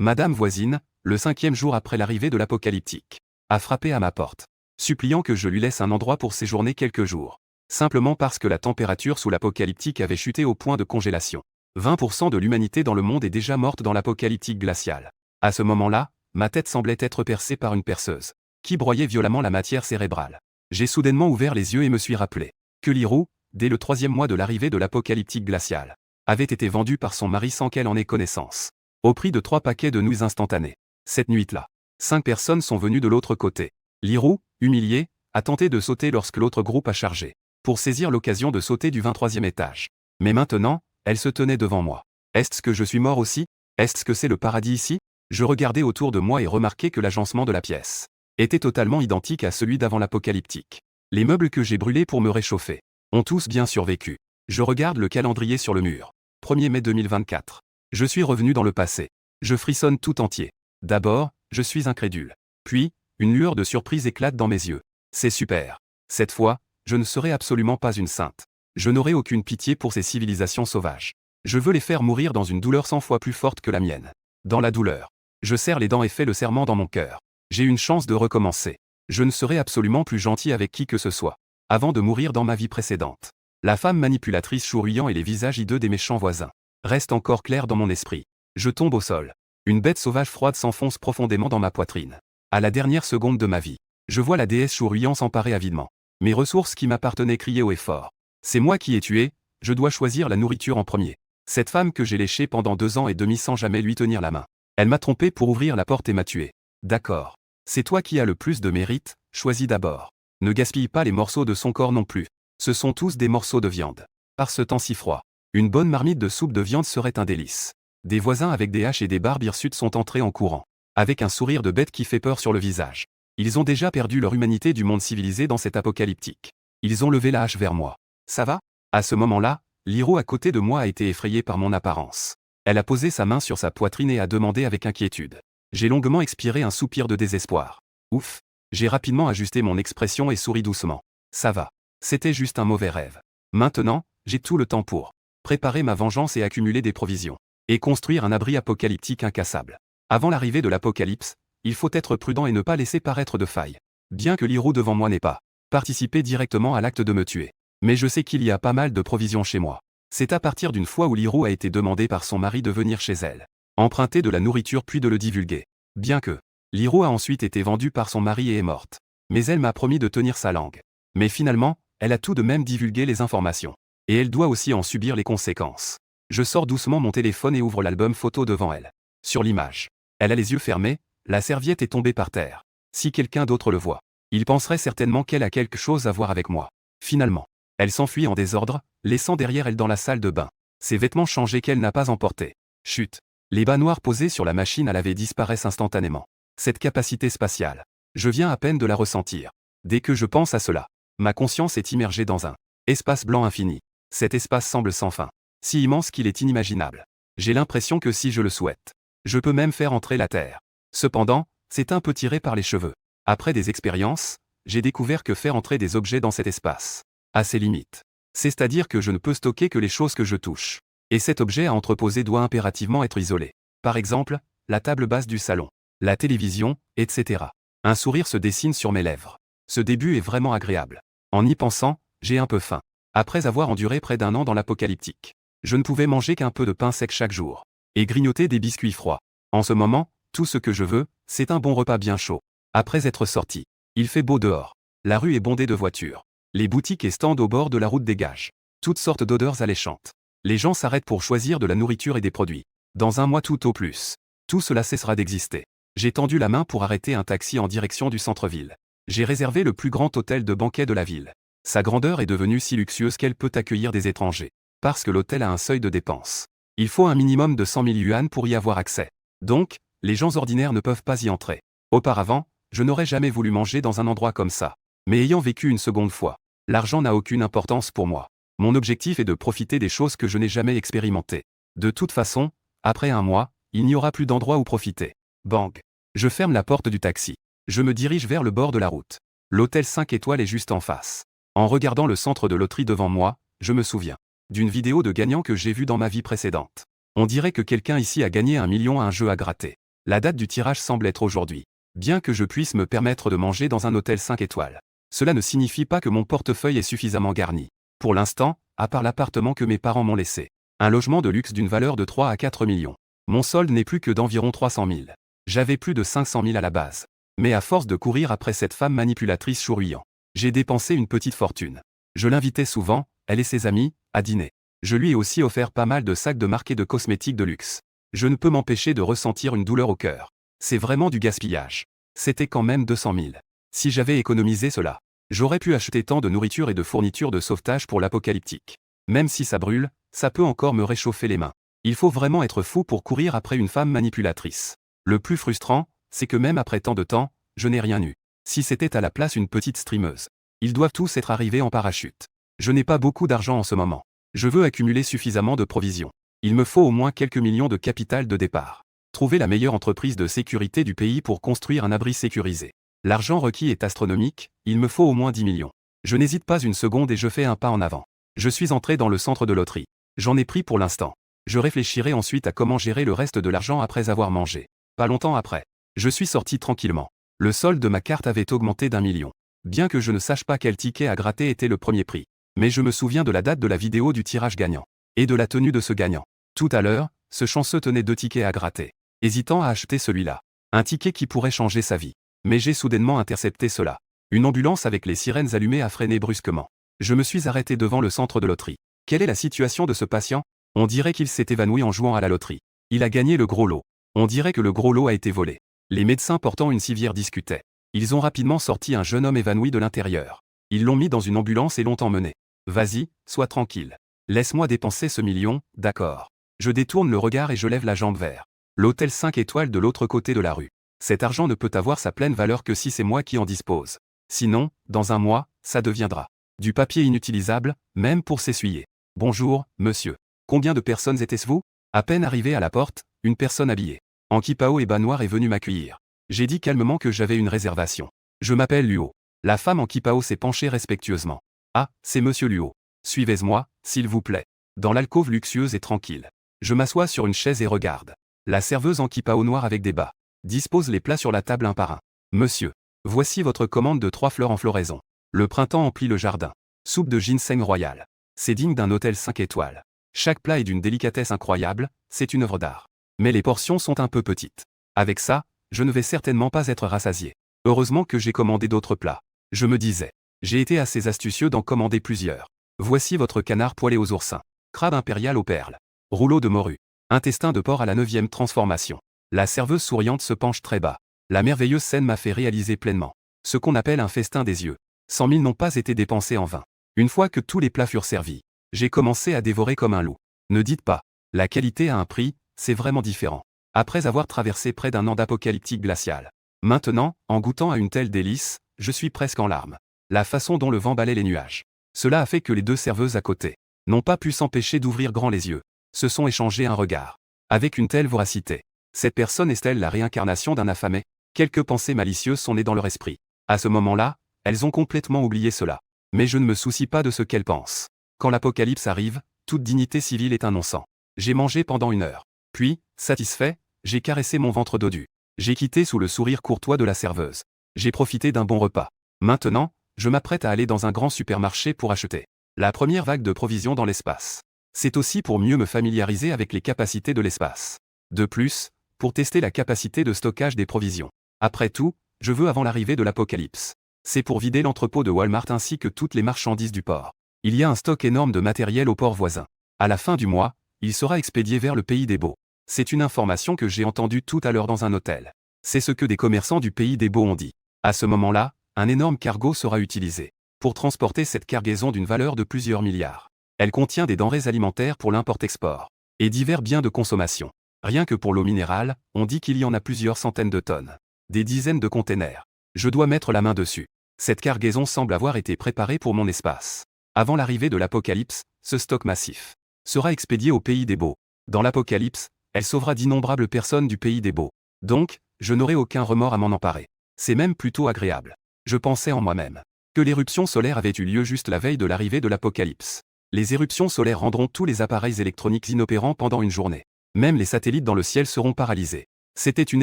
Madame voisine, le 5e jour après l'arrivée de l'apocalyptique, a frappé à ma porte, suppliant que je lui laisse un endroit pour séjourner quelques jours. Simplement parce que la température sous l'apocalyptique avait chuté au point de congélation. 20% de l'humanité dans le monde est déjà morte dans l'apocalyptique glaciale. À ce moment-là, ma tête semblait être percée par une perceuse, qui broyait violemment la matière cérébrale. J'ai soudainement ouvert les yeux et me suis rappelé que Lirou, dès le 3e mois de l'arrivée de l'apocalyptique glaciale, avait été vendue par son mari sans qu'elle en ait connaissance, au prix de 3 paquets de nouilles instantanées. Cette nuit-là, 5 personnes sont venues de l'autre côté. Lirou, humilié, a tenté de sauter lorsque l'autre groupe a chargé, pour saisir l'occasion de sauter du 23e étage. Mais maintenant, elle se tenait devant moi. Est-ce que je suis mort aussi? Est-ce que c'est le paradis ici? Je regardais autour de moi et remarquais que l'agencement de la pièce était totalement identique à celui d'avant l'apocalyptique. Les meubles que j'ai brûlés pour me réchauffer ont tous bien survécu. Je regarde le calendrier sur le mur. 1er mai 2024. Je suis revenu dans le passé. Je frissonne tout entier. D'abord, je suis incrédule. Puis, une lueur de surprise éclate dans mes yeux. C'est super. Cette fois, je ne serai absolument pas une sainte. Je n'aurai aucune pitié pour ces civilisations sauvages. Je veux les faire mourir dans une douleur 100 fois plus forte que la mienne. Dans la douleur, je serre les dents et fais le serment dans mon cœur. J'ai une chance de recommencer. Je ne serai absolument plus gentil avec qui que ce soit, avant de mourir dans ma vie précédente. La femme manipulatrice chouruyant et les visages hideux des méchants voisins restent encore clairs dans mon esprit. Je tombe au sol. Une bête sauvage froide s'enfonce profondément dans ma poitrine. À la dernière seconde de ma vie, je vois la déesse chouruyant s'emparer avidement. Mes ressources qui m'appartenaient criaient haut et fort. C'est moi qui ai tué, je dois choisir la nourriture en premier. Cette femme que j'ai léchée pendant 2 ans et demi sans jamais lui tenir la main. Elle m'a trompé pour ouvrir la porte et m'a tué. D'accord. C'est toi qui as le plus de mérite, choisis d'abord. Ne gaspille pas les morceaux de son corps non plus. Ce sont tous des morceaux de viande. Par ce temps si froid, une bonne marmite de soupe de viande serait un délice. Des voisins avec des haches et des barbes hirsutes sont entrés en courant, avec un sourire de bête qui fait peur sur le visage. Ils ont déjà perdu leur humanité du monde civilisé dans cet apocalyptique. Ils ont levé la hache vers moi. Ça va? À ce moment-là, Lirou à côté de moi a été effrayée par mon apparence. Elle a posé sa main sur sa poitrine et a demandé avec inquiétude. J'ai longuement expiré un soupir de désespoir. Ouf! J'ai rapidement ajusté mon expression et souri doucement. Ça va. C'était juste un mauvais rêve. Maintenant, j'ai tout le temps pour préparer ma vengeance et accumuler des provisions. Et construire un abri apocalyptique incassable. Avant l'arrivée de l'apocalypse, il faut être prudent et ne pas laisser paraître de failles. Bien que Lirou devant moi n'ait pas participé directement à l'acte de me tuer. Mais je sais qu'il y a pas mal de provisions chez moi. C'est à partir d'une fois où Lirou a été demandé par son mari de venir chez elle, emprunter de la nourriture puis de le divulguer. Bien que Lirou a ensuite été vendue par son mari et est morte. Mais elle m'a promis de tenir sa langue. Mais finalement, elle a tout de même divulgué les informations. Et elle doit aussi en subir les conséquences. Je sors doucement mon téléphone et ouvre l'album photo devant elle. Sur l'image, elle a les yeux fermés, la serviette est tombée par terre. Si quelqu'un d'autre le voit, il penserait certainement qu'elle a quelque chose à voir avec moi. Finalement, elle s'enfuit en désordre, laissant derrière elle dans la salle de bain ses vêtements changés qu'elle n'a pas emportés. Chut! Les bas noirs posés sur la machine à laver disparaissent instantanément. Cette capacité spatiale, je viens à peine de la ressentir. Dès que je pense à cela, ma conscience est immergée dans un espace blanc infini. Cet espace semble sans fin, si immense qu'il est inimaginable. J'ai l'impression que si je le souhaite, je peux même faire entrer la Terre. Cependant, c'est un peu tiré par les cheveux. Après des expériences, j'ai découvert que faire entrer des objets dans cet espace a ses limites. C'est-à-dire que je ne peux stocker que les choses que je touche. Et cet objet à entreposer doit impérativement être isolé. Par exemple, la table basse du salon, la télévision, etc. Un sourire se dessine sur mes lèvres. Ce début est vraiment agréable. En y pensant, j'ai un peu faim. Après avoir enduré près d'1 an dans l'apocalyptique, je ne pouvais manger qu'un peu de pain sec chaque jour. Et grignoter des biscuits froids. En ce moment, tout ce que je veux, c'est un bon repas bien chaud. Après être sorti, il fait beau dehors. La rue est bondée de voitures. Les boutiques et stands au bord de la route dégagent toutes sortes d'odeurs alléchantes. Les gens s'arrêtent pour choisir de la nourriture et des produits. Dans 1 mois tout au plus, tout cela cessera d'exister. J'ai tendu la main pour arrêter un taxi en direction du centre-ville. J'ai réservé le plus grand hôtel de banquet de la ville. Sa grandeur est devenue si luxueuse qu'elle peut accueillir des étrangers. Parce que l'hôtel a un seuil de dépenses. Il faut un minimum de 100 000 yuan pour y avoir accès. Donc, les gens ordinaires ne peuvent pas y entrer. Auparavant, je n'aurais jamais voulu manger dans un endroit comme ça. Mais ayant vécu une seconde fois, l'argent n'a aucune importance pour moi. Mon objectif est de profiter des choses que je n'ai jamais expérimentées. De toute façon, après 1 mois, il n'y aura plus d'endroit où profiter. Bang. Je ferme la porte du taxi. Je me dirige vers le bord de la route. L'hôtel 5 étoiles est juste en face. En regardant le centre de loterie devant moi, je me souviens d'une vidéo de gagnant que j'ai vue dans ma vie précédente. On dirait que quelqu'un ici a gagné 1 million à un jeu à gratter. La date du tirage semble être aujourd'hui. Bien que je puisse me permettre de manger dans un hôtel 5 étoiles, cela ne signifie pas que mon portefeuille est suffisamment garni. Pour l'instant, à part l'appartement que mes parents m'ont laissé, un logement de luxe d'une valeur de 3 à 4 millions. Mon solde n'est plus que d'environ 300 000. J'avais plus de 500 000 à la base. Mais à force de courir après cette femme manipulatrice chouruyant, j'ai dépensé une petite fortune. Je l'invitais souvent, elle et ses amis, à dîner. Je lui ai aussi offert pas mal de sacs de marque et de cosmétiques de luxe. Je ne peux m'empêcher de ressentir une douleur au cœur. C'est vraiment du gaspillage. C'était quand même 200 000. Si j'avais économisé cela, j'aurais pu acheter tant de nourriture et de fournitures de sauvetage pour l'apocalyptique. Même si ça brûle, ça peut encore me réchauffer les mains. Il faut vraiment être fou pour courir après une femme manipulatrice. Le plus frustrant, c'est que même après tant de temps, je n'ai rien eu. Si c'était à la place une petite streameuse. Ils doivent tous être arrivés en parachute. Je n'ai pas beaucoup d'argent en ce moment. Je veux accumuler suffisamment de provisions. Il me faut au moins quelques millions de capital de départ. Trouver la meilleure entreprise de sécurité du pays pour construire un abri sécurisé. L'argent requis est astronomique, il me faut au moins 10 millions. Je n'hésite pas une seconde et je fais un pas en avant. Je suis entré dans le centre de loterie. J'en ai pris pour l'instant. Je réfléchirai ensuite à comment gérer le reste de l'argent après avoir mangé. Pas longtemps après. Je suis sorti tranquillement. Le solde de ma carte avait augmenté d'1 million. Bien que je ne sache pas quel ticket à gratter était le premier prix. Mais je me souviens de la date de la vidéo du tirage gagnant. Et de la tenue de ce gagnant. Tout à l'heure, ce chanceux tenait 2 tickets à gratter. Hésitant à acheter celui-là. Un ticket qui pourrait changer sa vie. Mais j'ai soudainement intercepté cela. Une ambulance avec les sirènes allumées a freiné brusquement. Je me suis arrêté devant le centre de loterie. Quelle est la situation de ce patient? On dirait qu'il s'est évanoui en jouant à la loterie. Il a gagné le gros lot. On dirait que le gros lot a été volé. Les médecins portant une civière discutaient. Ils ont rapidement sorti un jeune homme évanoui de l'intérieur. Ils l'ont mis dans une ambulance et l'ont emmené. Vas-y, sois tranquille. Laisse-moi dépenser ce million, d'accord. Je détourne le regard et je lève la jambe vers l'hôtel 5 étoiles de l'autre côté de la rue. Cet argent ne peut avoir sa pleine valeur que si c'est moi qui en dispose. Sinon, dans un mois, ça deviendra du papier inutilisable, même pour s'essuyer. Bonjour, monsieur. Combien de personnes étaient-vous? À peine arrivé à la porte, une personne habillée en kipao et bas noir est venue m'accueillir. J'ai dit calmement que j'avais une réservation. Je m'appelle Luo. La femme en kipao s'est penchée respectueusement. Ah, c'est monsieur Luo. Suivez-moi, s'il vous plaît. Dans l'alcôve luxueuse et tranquille. Je m'assois sur une chaise et regarde. La serveuse en kipao noir avec des bas dispose les plats sur la table un par un. Monsieur, voici votre commande de 3 fleurs en floraison. Le printemps emplit le jardin. Soupe de ginseng royal. C'est digne d'un hôtel 5 étoiles. Chaque plat est d'une délicatesse incroyable, c'est une œuvre d'art. Mais les portions sont un peu petites. Avec ça, je ne vais certainement pas être rassasié. Heureusement que j'ai commandé d'autres plats. Je me disais. J'ai été assez astucieux d'en commander plusieurs. Voici votre canard poêlé aux oursins. Crabe impérial aux perles. Rouleau de morue. Intestin de porc à la 9e transformation. La serveuse souriante se penche très bas. La merveilleuse scène m'a fait réaliser pleinement ce qu'on appelle un festin des yeux. 100 000 n'ont pas été dépensés en vain. Une fois que tous les plats furent servis, j'ai commencé à dévorer comme un loup. Ne dites pas. La qualité a un prix, c'est vraiment différent. Après avoir traversé près d'un an d'apocalyptique glacial. Maintenant, en goûtant à une telle délice, je suis presque en larmes. La façon dont le vent balait les nuages. Cela a fait que les 2 serveuses à côté n'ont pas pu s'empêcher d'ouvrir grand les yeux. Se sont échangés un regard. Avec une telle voracité. Cette personne est-elle la réincarnation d'un affamé? Quelques pensées malicieuses sont nées dans leur esprit. À ce moment-là, elles ont complètement oublié cela. Mais je ne me soucie pas de ce qu'elles pensent. Quand l'apocalypse arrive, toute dignité civile est un non-sens. J'ai mangé pendant 1 heure. Puis, satisfait, j'ai caressé mon ventre dodu. J'ai quitté sous le sourire courtois de la serveuse. J'ai profité d'un bon repas. Maintenant, je m'apprête à aller dans un grand supermarché pour acheter la première vague de provisions dans l'espace. C'est aussi pour mieux me familiariser avec les capacités de l'espace. De plus, pour tester la capacité de stockage des provisions. Après tout, je veux avant l'arrivée de l'apocalypse. C'est pour vider l'entrepôt de Walmart ainsi que toutes les marchandises du port. Il y a un stock énorme de matériel au port voisin. À la fin du mois, il sera expédié vers le pays des Beaux. C'est une information que j'ai entendue tout à l'heure dans un hôtel. C'est ce que des commerçants du pays des Beaux ont dit. À ce moment-là, un énorme cargo sera utilisé pour transporter cette cargaison d'une valeur de plusieurs milliards. Elle contient des denrées alimentaires pour l'import-export et divers biens de consommation. Rien que pour l'eau minérale, on dit qu'il y en a plusieurs centaines de tonnes. Des dizaines de containers. Je dois mettre la main dessus. Cette cargaison semble avoir été préparée pour mon espace. Avant l'arrivée de l'apocalypse, ce stock massif sera expédié au pays des Beaux. Dans l'apocalypse, elle sauvera d'innombrables personnes du pays des Beaux. Donc, je n'aurai aucun remords à m'en emparer. C'est même plutôt agréable. Je pensais en moi-même que l'éruption solaire avait eu lieu juste la veille de l'arrivée de l'apocalypse. Les éruptions solaires rendront tous les appareils électroniques inopérants pendant une journée. Même les satellites dans le ciel seront paralysés. C'était une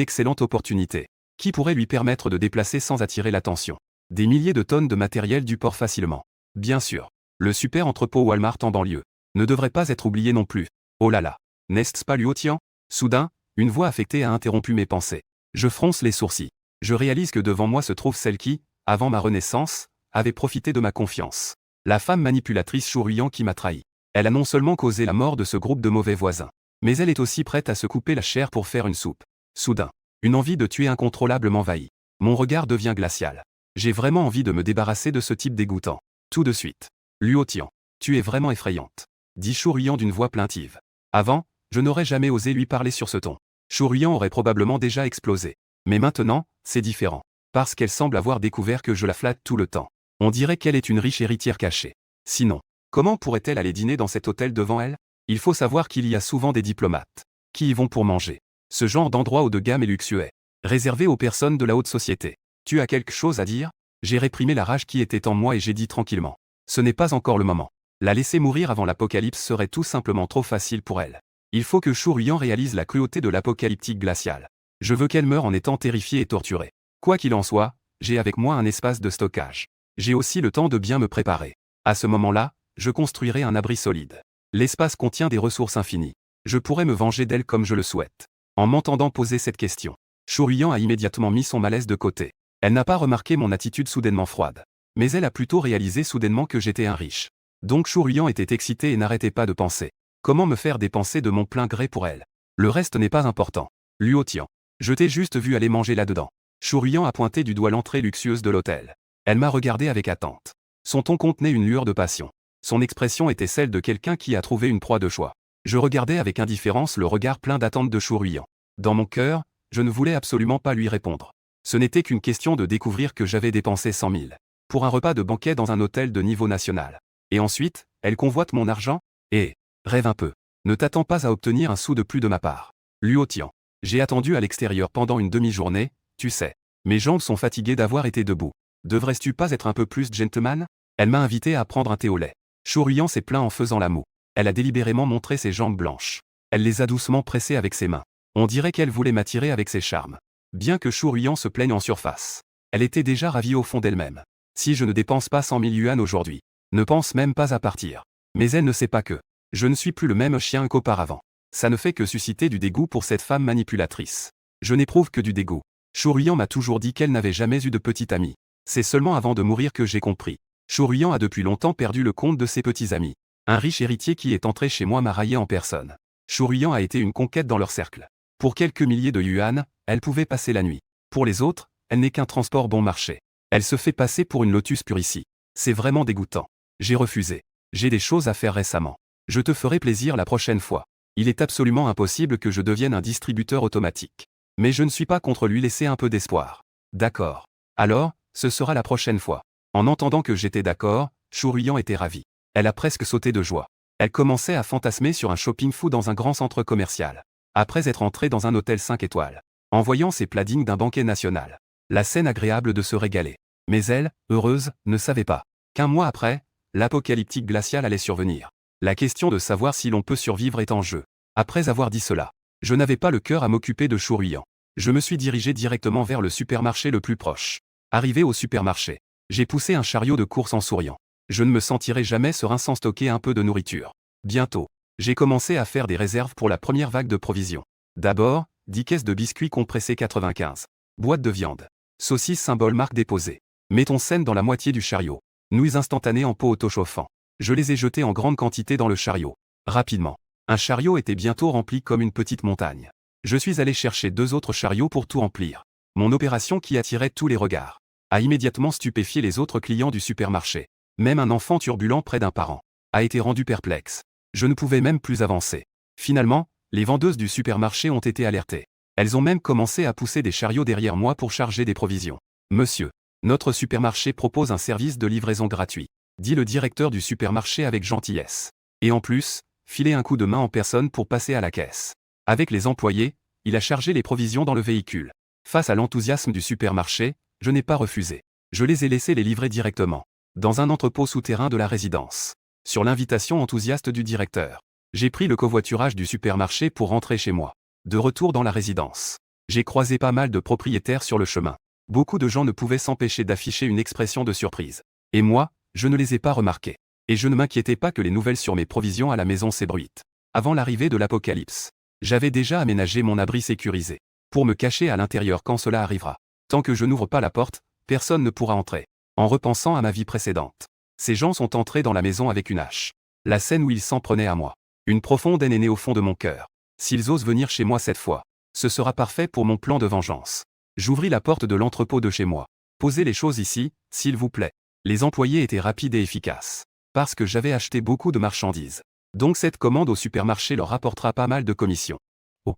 excellente opportunité. Qui pourrait lui permettre de déplacer sans attirer l'attention des milliers de tonnes de matériel du port facilement. Bien sûr, le super entrepôt Walmart en banlieue ne devrait pas être oublié non plus. Oh là là, n'est-ce pas Luo Tian? Soudain, une voix affectée a interrompu mes pensées. Je fronce les sourcils. Je réalise que devant moi se trouve celle qui, avant ma renaissance, avait profité de ma confiance. La femme manipulatrice Shu Ruiyan qui m'a trahi. Elle a non seulement causé la mort de ce groupe de mauvais voisins, mais elle est aussi prête à se couper la chair pour faire une soupe. Soudain, une envie de tuer incontrôlable m'envahit. Mon regard devient glacial. J'ai vraiment envie de me débarrasser de ce type dégoûtant. Tout de suite. Luo Tian, tu es vraiment effrayante, dit Shu Ruiyan d'une voix plaintive. Avant, je n'aurais jamais osé lui parler sur ce ton. Shu Ruiyan aurait probablement déjà explosé. Mais maintenant, c'est différent. Parce qu'elle semble avoir découvert que je la flatte tout le temps. On dirait qu'elle est une riche héritière cachée. Sinon, comment pourrait-elle aller dîner dans cet hôtel devant elle? Il faut savoir qu'il y a souvent des diplomates qui y vont pour manger. Ce genre d'endroit haut de gamme et luxueux, réservé aux personnes de la haute société. Tu as quelque chose à dire? J'ai réprimé la rage qui était en moi et j'ai dit tranquillement. Ce n'est pas encore le moment. La laisser mourir avant l'apocalypse serait tout simplement trop facile pour elle. Il faut que Shu Ruiyan réalise la cruauté de l'apocalyptique glaciale. Je veux qu'elle meure en étant terrifiée et torturée. Quoi qu'il en soit, j'ai avec moi un espace de stockage. J'ai aussi le temps de bien me préparer. À ce moment-là, je construirai un abri solide. L'espace contient des ressources infinies. Je pourrais me venger d'elle comme je le souhaite. En m'entendant poser cette question, Shu Ruiyan a immédiatement mis son malaise de côté. Elle n'a pas remarqué mon attitude soudainement froide. Mais elle a plutôt réalisé soudainement que j'étais un riche. Donc Shu Ruiyan était excité et n'arrêtait pas de penser. Comment me faire dépenser de mon plein gré pour elle? Le reste n'est pas important. Luo Tian, je t'ai juste vu aller manger là-dedans. Shu Ruiyan a pointé du doigt l'entrée luxueuse de l'hôtel. Elle m'a regardé avec attente. Son ton contenait une lueur de passion. Son expression était celle de quelqu'un qui a trouvé une proie de choix. Je regardais avec indifférence le regard plein d'attente de Shu Ruiyan. Dans mon cœur, je ne voulais absolument pas lui répondre. Ce n'était qu'une question de découvrir que j'avais dépensé 100 000 pour un repas de banquet dans un hôtel de niveau national. Et ensuite, elle convoite mon argent? Et, rêve un peu. Ne t'attends pas à obtenir un sou de plus de ma part. Luo Tian, j'ai attendu à l'extérieur pendant une demi-journée, tu sais. Mes jambes sont fatiguées d'avoir été debout. Devrais-tu pas être un peu plus gentleman? Elle m'a invité à prendre un thé au lait. Shu Ruiyan s'est plaint en faisant la moue. Elle a délibérément montré ses jambes blanches. Elle les a doucement pressées avec ses mains. On dirait qu'elle voulait m'attirer avec ses charmes. Bien que Shu Ruiyan se plaigne en surface, elle était déjà ravie au fond d'elle-même. Si je ne dépense pas 100 000 yuan aujourd'hui, ne pense même pas à partir. Mais elle ne sait pas que je ne suis plus le même chien qu'auparavant. Ça ne fait que susciter du dégoût pour cette femme manipulatrice. Je n'éprouve que du dégoût. Shu Ruiyan m'a toujours dit qu'elle n'avait jamais eu de petite amie. C'est seulement avant de mourir que j'ai compris. Shu Ruiyan a depuis longtemps perdu le compte de ses petits amis. Un riche héritier qui est entré chez moi m'a raillé en personne. Shu Ruiyan a été une conquête dans leur cercle. Pour quelques milliers de yuan, elle pouvait passer la nuit. Pour les autres, elle n'est qu'un transport bon marché. Elle se fait passer pour une Lotus pure ici. C'est vraiment dégoûtant. J'ai refusé. J'ai des choses à faire récemment. Je te ferai plaisir la prochaine fois. Il est absolument impossible que je devienne un distributeur automatique. Mais je ne suis pas contre lui laisser un peu d'espoir. D'accord. Alors, ce sera la prochaine fois. En entendant que j'étais d'accord, Shu Ruiyan était ravie. Elle a presque sauté de joie. Elle commençait à fantasmer sur un shopping fou dans un grand centre commercial. Après être entrée dans un hôtel 5 étoiles. En voyant ses plats dignes d'un banquet national. La scène agréable de se régaler. Mais elle, heureuse, ne savait pas qu'un mois après, l'apocalyptique glacial allait survenir. La question de savoir si l'on peut survivre est en jeu. Après avoir dit cela, je n'avais pas le cœur à m'occuper de Shu Ruiyan. Je me suis dirigé directement vers le supermarché le plus proche. Arrivé au supermarché, j'ai poussé un chariot de course en souriant. Je ne me sentirai jamais serein sans stocker un peu de nourriture. Bientôt, j'ai commencé à faire des réserves pour la première vague de provisions. D'abord, 10 caisses de biscuits compressés 95. Boîte de viande. Saucisses symbole marque déposée. Mettons scène dans la moitié du chariot. Nouilles instantanées en pot autochauffant. Je les ai jetées en grande quantité dans le chariot. Rapidement. Un chariot était bientôt rempli comme une petite montagne. Je suis allé chercher 2 autres chariots pour tout remplir. Mon opération qui attirait tous les regards a immédiatement stupéfié les autres clients du supermarché. Même un enfant turbulent près d'un parent a été rendu perplexe. Je ne pouvais même plus avancer. Finalement, les vendeuses du supermarché ont été alertées. Elles ont même commencé à pousser des chariots derrière moi pour charger des provisions. Monsieur, notre supermarché propose un service de livraison gratuit, dit le directeur du supermarché avec gentillesse. Et en plus, filer un coup de main en personne pour passer à la caisse. Avec les employés, il a chargé les provisions dans le véhicule. Face à l'enthousiasme du supermarché, je n'ai pas refusé. Je les ai laissés les livrer directement, dans un entrepôt souterrain de la résidence. Sur l'invitation enthousiaste du directeur, j'ai pris le covoiturage du supermarché pour rentrer chez moi. De retour dans la résidence, J'ai croisé pas mal de propriétaires sur le chemin. Beaucoup de gens ne pouvaient s'empêcher d'afficher une expression de surprise. Et moi, je ne les ai pas remarqués. Et je ne m'inquiétais pas que les nouvelles sur mes provisions à la maison s'ébruitent. Avant l'arrivée de l'apocalypse, j'avais déjà aménagé mon abri sécurisé, pour me cacher à l'intérieur quand cela arrivera. Tant que je n'ouvre pas la porte, personne ne pourra entrer. En repensant à ma vie précédente, ces gens sont entrés dans la maison avec une hache. La scène où ils s'en prenaient à moi. Une profonde haine est née au fond de mon cœur. S'ils osent venir chez moi cette fois, ce sera parfait pour mon plan de vengeance. J'ouvris la porte de l'entrepôt de chez moi. Posez les choses ici, s'il vous plaît. Les employés étaient rapides et efficaces. Parce que j'avais acheté beaucoup de marchandises. Donc cette commande au supermarché leur rapportera pas mal de commissions. Oh.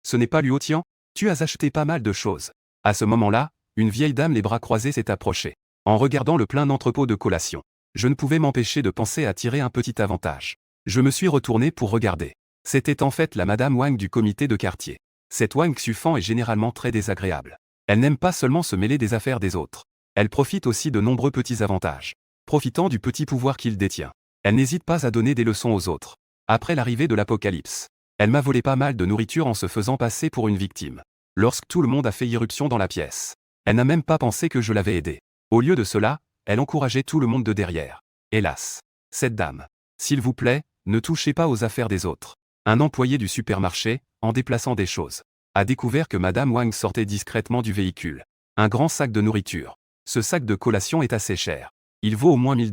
Ce n'est pas Luo Tian? Tu as acheté pas mal de choses. À ce moment-là, une vieille dame les bras croisés s'est approchée. En regardant le plein d'entrepôt de collation, je ne pouvais m'empêcher de penser à tirer un petit avantage. Je me suis retourné pour regarder. C'était en fait la madame Wang du comité de quartier. Cette Wang Xufan est généralement très désagréable. Elle n'aime pas seulement se mêler des affaires des autres. Elle profite aussi de nombreux petits avantages. Profitant du petit pouvoir qu'il détient, elle n'hésite pas à donner des leçons aux autres. Après l'arrivée de l'apocalypse, elle m'a volé pas mal de nourriture en se faisant passer pour une victime. Lorsque tout le monde a fait irruption dans la pièce, elle n'a même pas pensé que je l'avais aidée. Au lieu de cela, elle encourageait tout le monde de derrière. Hélas. Cette dame. S'il vous plaît, ne touchez pas aux affaires des autres. Un employé du supermarché, en déplaçant des choses, a découvert que madame Wang sortait discrètement du véhicule. Un grand sac de nourriture. Ce sac de collation est assez cher. Il vaut au moins 1000 $.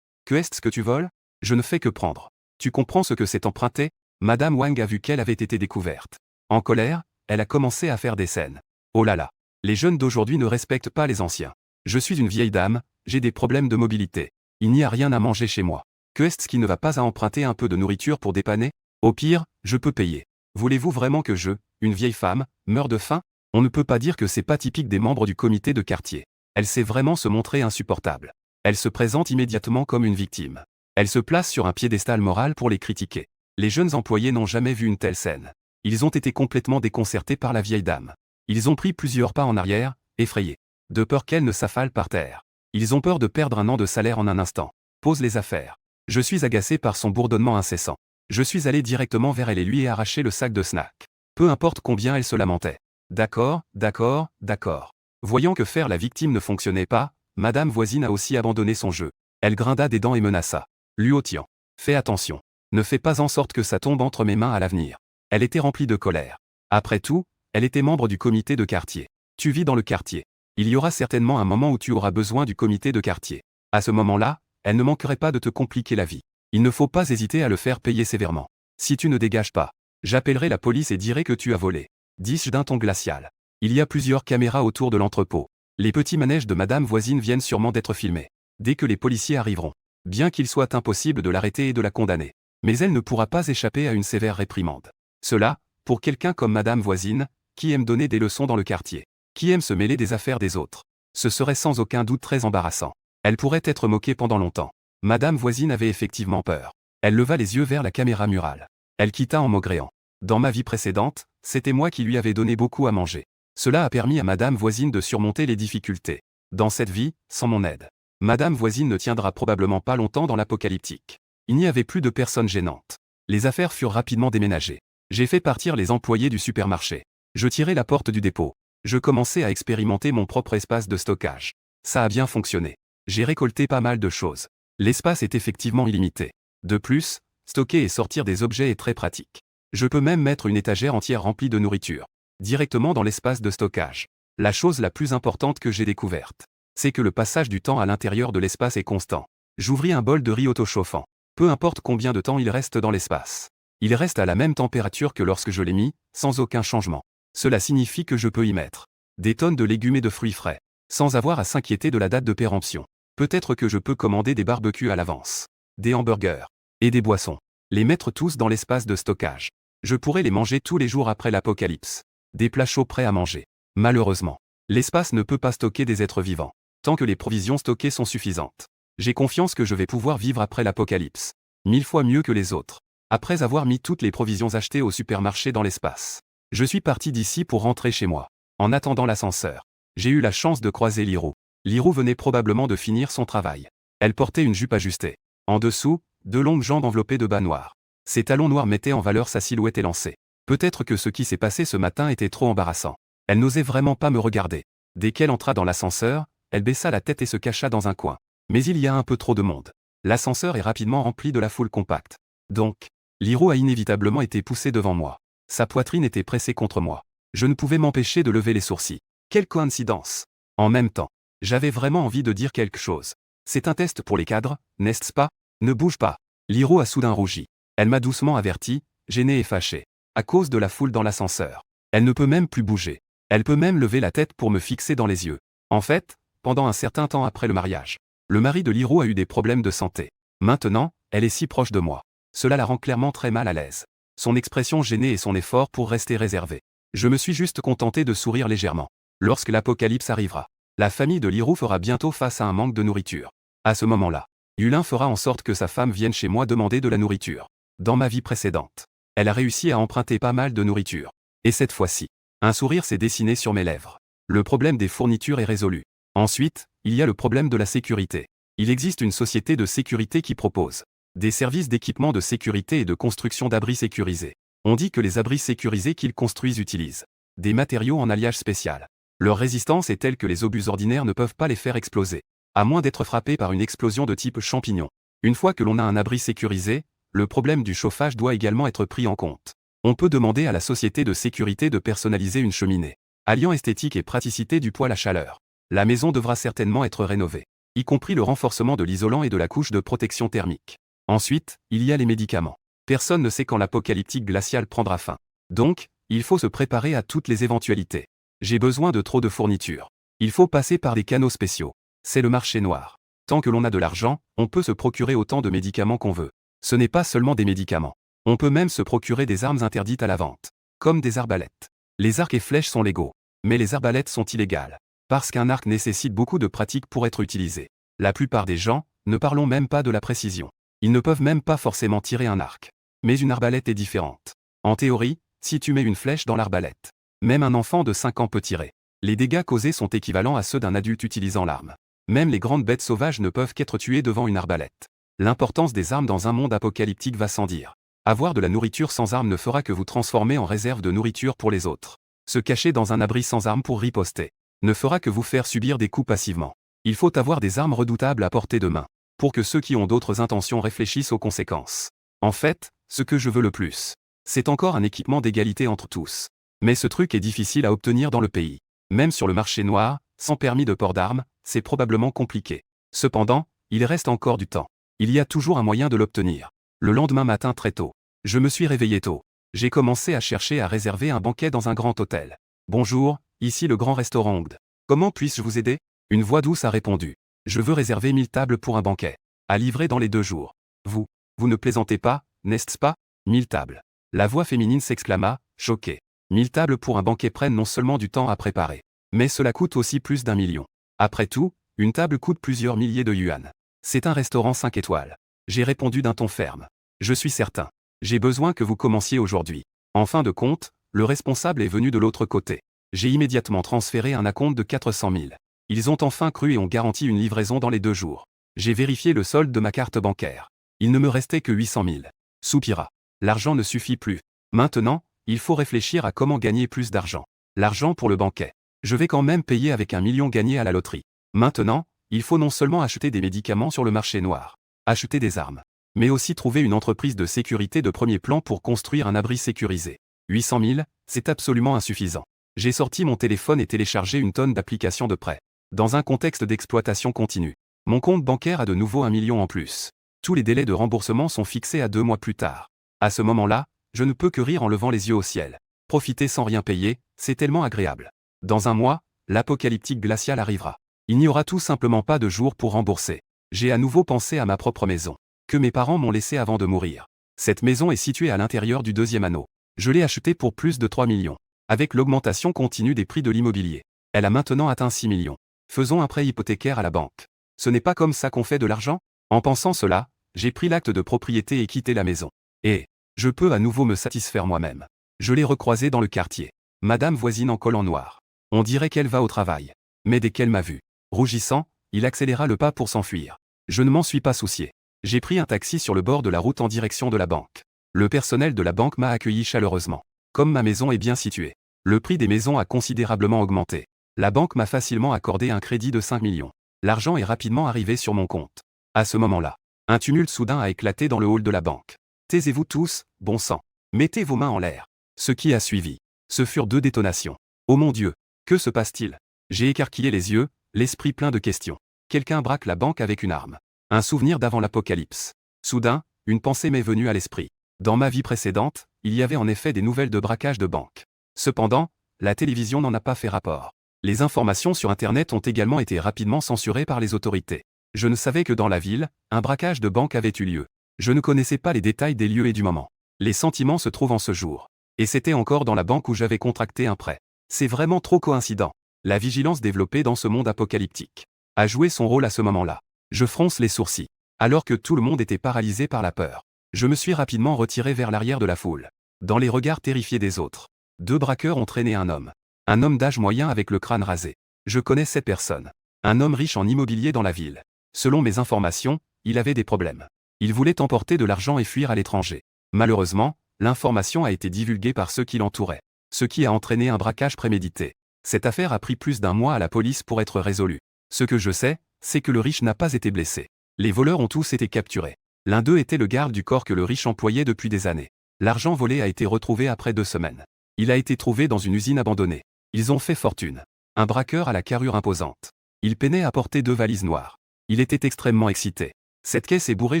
Que est-ce que tu voles? Je ne fais que prendre. Tu comprends ce que c'est emprunté? Madame Wang a vu qu'elle avait été découverte. En colère, elle a commencé à faire des scènes. Oh là là. Les jeunes d'aujourd'hui ne respectent pas les anciens. Je suis une vieille dame, j'ai des problèmes de mobilité. Il n'y a rien à manger chez moi. Que est-ce qui ne va pas à emprunter un peu de nourriture pour dépanner? Au pire, je peux payer. Voulez-vous vraiment que je, une vieille femme, meure de faim? On ne peut pas dire que c'est pas typique des membres du comité de quartier. Elle sait vraiment se montrer insupportable. Elle se présente immédiatement comme une victime. Elle se place sur un piédestal moral pour les critiquer. Les jeunes employés n'ont jamais vu une telle scène. Ils ont été complètement déconcertés par la vieille dame. Ils ont pris plusieurs pas en arrière, effrayés. De peur qu'elle ne s'affale par terre. Ils ont peur de perdre un an de salaire en un instant. Pose les affaires. Je suis agacé par son bourdonnement incessant. Je suis allé directement vers elle et lui ai arraché le sac de snacks. Peu importe combien elle se lamentait. D'accord, d'accord, d'accord. Voyant que faire la victime ne fonctionnait pas, madame voisine a aussi abandonné son jeu. Elle grinda des dents et menaça. Luo Tian. Fais attention. Ne fais pas en sorte que ça tombe entre mes mains à l'avenir. Elle était remplie de colère. Après tout, elle était membre du comité de quartier. Tu vis dans le quartier. Il y aura certainement un moment où tu auras besoin du comité de quartier. À ce moment-là, elle ne manquerait pas de te compliquer la vie. Il ne faut pas hésiter à le faire payer sévèrement. Si tu ne dégages pas, j'appellerai la police et dirai que tu as volé. Dis-je d'un ton glacial. Il y a plusieurs caméras autour de l'entrepôt. Les petits manèges de madame voisine viennent sûrement d'être filmés. Dès que les policiers arriveront, bien qu'il soit impossible de l'arrêter et de la condamner, mais elle ne pourra pas échapper à une sévère réprimande. Cela, pour quelqu'un comme madame voisine, qui aime donner des leçons dans le quartier, qui aime se mêler des affaires des autres, ce serait sans aucun doute très embarrassant. Elle pourrait être moquée pendant longtemps. Madame voisine avait effectivement peur. Elle leva les yeux vers la caméra murale. Elle quitta en maugréant. Dans ma vie précédente, c'était moi qui lui avais donné beaucoup à manger. Cela a permis à madame voisine de surmonter les difficultés. Dans cette vie, sans mon aide, madame voisine ne tiendra probablement pas longtemps dans l'apocalyptique. Il n'y avait plus de personnes gênantes. Les affaires furent rapidement déménagées. J'ai fait partir les employés du supermarché. Je tirai la porte du dépôt. Je commençais à expérimenter mon propre espace de stockage. Ça a bien fonctionné. J'ai récolté pas mal de choses. L'espace est effectivement illimité. De plus, stocker et sortir des objets est très pratique. Je peux même mettre une étagère entière remplie de nourriture, directement dans l'espace de stockage. La chose la plus importante que j'ai découverte, c'est que le passage du temps à l'intérieur de l'espace est constant. J'ouvris un bol de riz auto-chauffant. Peu importe combien de temps il reste dans l'espace. Il reste à la même température que lorsque je l'ai mis, sans aucun changement. Cela signifie que je peux y mettre des tonnes de légumes et de fruits frais, sans avoir à s'inquiéter de la date de péremption. Peut-être que je peux commander des barbecues à l'avance, des hamburgers, et des boissons. Les mettre tous dans l'espace de stockage. Je pourrais les manger tous les jours après l'apocalypse. Des plats chauds prêts à manger. Malheureusement, l'espace ne peut pas stocker des êtres vivants, tant que les provisions stockées sont suffisantes. J'ai confiance que je vais pouvoir vivre après l'apocalypse. 1000 fois mieux que les autres. Après avoir mis toutes les provisions achetées au supermarché dans l'espace, je suis parti d'ici pour rentrer chez moi. En attendant l'ascenseur, j'ai eu la chance de croiser Lirou. Lirou venait probablement de finir son travail. Elle portait une jupe ajustée. En dessous, 2 longues jambes enveloppées de bas noirs. Ses talons noirs mettaient en valeur sa silhouette élancée. Peut-être que ce qui s'est passé ce matin était trop embarrassant. Elle n'osait vraiment pas me regarder. Dès qu'elle entra dans l'ascenseur, elle baissa la tête et se cacha dans un coin. Mais il y a un peu trop de monde. L'ascenseur est rapidement rempli de la foule compacte. Donc, Liro a inévitablement été poussé devant moi. Sa poitrine était pressée contre moi. Je ne pouvais m'empêcher de lever les sourcils. Quelle coïncidence! En même temps, j'avais vraiment envie de dire quelque chose. C'est un test pour les cadres, n'est-ce pas? Ne bouge pas. Liro a soudain rougi. Elle m'a doucement averti, gênée et fâchée. À cause de la foule dans l'ascenseur. Elle ne peut même plus bouger. Elle peut même lever la tête pour me fixer dans les yeux. En fait, pendant un certain temps après le mariage, le mari de Liro a eu des problèmes de santé. Maintenant, elle est si proche de moi. Cela la rend clairement très mal à l'aise. Son expression gênée et son effort pour rester réservé. Je me suis juste contenté de sourire légèrement. Lorsque l'apocalypse arrivera, la famille de Liro fera bientôt face à un manque de nourriture. À ce moment-là, Yulin fera en sorte que sa femme vienne chez moi demander de la nourriture. Dans ma vie précédente, elle a réussi à emprunter pas mal de nourriture. Et cette fois-ci, un sourire s'est dessiné sur mes lèvres. Le problème des fournitures est résolu. Ensuite, il y a le problème de la sécurité. Il existe une société de sécurité qui propose des services d'équipement de sécurité et de construction d'abris sécurisés. On dit que les abris sécurisés qu'ils construisent utilisent des matériaux en alliage spécial. Leur résistance est telle que les obus ordinaires ne peuvent pas les faire exploser, à moins d'être frappés par une explosion de type champignon. Une fois que l'on a un abri sécurisé, le problème du chauffage doit également être pris en compte. On peut demander à la société de sécurité de personnaliser une cheminée, alliant esthétique et praticité du poêle à chaleur. La maison devra certainement être rénovée, y compris le renforcement de l'isolant et de la couche de protection thermique. Ensuite, il y a les médicaments. Personne ne sait quand l'apocalyptique glaciale prendra fin. Donc, il faut se préparer à toutes les éventualités. J'ai besoin de trop de fournitures. Il faut passer par des canaux spéciaux. C'est le marché noir. Tant que l'on a de l'argent, on peut se procurer autant de médicaments qu'on veut. Ce n'est pas seulement des médicaments. On peut même se procurer des armes interdites à la vente, comme des arbalètes. Les arcs et flèches sont légaux, mais les arbalètes sont illégales, parce qu'un arc nécessite beaucoup de pratique pour être utilisé. La plupart des gens, ne parlons même pas de la précision. Ils ne peuvent même pas forcément tirer un arc. Mais une arbalète est différente. En théorie, si tu mets une flèche dans l'arbalète, même un enfant de 5 ans peut tirer. Les dégâts causés sont équivalents à ceux d'un adulte utilisant l'arme. Même les grandes bêtes sauvages ne peuvent qu'être tuées devant une arbalète. L'importance des armes dans un monde apocalyptique va sans dire. Avoir de la nourriture sans armes ne fera que vous transformer en réserve de nourriture pour les autres. Se cacher dans un abri sans armes pour riposter ne fera que vous faire subir des coups passivement. Il faut avoir des armes redoutables à portée de main, pour que ceux qui ont d'autres intentions réfléchissent aux conséquences. En fait, ce que je veux le plus, c'est encore un équipement d'égalité entre tous. Mais ce truc est difficile à obtenir dans le pays. Même sur le marché noir, sans permis de port d'armes, c'est probablement compliqué. Cependant, il reste encore du temps. Il y a toujours un moyen de l'obtenir. Le lendemain matin très tôt, je me suis réveillé tôt. J'ai commencé à chercher à réserver un banquet dans un grand hôtel. Bonjour, ici le grand restaurant Ongde. Comment puis-je vous aider? Une voix douce a répondu. Je veux réserver 1000 tables pour un banquet. À livrer dans les 2 jours. Vous ne plaisantez pas, n'est-ce pas? 1000 tables. La voix féminine s'exclama, choquée. 1000 tables pour un banquet prennent non seulement du temps à préparer, mais cela coûte aussi plus d'1 million. Après tout, une table coûte plusieurs milliers de yuan. C'est un restaurant 5 étoiles. J'ai répondu d'un ton ferme. Je suis certain. J'ai besoin que vous commenciez aujourd'hui. En fin de compte, le responsable est venu de l'autre côté. J'ai immédiatement transféré un acompte de 400 000. Ils ont enfin cru et ont garanti une livraison dans les 2 jours. J'ai vérifié le solde de ma carte bancaire. Il ne me restait que 800 000. Soupira. L'argent ne suffit plus. Maintenant, il faut réfléchir à comment gagner plus d'argent. L'argent pour le banquet. Je vais quand même payer avec 1 million gagné à la loterie. Maintenant, il faut non seulement acheter des médicaments sur le marché noir, acheter des armes, mais aussi trouver une entreprise de sécurité de premier plan pour construire un abri sécurisé. 800 000, c'est absolument insuffisant. J'ai sorti mon téléphone et téléchargé une tonne d'applications de prêt. Dans un contexte d'exploitation continue, mon compte bancaire a de nouveau 1 million en plus. Tous les délais de remboursement sont fixés à 2 mois plus tard. À ce moment-là, je ne peux que rire en levant les yeux au ciel. Profiter sans rien payer, c'est tellement agréable. Dans 1 mois, l'apocalyptique glaciale arrivera. Il n'y aura tout simplement pas de jour pour rembourser. J'ai à nouveau pensé à ma propre maison, que mes parents m'ont laissée avant de mourir. Cette maison est située à l'intérieur du 2e anneau. Je l'ai achetée pour plus de 3 millions. Avec l'augmentation continue des prix de l'immobilier, elle a maintenant atteint 6 millions. Faisons un prêt hypothécaire à la banque. Ce n'est pas comme ça qu'on fait de l'argent? En pensant cela, j'ai pris l'acte de propriété et quitté la maison. Et je peux à nouveau me satisfaire moi-même. Je l'ai recroisée dans le quartier. Madame voisine en col en noir. On dirait qu'elle va au travail. Mais dès qu'elle m'a vu, rougissant, il accéléra le pas pour s'enfuir. Je ne m'en suis pas soucié. J'ai pris un taxi sur le bord de la route en direction de la banque. Le personnel de la banque m'a accueilli chaleureusement. Comme ma maison est bien située, le prix des maisons a considérablement augmenté. La banque m'a facilement accordé un crédit de 5 millions. L'argent est rapidement arrivé sur mon compte. À ce moment-là, un tumulte soudain a éclaté dans le hall de la banque. Taisez-vous tous, bon sang. Mettez vos mains en l'air. Ce qui a suivi, ce furent 2 détonations. Oh mon Dieu, que se passe-t-il? J'ai écarquillé les yeux, l'esprit plein de questions. Quelqu'un braque la banque avec une arme. Un souvenir d'avant l'apocalypse. Soudain, une pensée m'est venue à l'esprit. Dans ma vie précédente, il y avait en effet des nouvelles de braquage de banque. Cependant, la télévision n'en a pas fait rapport. Les informations sur Internet ont également été rapidement censurées par les autorités. Je ne savais que dans la ville, un braquage de banque avait eu lieu. Je ne connaissais pas les détails des lieux et du moment. Les sentiments se trouvent en ce jour. Et c'était encore dans la banque où j'avais contracté un prêt. C'est vraiment trop coïncident. La vigilance développée dans ce monde apocalyptique a joué son rôle à ce moment-là. Je fronce les sourcils. Alors que tout le monde était paralysé par la peur, je me suis rapidement retiré vers l'arrière de la foule. Dans les regards terrifiés des autres, 2 braqueurs ont traîné un homme. Un homme d'âge moyen avec le crâne rasé. Je connais cette personne. Un homme riche en immobilier dans la ville. Selon mes informations, il avait des problèmes. Il voulait emporter de l'argent et fuir à l'étranger. Malheureusement, l'information a été divulguée par ceux qui l'entouraient, ce qui a entraîné un braquage prémédité. Cette affaire a pris plus d'1 mois à la police pour être résolue. Ce que je sais, c'est que le riche n'a pas été blessé. Les voleurs ont tous été capturés. L'un d'eux était le garde du corps que le riche employait depuis des années. L'argent volé a été retrouvé après 2 semaines. Il a été trouvé dans une usine abandonnée. Ils ont fait fortune. Un braqueur à la carrure imposante. Il peinait à porter 2 valises noires. Il était extrêmement excité. Cette caisse est bourrée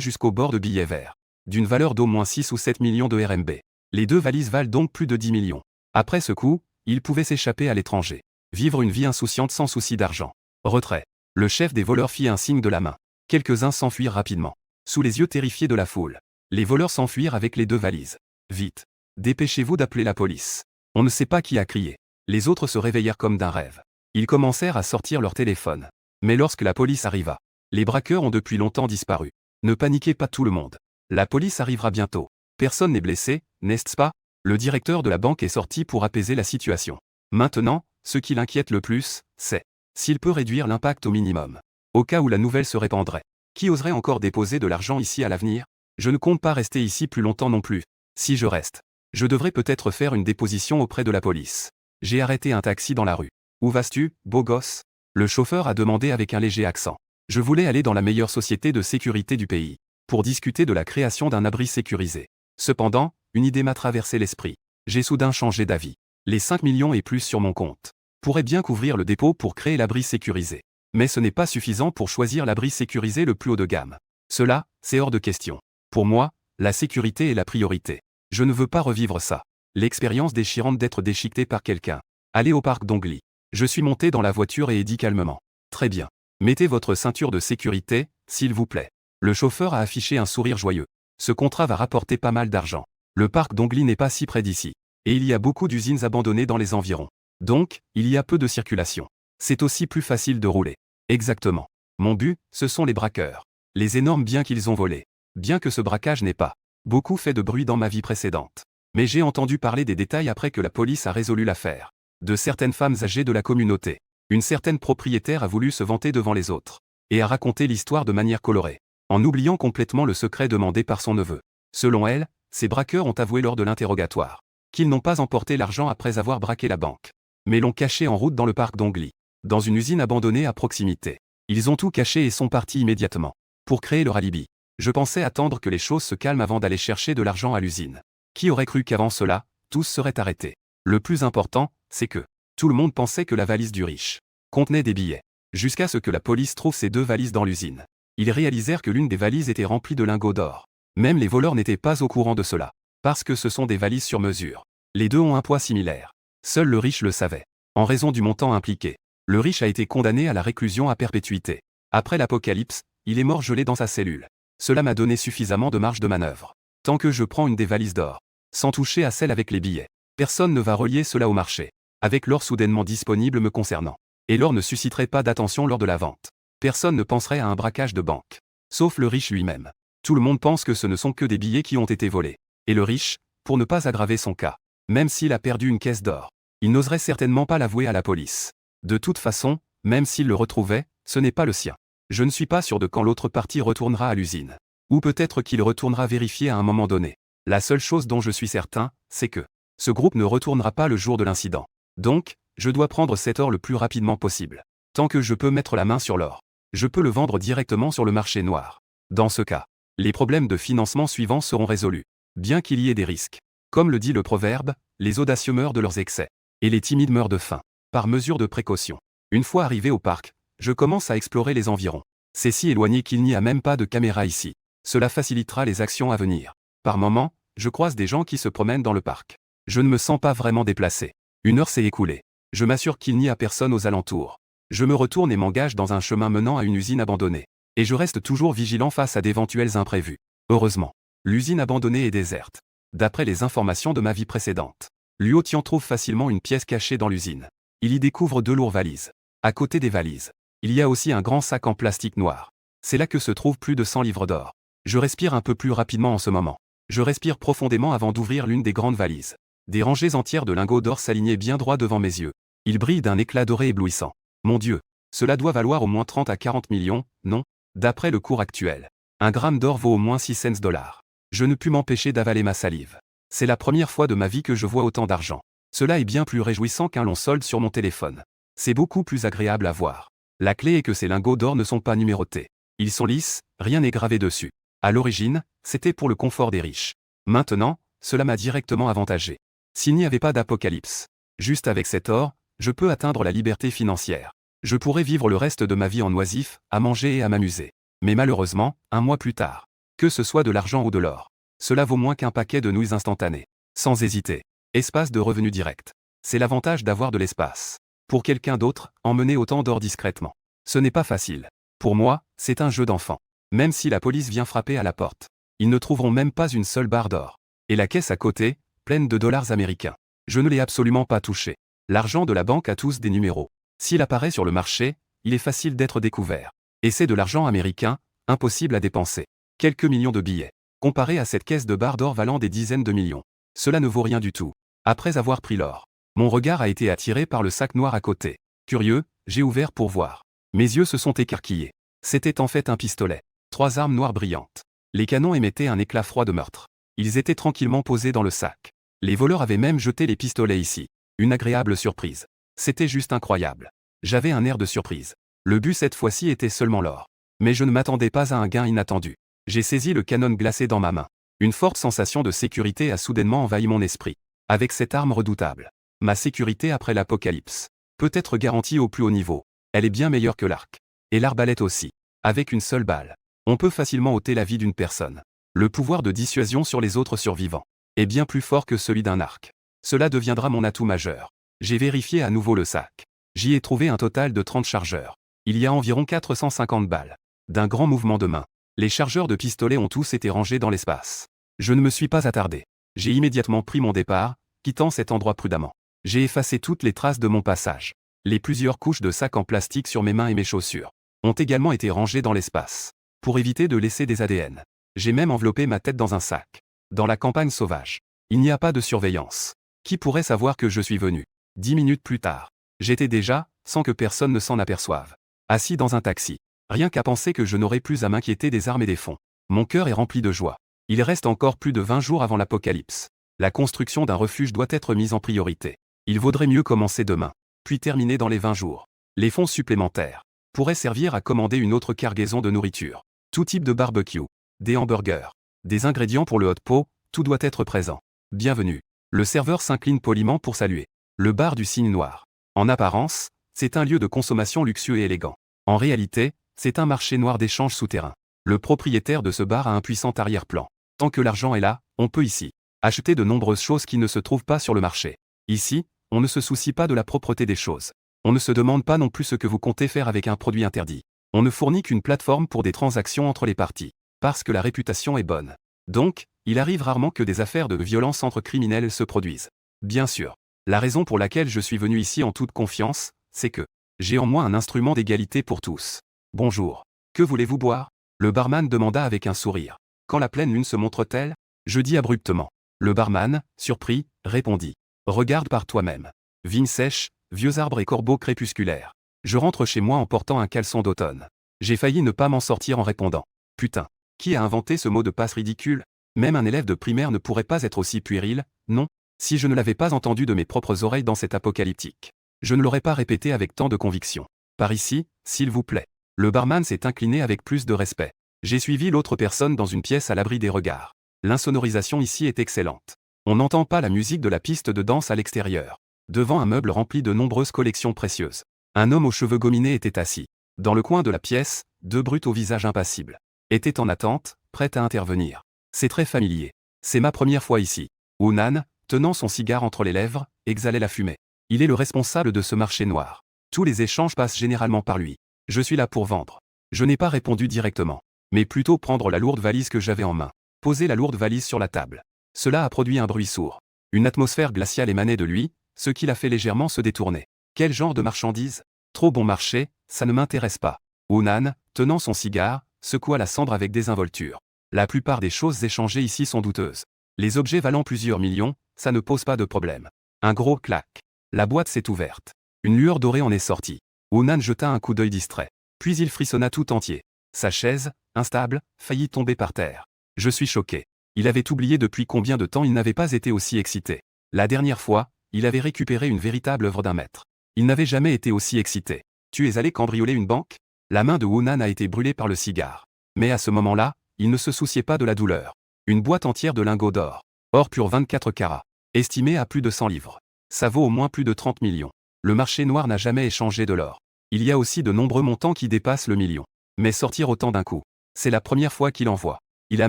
jusqu'au bord de billets verts, d'une valeur d'au moins 6 ou 7 millions de RMB. Les 2 valises valent donc plus de 10 millions. Après ce coup, il pouvait s'échapper à l'étranger. Vivre une vie insouciante sans souci d'argent. Retrait. Le chef des voleurs fit un signe de la main. Quelques-uns s'enfuirent rapidement. Sous les yeux terrifiés de la foule, les voleurs s'enfuirent avec les 2 valises. Vite. Dépêchez-vous d'appeler la police. On ne sait pas qui a crié. Les autres se réveillèrent comme d'un rêve. Ils commencèrent à sortir leur téléphone. Mais lorsque la police arriva, les braqueurs ont depuis longtemps disparu. Ne paniquez pas tout le monde. La police arrivera bientôt. Personne n'est blessé, n'est-ce pas? Le directeur de la banque est sorti pour apaiser la situation. Maintenant, ce qui l'inquiète le plus, c'est s'il peut réduire l'impact au minimum. Au cas où la nouvelle se répandrait. Qui oserait encore déposer de l'argent ici à l'avenir? Je ne compte pas rester ici plus longtemps non plus. Si je reste, je devrais peut-être faire une déposition auprès de la police. J'ai arrêté un taxi dans la rue. Où vas-tu, beau gosse? Le chauffeur a demandé avec un léger accent. Je voulais aller dans la meilleure société de sécurité du pays, pour discuter de la création d'un abri sécurisé. Cependant, une idée m'a traversé l'esprit. J'ai soudain changé d'avis. Les 5 millions et plus sur mon compte pourraient bien couvrir le dépôt pour créer l'abri sécurisé. Mais ce n'est pas suffisant pour choisir l'abri sécurisé le plus haut de gamme. Cela, c'est hors de question. Pour moi, la sécurité est la priorité. Je ne veux pas revivre ça. L'expérience déchirante d'être déchiqueté par quelqu'un. Allez au parc d'Ongli. Je suis monté dans la voiture et ai dit calmement. Très bien. Mettez votre ceinture de sécurité, s'il vous plaît. Le chauffeur a affiché un sourire joyeux. Ce contrat va rapporter pas mal d'argent. Le parc d'Ongli n'est pas si près d'ici. Et il y a beaucoup d'usines abandonnées dans les environs. Donc, il y a peu de circulation. C'est aussi plus facile de rouler. Exactement. Mon but, ce sont les braqueurs. Les énormes biens qu'ils ont volés. Bien que ce braquage n'ait pas beaucoup fait de bruit dans ma vie précédente. Mais j'ai entendu parler des détails après que la police a résolu l'affaire. De certaines femmes âgées de la communauté. Une certaine propriétaire a voulu se vanter devant les autres. Et a raconté l'histoire de manière colorée. En oubliant complètement le secret demandé par son neveu. Selon elle, ces braqueurs ont avoué lors de l'interrogatoire qu'ils n'ont pas emporté l'argent après avoir braqué la banque. Mais l'ont caché en route dans le parc d'Ongli. Dans une usine abandonnée à proximité. Ils ont tout caché et sont partis immédiatement. Pour créer leur alibi. Je pensais attendre que les choses se calment avant d'aller chercher de l'argent à l'usine. Qui aurait cru qu'avant cela, tous seraient arrêtés? Le plus important, c'est que tout le monde pensait que la valise du riche contenait des billets. Jusqu'à ce que la police trouve ces 2 valises dans l'usine. Ils réalisèrent que l'une des valises était remplie de lingots d'or. Même les voleurs n'étaient pas au courant de cela. Parce que ce sont des valises sur mesure. Les 2 ont un poids similaire. Seul le riche le savait. En raison du montant impliqué. Le riche a été condamné à la réclusion à perpétuité. Après l'apocalypse, il est mort gelé dans sa cellule. Cela m'a donné suffisamment de marge de manœuvre. Tant que je prends une des valises d'or, sans toucher à celle avec les billets, personne ne va relier cela au marché. Avec l'or soudainement disponible me concernant. Et l'or ne susciterait pas d'attention lors de la vente. Personne ne penserait à un braquage de banque. Sauf le riche lui-même. Tout le monde pense que ce ne sont que des billets qui ont été volés. Et le riche, pour ne pas aggraver son cas, même s'il a perdu une caisse d'or, il n'oserait certainement pas l'avouer à la police. De toute façon, même s'il le retrouvait, ce n'est pas le sien. Je ne suis pas sûr de quand l'autre partie retournera à l'usine. Ou peut-être qu'il retournera vérifier à un moment donné. La seule chose dont je suis certain, c'est que Ce groupe ne retournera pas le jour de l'incident. Donc, je dois prendre cet or le plus rapidement possible. Tant que je peux mettre la main sur l'or, je peux le vendre directement sur le marché noir. Dans ce cas, les problèmes de financement suivants seront résolus, bien qu'il y ait des risques. Comme le dit le proverbe, les audacieux meurent de leurs excès, et les timides meurent de faim. Par mesure de précaution. Une fois arrivé au parc, je commence à explorer les environs. C'est si éloigné qu'il n'y a même pas de caméra ici. Cela facilitera les actions à venir. Par moments, je croise des gens qui se promènent dans le parc. Je ne me sens pas vraiment déplacé. Une heure s'est écoulée. Je m'assure qu'il n'y a personne aux alentours. Je me retourne et m'engage dans un chemin menant à une usine abandonnée. Et je reste toujours vigilant face à d'éventuels imprévus. Heureusement, l'usine abandonnée est déserte. D'après les informations de ma vie précédente, Luo Tian trouve facilement une pièce cachée dans l'usine. Il y découvre 2 lourdes valises. À côté des valises, il y a aussi un grand sac en plastique noir. C'est là que se trouvent plus de 100 livres d'or. Je respire un peu plus rapidement en ce moment. Je respire profondément avant d'ouvrir l'une des grandes valises. Des rangées entières de lingots d'or s'alignaient bien droit devant mes yeux. Ils brillent d'un éclat doré éblouissant. Mon Dieu, cela doit valoir au moins 30 à 40 millions, non? D'après le cours actuel, un gramme d'or vaut au moins 6 cents dollars. Je ne pus m'empêcher d'avaler ma salive. C'est la première fois de ma vie que je vois autant d'argent. Cela est bien plus réjouissant qu'un long solde sur mon téléphone. C'est beaucoup plus agréable à voir. La clé est que ces lingots d'or ne sont pas numérotés. Ils sont lisses, rien n'est gravé dessus. À l'origine, c'était pour le confort des riches. Maintenant, cela m'a directement avantagé. S'il n'y avait pas d'apocalypse, juste avec cet or, je peux atteindre la liberté financière. Je pourrais vivre le reste de ma vie en oisif, à manger et à m'amuser. Mais malheureusement, un mois plus tard, que ce soit de l'argent ou de l'or, cela vaut moins qu'un paquet de nouilles instantanées. Sans hésiter. Espace de revenus direct. C'est l'avantage d'avoir de l'espace. Pour quelqu'un d'autre, emmener autant d'or discrètement. Ce n'est pas facile. Pour moi, c'est un jeu d'enfant. Même si la police vient frapper à la porte, ils ne trouveront même pas une seule barre d'or. Et la caisse à côté, pleine de dollars américains. Je ne l'ai absolument pas touché. L'argent de la banque a tous des numéros. S'il apparaît sur le marché, il est facile d'être découvert. Et c'est de l'argent américain, impossible à dépenser. Quelques millions de billets. Comparé à cette caisse de barres d'or valant des dizaines de millions. Cela ne vaut rien du tout. Après avoir pris l'or, mon regard a été attiré par le sac noir à côté. Curieux, j'ai ouvert pour voir. Mes yeux se sont écarquillés. C'était en fait un pistolet. 3 armes noires brillantes. Les canons émettaient un éclat froid de meurtre. Ils étaient tranquillement posés dans le sac. Les voleurs avaient même jeté les pistolets ici. Une agréable surprise. C'était juste incroyable. J'avais un air de surprise. Le but cette fois-ci était seulement l'or. Mais je ne m'attendais pas à un gain inattendu. J'ai saisi le canon glacé dans ma main. Une forte sensation de sécurité a soudainement envahi mon esprit. Avec cette arme redoutable, ma sécurité après l'apocalypse peut être garantie au plus haut niveau. Elle est bien meilleure que l'arc. Et l'arbalète aussi. Avec une seule balle, on peut facilement ôter la vie d'une personne. Le pouvoir de dissuasion sur les autres survivants est bien plus fort que celui d'un arc. Cela deviendra mon atout majeur. J'ai vérifié à nouveau le sac. J'y ai trouvé un total de 30 chargeurs. Il y a environ 450 balles. D'un grand mouvement de main, les chargeurs de pistolet ont tous été rangés dans l'espace. Je ne me suis pas attardé. J'ai immédiatement pris mon départ, quittant cet endroit prudemment. J'ai effacé toutes les traces de mon passage. Les plusieurs couches de sacs en plastique sur mes mains et mes chaussures ont également été rangées dans l'espace, pour éviter de laisser des ADN. J'ai même enveloppé ma tête dans un sac. Dans la campagne sauvage, il n'y a pas de surveillance. Qui pourrait savoir que je suis venu? 10 minutes plus tard, j'étais déjà, sans que personne ne s'en aperçoive, assis dans un taxi. Rien qu'à penser que je n'aurai plus à m'inquiéter des armes et des fonds. Mon cœur est rempli de joie. Il reste encore plus de 20 jours avant l'apocalypse. La construction d'un refuge doit être mise en priorité. Il vaudrait mieux commencer demain, puis terminer dans les 20 jours. Les fonds supplémentaires pourraient servir à commander une autre cargaison de nourriture. Tout type de barbecue, des hamburgers, des ingrédients pour le hot pot, tout doit être présent. Bienvenue. Le serveur s'incline poliment pour saluer. Le bar du Cygne Noir. En apparence, c'est un lieu de consommation luxueux et élégant. En réalité, c'est un marché noir d'échange souterrain. Le propriétaire de ce bar a un puissant arrière-plan. Tant que l'argent est là, on peut ici acheter de nombreuses choses qui ne se trouvent pas sur le marché. Ici, on ne se soucie pas de la propreté des choses. On ne se demande pas non plus ce que vous comptez faire avec un produit interdit. On ne fournit qu'une plateforme pour des transactions entre les parties, parce que la réputation est bonne. Donc, il arrive rarement que des affaires de violence entre criminels se produisent. Bien sûr, la raison pour laquelle je suis venu ici en toute confiance, c'est que j'ai en moi un instrument d'égalité pour tous. Bonjour. Que voulez-vous boire? Le barman demanda avec un sourire. Quand la pleine lune se montre-t-elle? Je dis abruptement. Le barman, surpris, répondit. Regarde par toi-même. Vignes sèches, vieux arbres et corbeaux crépusculaires. Je rentre chez moi en portant un caleçon d'automne. J'ai failli ne pas m'en sortir en répondant. Putain, qui a inventé ce mot de passe ridicule? Même un élève de primaire ne pourrait pas être aussi puéril, non? Si je ne l'avais pas entendu de mes propres oreilles dans cet apocalyptique, je ne l'aurais pas répété avec tant de conviction. Par ici, s'il vous plaît. Le barman s'est incliné avec plus de respect. J'ai suivi l'autre personne dans une pièce à l'abri des regards. L'insonorisation ici est excellente. On n'entend pas la musique de la piste de danse à l'extérieur. Devant un meuble rempli de nombreuses collections précieuses. Un homme aux cheveux gominés était assis. Dans le coin de la pièce, deux brutes au visage impassible. Étaient en attente, prêtes à intervenir. C'est très familier. C'est ma première fois ici. Hunan, tenant son cigare entre les lèvres, exhalait la fumée. Il est le responsable de ce marché noir. Tous les échanges passent généralement par lui. Je suis là pour vendre. Je n'ai pas répondu directement, mais plutôt prendre la lourde valise que j'avais en main. Poser la lourde valise sur la table. Cela a produit un bruit sourd. Une atmosphère glaciale émanait de lui, ce qui l'a fait légèrement se détourner. Quel genre de marchandise? Trop bon marché, ça ne m'intéresse pas. Hunan, tenant son cigare, secoua la cendre avec désinvolture. La plupart des choses échangées ici sont douteuses. Les objets valant plusieurs millions, ça ne pose pas de problème. Un gros clac. La boîte s'est ouverte. Une lueur dorée en est sortie. Hunan jeta un coup d'œil distrait. Puis il frissonna tout entier. Sa chaise, instable, faillit tomber par terre. Je suis choqué. Il avait oublié depuis combien de temps il n'avait pas été aussi excité. La dernière fois, il avait récupéré une véritable œuvre d'un maître. Il n'avait jamais été aussi excité. Tu es allé cambrioler une banque? La main de Hunan a été brûlée par le cigare. Mais à ce moment-là, il ne se souciait pas de la douleur. Une boîte entière de lingots d'or. Or pur 24 carats. Estimé à plus de 100 livres. Ça vaut au moins plus de 30 millions. Le marché noir n'a jamais échangé de l'or. Il y a aussi de nombreux montants qui dépassent le million. Mais sortir autant d'un coup, c'est la première fois qu'il en voit. Il a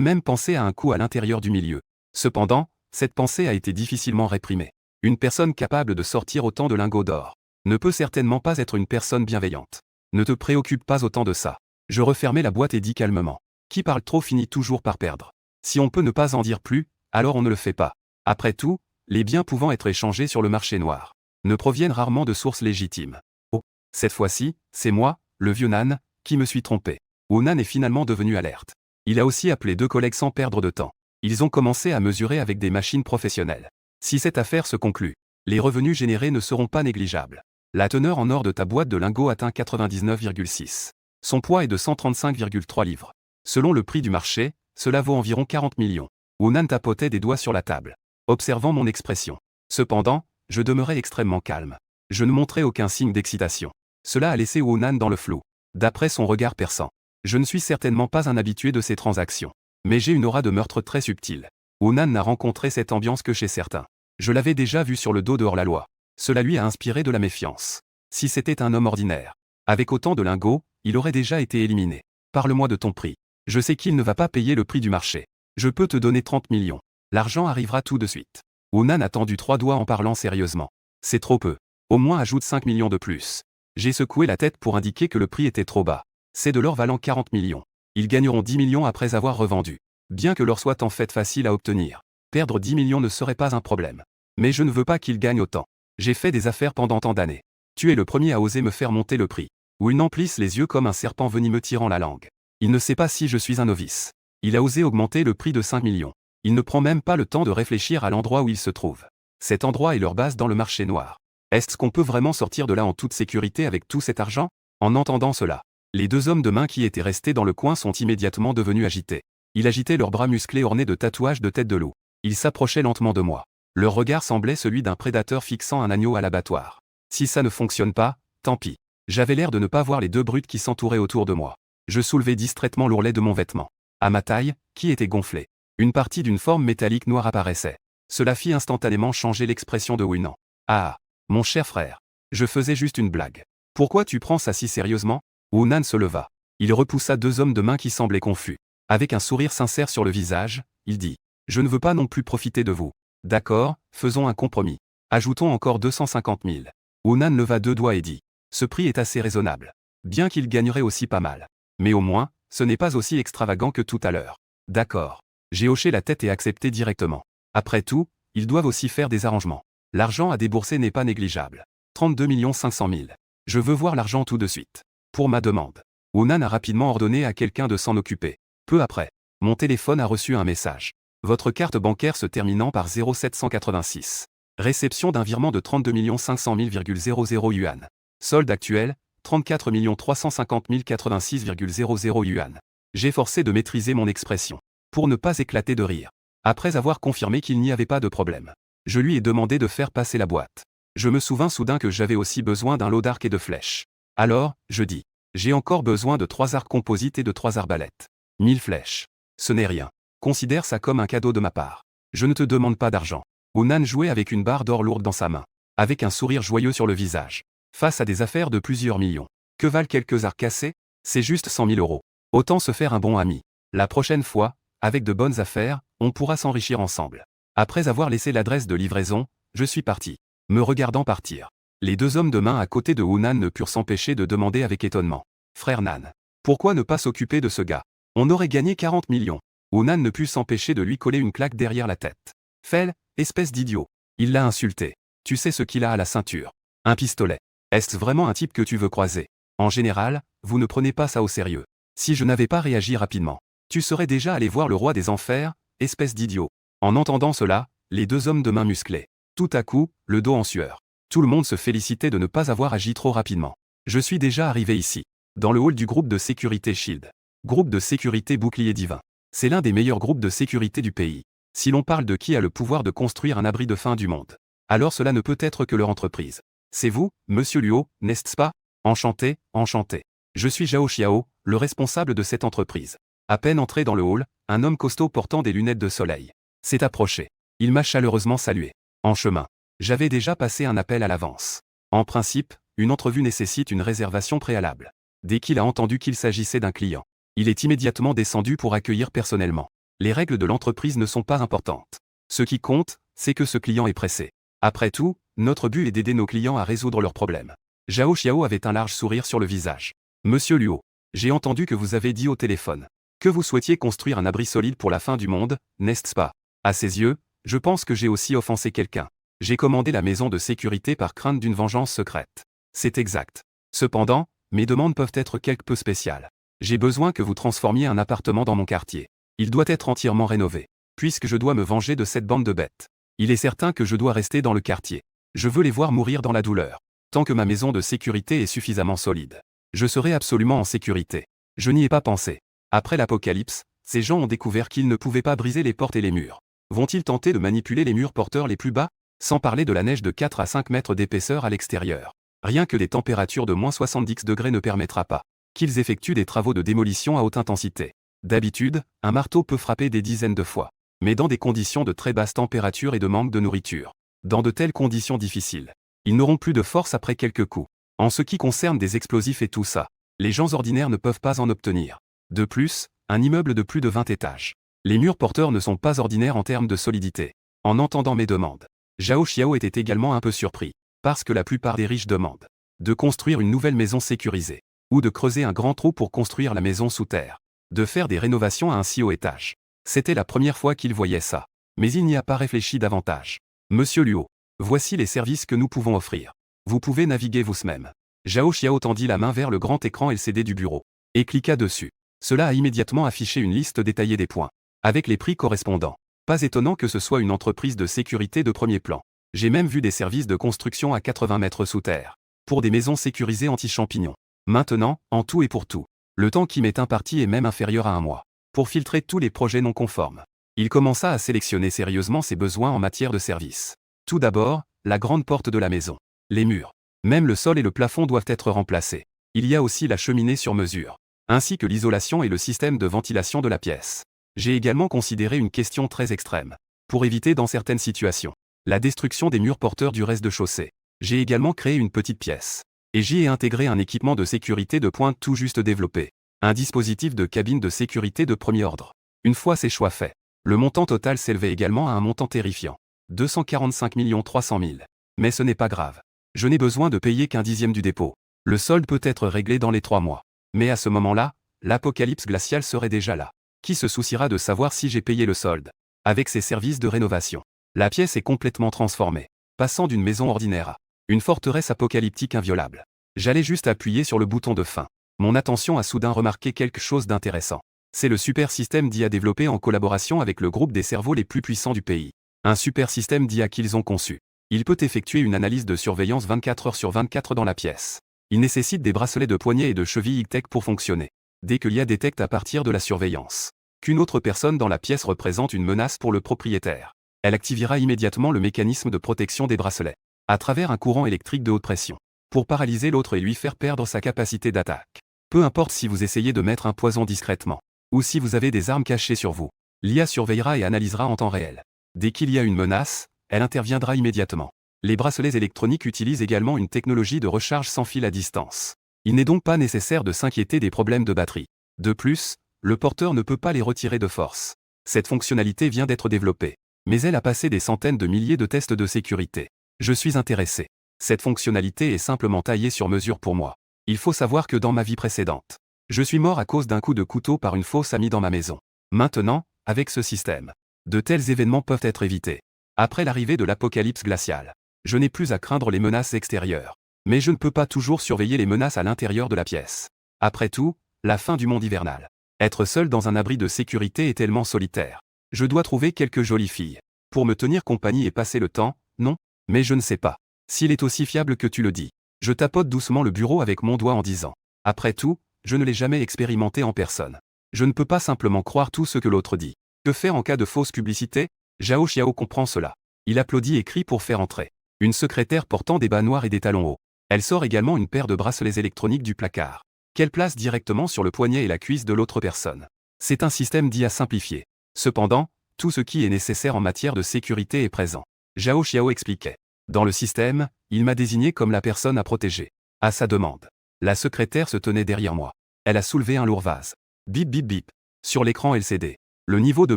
même pensé à un coup à l'intérieur du milieu. Cependant, cette pensée a été difficilement réprimée. Une personne capable de sortir autant de lingots d'or ne peut certainement pas être une personne bienveillante. Ne te préoccupe pas autant de ça. Je refermai la boîte et dis calmement. Qui parle trop finit toujours par perdre. Si on peut ne pas en dire plus, alors on ne le fait pas. Après tout, les biens pouvant être échangés sur le marché noir ne proviennent rarement de sources légitimes. Oh, cette fois-ci, c'est moi, le vieux Nan, qui me suis trompé. Hunan est finalement devenu alerte. Il a aussi appelé deux collègues sans perdre de temps. Ils ont commencé à mesurer avec des machines professionnelles. Si cette affaire se conclut, les revenus générés ne seront pas négligeables. La teneur en or de ta boîte de lingots atteint 99,6. Son poids est de 135,3 livres. Selon le prix du marché, cela vaut environ 40 millions. Hunan tapotait des doigts sur la table, observant mon expression. Cependant, je demeurais extrêmement calme. Je ne montrais aucun signe d'excitation. Cela a laissé Hunan dans le flou. D'après son regard perçant, je ne suis certainement pas un habitué de ces transactions. Mais j'ai une aura de meurtre très subtile. Hunan n'a rencontré cette ambiance que chez certains. Je l'avais déjà vu sur le dos de hors-la-loi. Cela lui a inspiré de la méfiance. Si c'était un homme ordinaire, avec autant de lingots, il aurait déjà été éliminé. Parle-moi de ton prix. Je sais qu'il ne va pas payer le prix du marché. Je peux te donner 30 millions. L'argent arrivera tout de suite. Hunan a tendu trois doigts en parlant sérieusement. C'est trop peu. Au moins ajoute 5 millions de plus. J'ai secoué la tête pour indiquer que le prix était trop bas. C'est de l'or valant 40 millions. Ils gagneront 10 millions après avoir revendu. Bien que l'or soit en fait facile à obtenir, perdre 10 millions ne serait pas un problème. Mais je ne veux pas qu'ils gagnent autant. J'ai fait des affaires pendant tant d'années. Tu es le premier à oser me faire monter le prix. Hunan plisse les yeux comme un serpent venimeux tirant la langue. Il ne sait pas si je suis un novice. Il a osé augmenter le prix de 5 millions. Il ne prend même pas le temps de réfléchir à l'endroit où il se trouve. Cet endroit est leur base dans le marché noir. Est-ce qu'on peut vraiment sortir de là en toute sécurité avec tout cet argent? En entendant cela, les deux hommes de main qui étaient restés dans le coin sont immédiatement devenus agités. Ils agitaient leurs bras musclés ornés de tatouages de tête de loup. Ils s'approchaient lentement de moi. Leur regard semblait celui d'un prédateur fixant un agneau à l'abattoir. Si ça ne fonctionne pas, tant pis. J'avais l'air de ne pas voir les deux brutes qui s'entouraient autour de moi. Je soulevai distraitement l'ourlet de mon vêtement. À ma taille, qui était gonflée, une partie d'une forme métallique noire apparaissait. Cela fit instantanément changer l'expression de Hunan. Ah, mon cher frère. Je faisais juste une blague. Pourquoi tu prends ça si sérieusement? Hunan se leva. Il repoussa deux hommes de main qui semblaient confus. Avec un sourire sincère sur le visage, il dit. Je ne veux pas non plus profiter de vous. D'accord, faisons un compromis. Ajoutons encore 250 000. Hunan leva deux doigts et dit. Ce prix est assez raisonnable. Bien qu'il gagnerait aussi pas mal. Mais au moins, ce n'est pas aussi extravagant que tout à l'heure. D'accord. J'ai hoché la tête et accepté directement. Après tout, ils doivent aussi faire des arrangements. L'argent à débourser n'est pas négligeable. 32 500 000. Je veux voir l'argent tout de suite. Pour ma demande. Hunan a rapidement ordonné à quelqu'un de s'en occuper. Peu après, mon téléphone a reçu un message. Votre carte bancaire se terminant par 0786. Réception d'un virement de 32 500 000,00 yuan. Solde actuel, 34 350 086,00 yuan. J'ai forcé de maîtriser mon expression. Pour ne pas éclater de rire. Après avoir confirmé qu'il n'y avait pas de problème. Je lui ai demandé de faire passer la boîte. Je me souvins soudain que j'avais aussi besoin d'un lot d'arcs et de flèches. Alors, je dis. J'ai encore besoin de 3 arcs composites et de 3 arbalètes. 1000 flèches. Ce n'est rien. Considère ça comme un cadeau de ma part. Je ne te demande pas d'argent. Hunan jouait avec une barre d'or lourde dans sa main, avec un sourire joyeux sur le visage. Face à des affaires de plusieurs millions. Que valent quelques arcs cassés? C'est juste 100 000 euros. Autant se faire un bon ami. La prochaine fois, avec de bonnes affaires, on pourra s'enrichir ensemble. Après avoir laissé l'adresse de livraison, je suis parti. Me regardant partir. Les 2 hommes de main à côté de Hunan ne purent s'empêcher de demander avec étonnement. Frère Nan. Pourquoi ne pas s'occuper de ce gars? On aurait gagné 40 millions. Hunan ne put s'empêcher de lui coller une claque derrière la tête. Fel, espèce d'idiot. Il l'a insulté. Tu sais ce qu'il a à la ceinture? Un pistolet. Est-ce vraiment un type que tu veux croiser? En général, vous ne prenez pas ça au sérieux. Si je n'avais pas réagi rapidement, tu serais déjà allé voir le roi des enfers, espèce d'idiot. En entendant cela, les 2 hommes de main musclés. Tout à coup, le dos en sueur. Tout le monde se félicitait de ne pas avoir agi trop rapidement. Je suis déjà arrivé ici. Dans le hall du groupe de sécurité Shield. Groupe de sécurité Bouclier Divin. C'est l'un des meilleurs groupes de sécurité du pays. Si l'on parle de qui a le pouvoir de construire un abri de fin du monde, alors cela ne peut être que leur entreprise. C'est vous, monsieur Luo, n'est-ce pas? Enchanté, enchanté. Je suis Zhao Xiao, le responsable de cette entreprise. À peine entré dans le hall, un homme costaud portant des lunettes de soleil s'est approché. Il m'a chaleureusement salué. En chemin. J'avais déjà passé un appel à l'avance. En principe, une entrevue nécessite une réservation préalable. Dès qu'il a entendu qu'il s'agissait d'un client, il est immédiatement descendu pour accueillir personnellement. Les règles de l'entreprise ne sont pas importantes. Ce qui compte, c'est que ce client est pressé. Après tout, notre but est d'aider nos clients à résoudre leurs problèmes. Zhao Xiao avait un large sourire sur le visage. Monsieur Luo, j'ai entendu que vous avez dit au téléphone que vous souhaitiez construire un abri solide pour la fin du monde, n'est-ce pas? À ses yeux, je pense que j'ai aussi offensé quelqu'un. J'ai commandé la maison de sécurité par crainte d'une vengeance secrète. C'est exact. Cependant, mes demandes peuvent être quelque peu spéciales. J'ai besoin que vous transformiez un appartement dans mon quartier. Il doit être entièrement rénové. Puisque je dois me venger de cette bande de bêtes. Il est certain que je dois rester dans le quartier. Je veux les voir mourir dans la douleur. Tant que ma maison de sécurité est suffisamment solide, je serai absolument en sécurité. Je n'y ai pas pensé. Après l'apocalypse, ces gens ont découvert qu'ils ne pouvaient pas briser les portes et les murs. Vont-ils tenter de manipuler les murs porteurs les plus bas? Sans parler de la neige de 4 à 5 mètres d'épaisseur à l'extérieur. Rien que des températures de moins 70 degrés ne permettra pas qu'ils effectuent des travaux de démolition à haute intensité. D'habitude, un marteau peut frapper des dizaines de fois. Mais dans des conditions de très basse température et de manque de nourriture. Dans de telles conditions difficiles, ils n'auront plus de force après quelques coups. En ce qui concerne des explosifs et tout ça, les gens ordinaires ne peuvent pas en obtenir. De plus, un immeuble de plus de 20 étages. Les murs porteurs ne sont pas ordinaires en termes de solidité. En entendant mes demandes, Zhao Xiao était également un peu surpris, parce que la plupart des riches demandent de construire une nouvelle maison sécurisée, ou de creuser un grand trou pour construire la maison sous terre, de faire des rénovations à un si haut étage. C'était la première fois qu'il voyait ça. Mais il n'y a pas réfléchi davantage. Monsieur Luo, voici les services que nous pouvons offrir. Vous pouvez naviguer vous-même. Zhao Xiao tendit la main vers le grand écran LCD du bureau, et cliqua dessus. Cela a immédiatement affiché une liste détaillée des points, avec les prix correspondants. Pas étonnant que ce soit une entreprise de sécurité de premier plan. J'ai même vu des services de construction à 80 mètres sous terre, pour des maisons sécurisées anti-champignons. Maintenant, en tout et pour tout, le temps qui m'est imparti est même inférieur à un mois. Pour filtrer tous les projets non conformes. Il commença à sélectionner sérieusement ses besoins en matière de services. Tout d'abord, la grande porte de la maison. Les murs. Même le sol et le plafond doivent être remplacés. Il y a aussi la cheminée sur mesure, ainsi que l'isolation et le système de ventilation de la pièce. J'ai également considéré une question très extrême, pour éviter dans certaines situations, la destruction des murs porteurs du rez-de-chaussée. J'ai également créé une petite pièce, et j'y ai intégré un équipement de sécurité de pointe tout juste développé. Un dispositif de cabine de sécurité de premier ordre. Une fois ces choix faits, le montant total s'élevait également à un montant terrifiant. 245 300 000. Mais ce n'est pas grave. Je n'ai besoin de payer qu'un dixième du dépôt. Le solde peut être réglé dans les 3 mois. Mais à ce moment-là, l'apocalypse glaciale serait déjà là. Qui se souciera de savoir si j'ai payé le solde? Avec ces services de rénovation, la pièce est complètement transformée, passant d'une maison ordinaire à une forteresse apocalyptique inviolable. J'allais juste appuyer sur le bouton de fin. Mon attention a soudain remarqué quelque chose d'intéressant. C'est le super système d'IA développé en collaboration avec le groupe des cerveaux les plus puissants du pays. Un super système d'IA qu'ils ont conçu. Il peut effectuer une analyse de surveillance 24 heures sur 24 dans la pièce. Il nécessite des bracelets de poignets et de chevilles tech pour fonctionner. Dès que l'IA détecte à partir de la surveillance qu'une autre personne dans la pièce représente une menace pour le propriétaire, Elle activera immédiatement le mécanisme de protection des bracelets, à travers un courant électrique de haute pression, pour paralyser l'autre et lui faire perdre sa capacité d'attaque. Peu importe si vous essayez de mettre un poison discrètement, ou si vous avez des armes cachées sur vous, l'IA surveillera et analysera en temps réel. Dès qu'il y a une menace, elle interviendra immédiatement. Les bracelets électroniques utilisent également une technologie de recharge sans fil à distance. Il n'est donc pas nécessaire de s'inquiéter des problèmes de batterie. De plus, le porteur ne peut pas les retirer de force. Cette fonctionnalité vient d'être développée, mais elle a passé des centaines de milliers de tests de sécurité. Je suis intéressé. Cette fonctionnalité est simplement taillée sur mesure pour moi. Il faut savoir que dans ma vie précédente, je suis mort à cause d'un coup de couteau par une fausse amie dans ma maison. Maintenant, avec ce système, de tels événements peuvent être évités. Après l'arrivée de l'apocalypse glaciale, je n'ai plus à craindre les menaces extérieures. Mais je ne peux pas toujours surveiller les menaces à l'intérieur de la pièce. Après tout, la fin du monde hivernal. Être seul dans un abri de sécurité est tellement solitaire. Je dois trouver quelques jolies filles. Pour me tenir compagnie et passer le temps, non? Mais je ne sais pas. S'il est aussi fiable que tu le dis. Je tapote doucement le bureau avec mon doigt en disant. Après tout, je ne l'ai jamais expérimenté en personne. Je ne peux pas simplement croire tout ce que l'autre dit. Que faire en cas de fausse publicité? Zhao Xiao comprend cela. Il applaudit et crie pour faire entrer une secrétaire portant des bas noirs et des talons hauts. Elle sort également une paire de bracelets électroniques du placard, qu'elle place directement sur le poignet et la cuisse de l'autre personne. C'est un système dit à simplifier. Cependant, tout ce qui est nécessaire en matière de sécurité est présent. Zhao Xiao expliquait. Dans le système, il m'a désigné comme la personne à protéger. À sa demande, la secrétaire se tenait derrière moi. Elle a soulevé un lourd vase. Bip bip bip. Sur l'écran LCD, le niveau de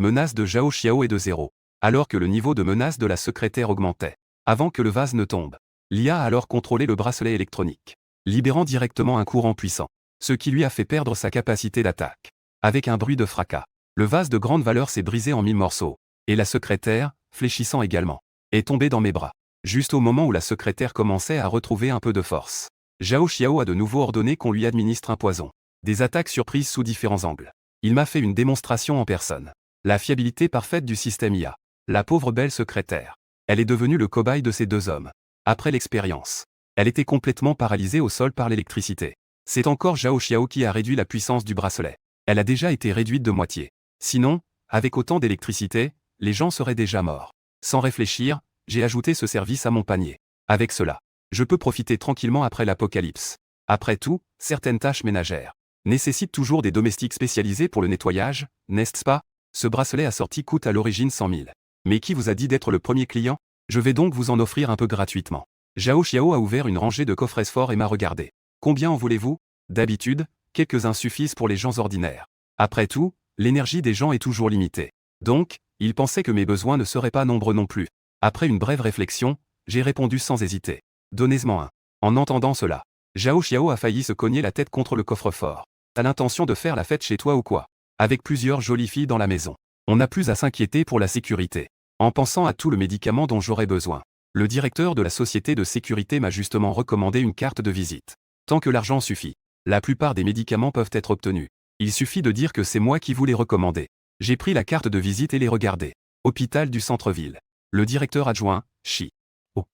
menace de Zhao Xiao est de 0, alors que le niveau de menace de la secrétaire augmentait. Avant que le vase ne tombe, l'IA a alors contrôlé le bracelet électronique, libérant directement un courant puissant, ce qui lui a fait perdre sa capacité d'attaque. Avec un bruit de fracas, le vase de grande valeur s'est brisé en 1000 morceaux, et la secrétaire, fléchissant également, est tombée dans mes bras, juste au moment où la secrétaire commençait à retrouver un peu de force. Zhao Xiao a de nouveau ordonné qu'on lui administre un poison. Des attaques surprises sous différents angles. Il m'a fait une démonstration en personne. La fiabilité parfaite du système IA. La pauvre belle secrétaire. Elle est devenue le cobaye de ces deux hommes. Après l'expérience, elle était complètement paralysée au sol par l'électricité. C'est encore Zhao Xiao qui a réduit la puissance du bracelet. Elle a déjà été réduite de moitié. Sinon, avec autant d'électricité, les gens seraient déjà morts. Sans réfléchir, j'ai ajouté ce service à mon panier. Avec cela, je peux profiter tranquillement après l'apocalypse. Après tout, certaines tâches ménagères nécessitent toujours des domestiques spécialisés pour le nettoyage, n'est-ce pas? Ce bracelet assorti coûte à l'origine 100 000. Mais qui vous a dit d'être le premier client? Je vais donc vous en offrir un peu gratuitement. Zhao Xiao a ouvert une rangée de coffrets forts et m'a regardé. Combien en voulez-vous? D'habitude, quelques-uns suffisent pour les gens ordinaires. Après tout, l'énergie des gens est toujours limitée. Donc, il pensait que mes besoins ne seraient pas nombreux non plus. Après une brève réflexion, j'ai répondu sans hésiter. Donnez-moi un. En entendant cela, Zhao Xiao a failli se cogner la tête contre le coffre-fort. T'as l'intention de faire la fête chez toi ou quoi? Avec plusieurs jolies filles dans la maison, on n'a plus à s'inquiéter pour la sécurité. En pensant à tout le médicament dont j'aurais besoin, le directeur de la société de sécurité m'a justement recommandé une carte de visite. Tant que l'argent suffit, la plupart des médicaments peuvent être obtenus. Il suffit de dire que c'est moi qui vous les recommandez. J'ai pris la carte de visite et les regardé. Hôpital du centre-ville. Le directeur adjoint, Shi. Oh.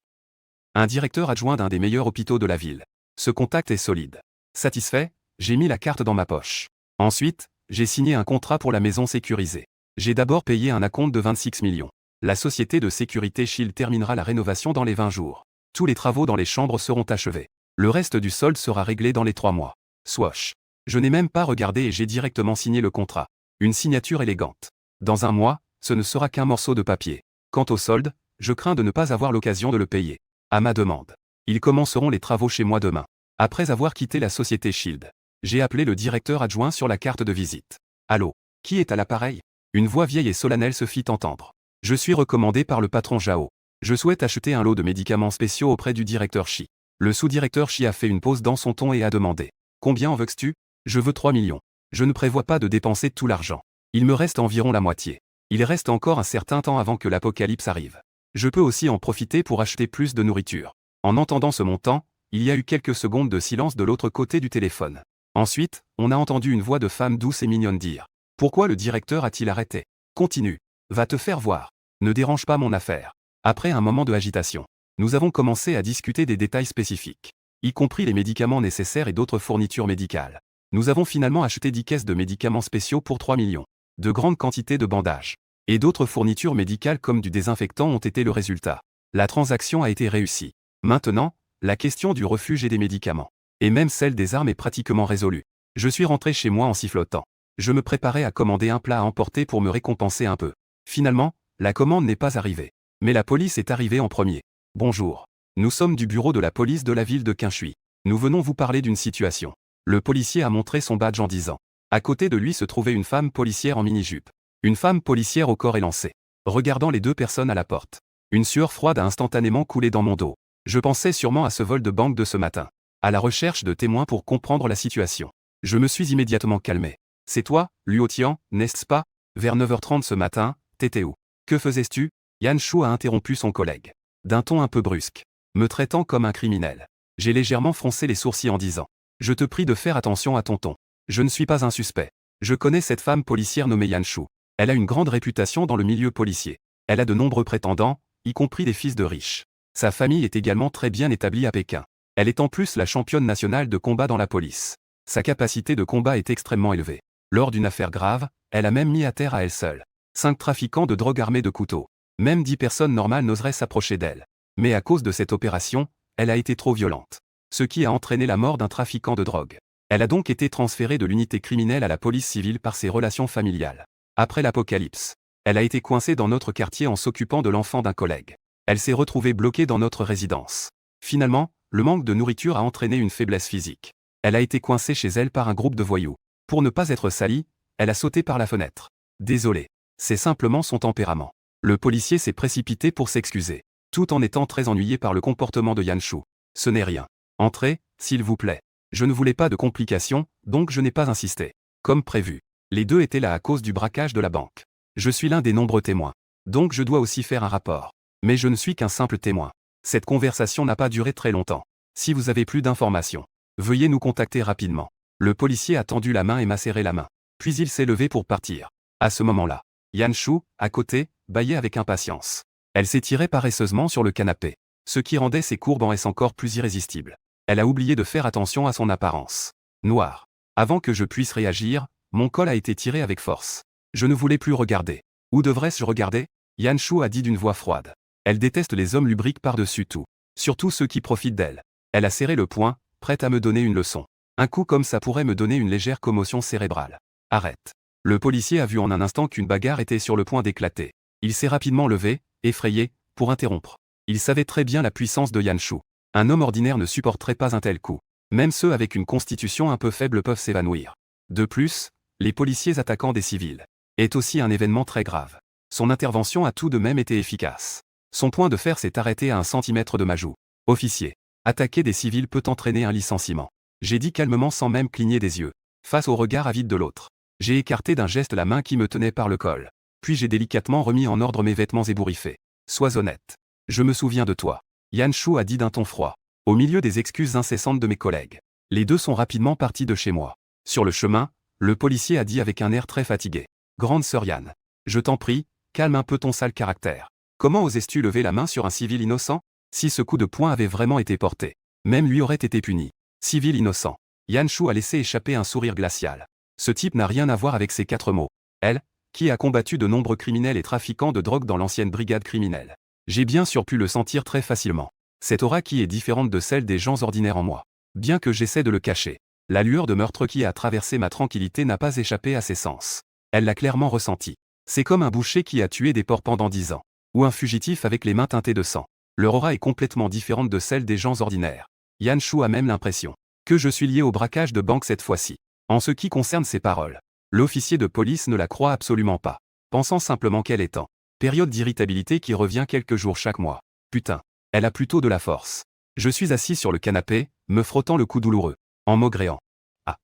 Un directeur adjoint d'un des meilleurs hôpitaux de la ville. Ce contact est solide. Satisfait, j'ai mis la carte dans ma poche. Ensuite, j'ai signé un contrat pour la maison sécurisée. J'ai d'abord payé un acompte de 26 millions. La société de sécurité Shield terminera la rénovation dans les 20 jours. Tous les travaux dans les chambres seront achevés. Le reste du solde sera réglé dans les 3 mois. Swash. Je n'ai même pas regardé et j'ai directement signé le contrat. Une signature élégante. Dans un mois, ce ne sera qu'un morceau de papier. Quant au solde, je crains de ne pas avoir l'occasion de le payer. À ma demande. Ils commenceront les travaux chez moi demain. Après avoir quitté la société Shield, j'ai appelé le directeur adjoint sur la carte de visite. Allô? Qui est à l'appareil? Une voix vieille et solennelle se fit entendre. Je suis recommandé par le patron Zhao. Je souhaite acheter un lot de médicaments spéciaux auprès du directeur Shi. Le sous-directeur Shi a fait une pause dans son ton et a demandé. Combien en veux-tu? Je veux 3 millions. Je ne prévois pas de dépenser tout l'argent. Il me reste environ la moitié. Il reste encore un certain temps avant que l'apocalypse arrive. Je peux aussi en profiter pour acheter plus de nourriture. En entendant ce montant, il y a eu quelques secondes de silence de l'autre côté du téléphone. Ensuite, on a entendu une voix de femme douce et mignonne dire. Pourquoi le directeur a-t-il arrêté? Continue. Va te faire voir. Ne dérange pas mon affaire. Après un moment de agitation, nous avons commencé à discuter des détails spécifiques, y compris les médicaments nécessaires et d'autres fournitures médicales. Nous avons finalement acheté 10 caisses de médicaments spéciaux pour 3 millions. De grandes quantités de bandages, Et d'autres fournitures médicales comme du désinfectant ont été le résultat. La transaction a été réussie. Maintenant, la question du refuge et des médicaments, et même celle des armes est pratiquement résolue. Je suis rentré chez moi en sifflotant. Je me préparais à commander un plat à emporter pour me récompenser un peu. Finalement, la commande n'est pas arrivée. Mais la police est arrivée en premier. Bonjour. Nous sommes du bureau de la police de la ville de Quinchui. Nous venons vous parler d'une situation. Le policier a montré son badge en disant. À côté de lui se trouvait une femme policière en mini-jupe. Une femme policière au corps élancé. Regardant les deux personnes à la porte. Une sueur froide a instantanément coulé dans mon dos. Je pensais sûrement à ce vol de banque de ce matin. À la recherche de témoins pour comprendre la situation. Je me suis immédiatement calmé. C'est toi, Luo Tian, n'est-ce pas? Vers 9h30 ce matin, t'étais où? Que faisais-tu? Yan Shu a interrompu son collègue. D'un ton un peu brusque. Me traitant comme un criminel. J'ai légèrement froncé les sourcils en disant. Je te prie de faire attention à ton ton. Je ne suis pas un suspect. Je connais cette femme policière nommée Yan Shu. Elle a une grande réputation dans le milieu policier. Elle a de nombreux prétendants, y compris des fils de riches. Sa famille est également très bien établie à Pékin. Elle est en plus la championne nationale de combat dans la police. Sa capacité de combat est extrêmement élevée. Lors d'une affaire grave, elle a même mis à terre à elle seule 5 trafiquants de drogue armés de couteaux. Même 10 personnes normales n'oseraient s'approcher d'elle. Mais à cause de cette opération, elle a été trop violente. Ce qui a entraîné la mort d'un trafiquant de drogue. Elle a donc été transférée de l'unité criminelle à la police civile par ses relations familiales. Après l'apocalypse, elle a été coincée dans notre quartier en s'occupant de l'enfant d'un collègue. Elle s'est retrouvée bloquée dans notre résidence. Finalement, le manque de nourriture a entraîné une faiblesse physique. Elle a été coincée chez elle par un groupe de voyous. Pour ne pas être salie, elle a sauté par la fenêtre. Désolé. C'est simplement son tempérament. Le policier s'est précipité pour s'excuser, tout en étant très ennuyé par le comportement de Yan Shu. Ce n'est rien. Entrez, s'il vous plaît. Je ne voulais pas de complications, donc je n'ai pas insisté. Comme prévu. Les deux étaient là à cause du braquage de la banque. Je suis l'un des nombreux témoins. Donc je dois aussi faire un rapport. Mais je ne suis qu'un simple témoin. Cette conversation n'a pas duré très longtemps. Si vous avez plus d'informations, veuillez nous contacter rapidement. Le policier a tendu la main et m'a serré la main. Puis il s'est levé pour partir. À ce moment-là, Yan Shu, à côté, bâillait avec impatience. Elle s'étirait paresseusement sur le canapé, ce qui rendait ses courbes en S encore plus irrésistibles. Elle a oublié de faire attention à son apparence. Noire. Avant que je puisse réagir, mon col a été tiré avec force. Je ne voulais plus regarder. Où devrais-je regarder? Yan Shu a dit d'une voix froide. Elle déteste les hommes lubriques par-dessus tout. Surtout ceux qui profitent d'elle. Elle a serré le poing, prête à me donner une leçon. Un coup comme ça pourrait me donner une légère commotion cérébrale. Arrête. Le policier a vu en un instant qu'une bagarre était sur le point d'éclater. Il s'est rapidement levé, effrayé, pour interrompre. Il savait très bien la puissance de Yan Shu. Un homme ordinaire ne supporterait pas un tel coup. Même ceux avec une constitution un peu faible peuvent s'évanouir. De plus, les policiers attaquant des civils est aussi un événement très grave. Son intervention a tout de même été efficace. Son point de fer s'est arrêté à 1 centimètre de ma joue. Officier. Attaquer des civils peut entraîner un licenciement. J'ai dit calmement sans même cligner des yeux. Face au regard avide de l'autre. J'ai écarté d'un geste la main qui me tenait par le col. Puis j'ai délicatement remis en ordre mes vêtements ébouriffés. Sois honnête. Je me souviens de toi. Yan Shu a dit d'un ton froid. Au milieu des excuses incessantes de mes collègues. Les deux sont rapidement partis de chez moi. Sur le chemin, le policier a dit avec un air très fatigué. Grande sœur Yan. Je t'en prie, calme un peu ton sale caractère. Comment osais-tu lever la main sur un civil innocent? Si ce coup de poing avait vraiment été porté, même lui aurait été puni. Civil innocent. Yan Shu a laissé échapper un sourire glacial. Ce type n'a rien à voir avec ces 4 mots. Elle, qui a combattu de nombreux criminels et trafiquants de drogue dans l'ancienne brigade criminelle. J'ai bien sûr pu le sentir très facilement. Cette aura qui est différente de celle des gens ordinaires en moi. Bien que j'essaie de le cacher. La lueur de meurtre qui a traversé ma tranquillité n'a pas échappé à ses sens. Elle l'a clairement ressenti. C'est comme un boucher qui a tué des porcs pendant 10 ans. Ou un fugitif avec les mains teintées de sang. Leur aura est complètement différente de celle des gens ordinaires. Yan Shu a même l'impression que je suis lié au braquage de banque cette fois-ci. En ce qui concerne ses paroles, l'officier de police ne la croit absolument pas, pensant simplement qu'elle est en période d'irritabilité qui revient quelques jours chaque mois. Putain, elle a plutôt de la force. Je suis assis sur le canapé, me frottant le cou douloureux, en maugréant. Ah.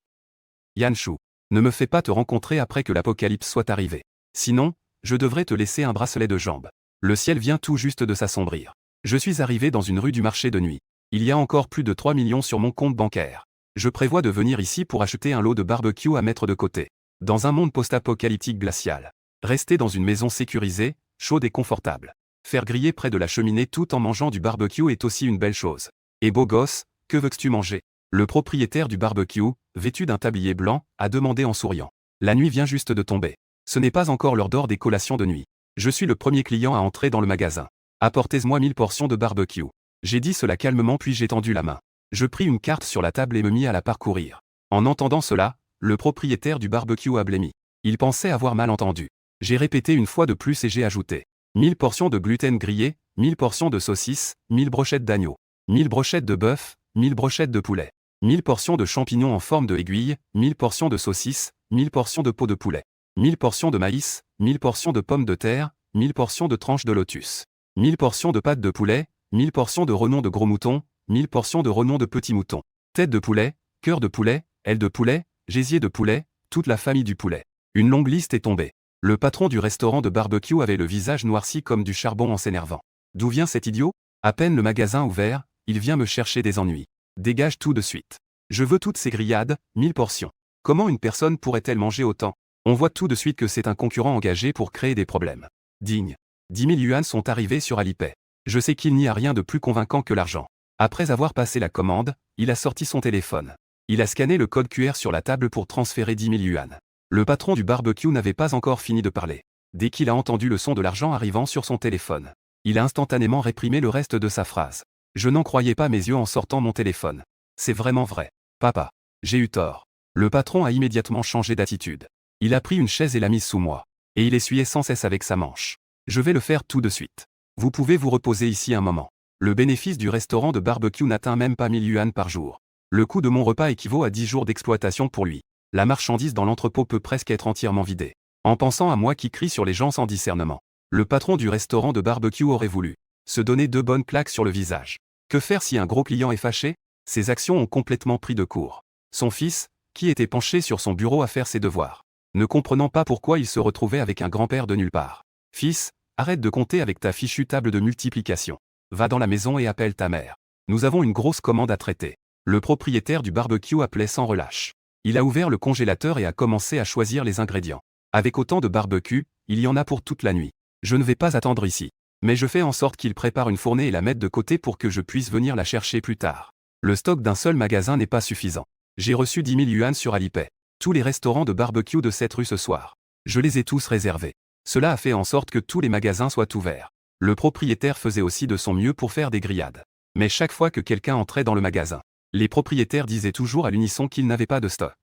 Yan Shu, ne me fais pas te rencontrer après que l'apocalypse soit arrivé. Sinon, je devrais te laisser un bracelet de jambes. Le ciel vient tout juste de s'assombrir. Je suis arrivé dans une rue du marché de nuit. Il y a encore plus de 3 millions sur mon compte bancaire. Je prévois de venir ici pour acheter un lot de barbecue à mettre de côté. Dans un monde post-apocalyptique glacial. Rester dans une maison sécurisée, chaude et confortable. Faire griller près de la cheminée tout en mangeant du barbecue est aussi une belle chose. Et beau gosse, que veux-tu manger? Le propriétaire du barbecue, vêtu d'un tablier blanc, a demandé en souriant. La nuit vient juste de tomber. Ce n'est pas encore l'heure d'or des collations de nuit. Je suis le premier client à entrer dans le magasin. Apportez-moi 1000 portions de barbecue. J'ai dit cela calmement puis j'ai tendu la main. Je pris une carte sur la table et me mis à la parcourir. En entendant cela, le propriétaire du barbecue a blêmi. Il pensait avoir mal entendu. J'ai répété une fois de plus et j'ai ajouté 1000 portions de gluten grillé, 1000 portions de saucisses, 1000 brochettes d'agneau, 1000 brochettes de bœuf, 1000 brochettes de poulet, 1000 portions de champignons en forme de aiguille, 1000 portions de saucisses, 1000 portions de peau de poulet, 1000 portions de maïs, 1000 portions de pommes de terre, 1000 portions de tranches de lotus, 1000 portions de pâtes de poulet, 1000 portions de rognons de gros mouton, 1000 portions de rognons de petits moutons, tête de poulet, cœur de poulet, aile de poulet, gésier de poulet, toute la famille du poulet. Une longue liste est tombée. Le patron du restaurant de barbecue avait le visage noirci comme du charbon en s'énervant. D'où vient cet idiot? À peine le magasin ouvert, il vient me chercher des ennuis. Dégage tout de suite. Je veux toutes ces grillades, 1000 portions. Comment une personne pourrait-elle manger autant? On voit tout de suite que c'est un concurrent engagé pour créer des problèmes. Digne. 10 000 yuans sont arrivés sur Alipay. Je sais qu'il n'y a rien de plus convaincant que l'argent. Après avoir passé la commande, il a sorti son téléphone. Il a scanné le code QR sur la table pour transférer 10 000 yuans. Le patron du barbecue n'avait pas encore fini de parler. Dès qu'il a entendu le son de l'argent arrivant sur son téléphone, il a instantanément réprimé le reste de sa phrase. Je n'en croyais pas mes yeux en sortant mon téléphone. C'est vraiment vrai. Papa. J'ai eu tort. Le patron a immédiatement changé d'attitude. Il a pris une chaise et l'a mise sous moi. Et il essuyait sans cesse avec sa manche. Je vais le faire tout de suite. Vous pouvez vous reposer ici un moment. Le bénéfice du restaurant de barbecue n'atteint même pas 1000 yuans par jour. Le coût de mon repas équivaut à 10 jours d'exploitation pour lui. La marchandise dans l'entrepôt peut presque être entièrement vidée. En pensant à moi qui crie sur les gens sans discernement, le patron du restaurant de barbecue aurait voulu se donner 2 bonnes claques sur le visage. Que faire si un gros client est fâché? Ses actions ont complètement pris de court. Son fils, qui était penché sur son bureau à faire ses devoirs, ne comprenant pas pourquoi il se retrouvait avec un grand-père de nulle part. Fils, arrête de compter avec ta fichue table de multiplication. Va dans la maison et appelle ta mère. Nous avons une grosse commande à traiter. Le propriétaire du barbecue appelait sans relâche. Il a ouvert le congélateur et a commencé à choisir les ingrédients. Avec autant de barbecue, il y en a pour toute la nuit. Je ne vais pas attendre ici. Mais je fais en sorte qu'il prépare une fournée et la mette de côté pour que je puisse venir la chercher plus tard. Le stock d'un seul magasin n'est pas suffisant. J'ai reçu 10 000 yuans sur Alipay. Tous les restaurants de barbecue de cette rue ce soir. Je les ai tous réservés. Cela a fait en sorte que tous les magasins soient ouverts. Le propriétaire faisait aussi de son mieux pour faire des grillades. Mais chaque fois que quelqu'un entrait dans le magasin, les propriétaires disaient toujours à l'unisson qu'ils n'avaient pas de stock.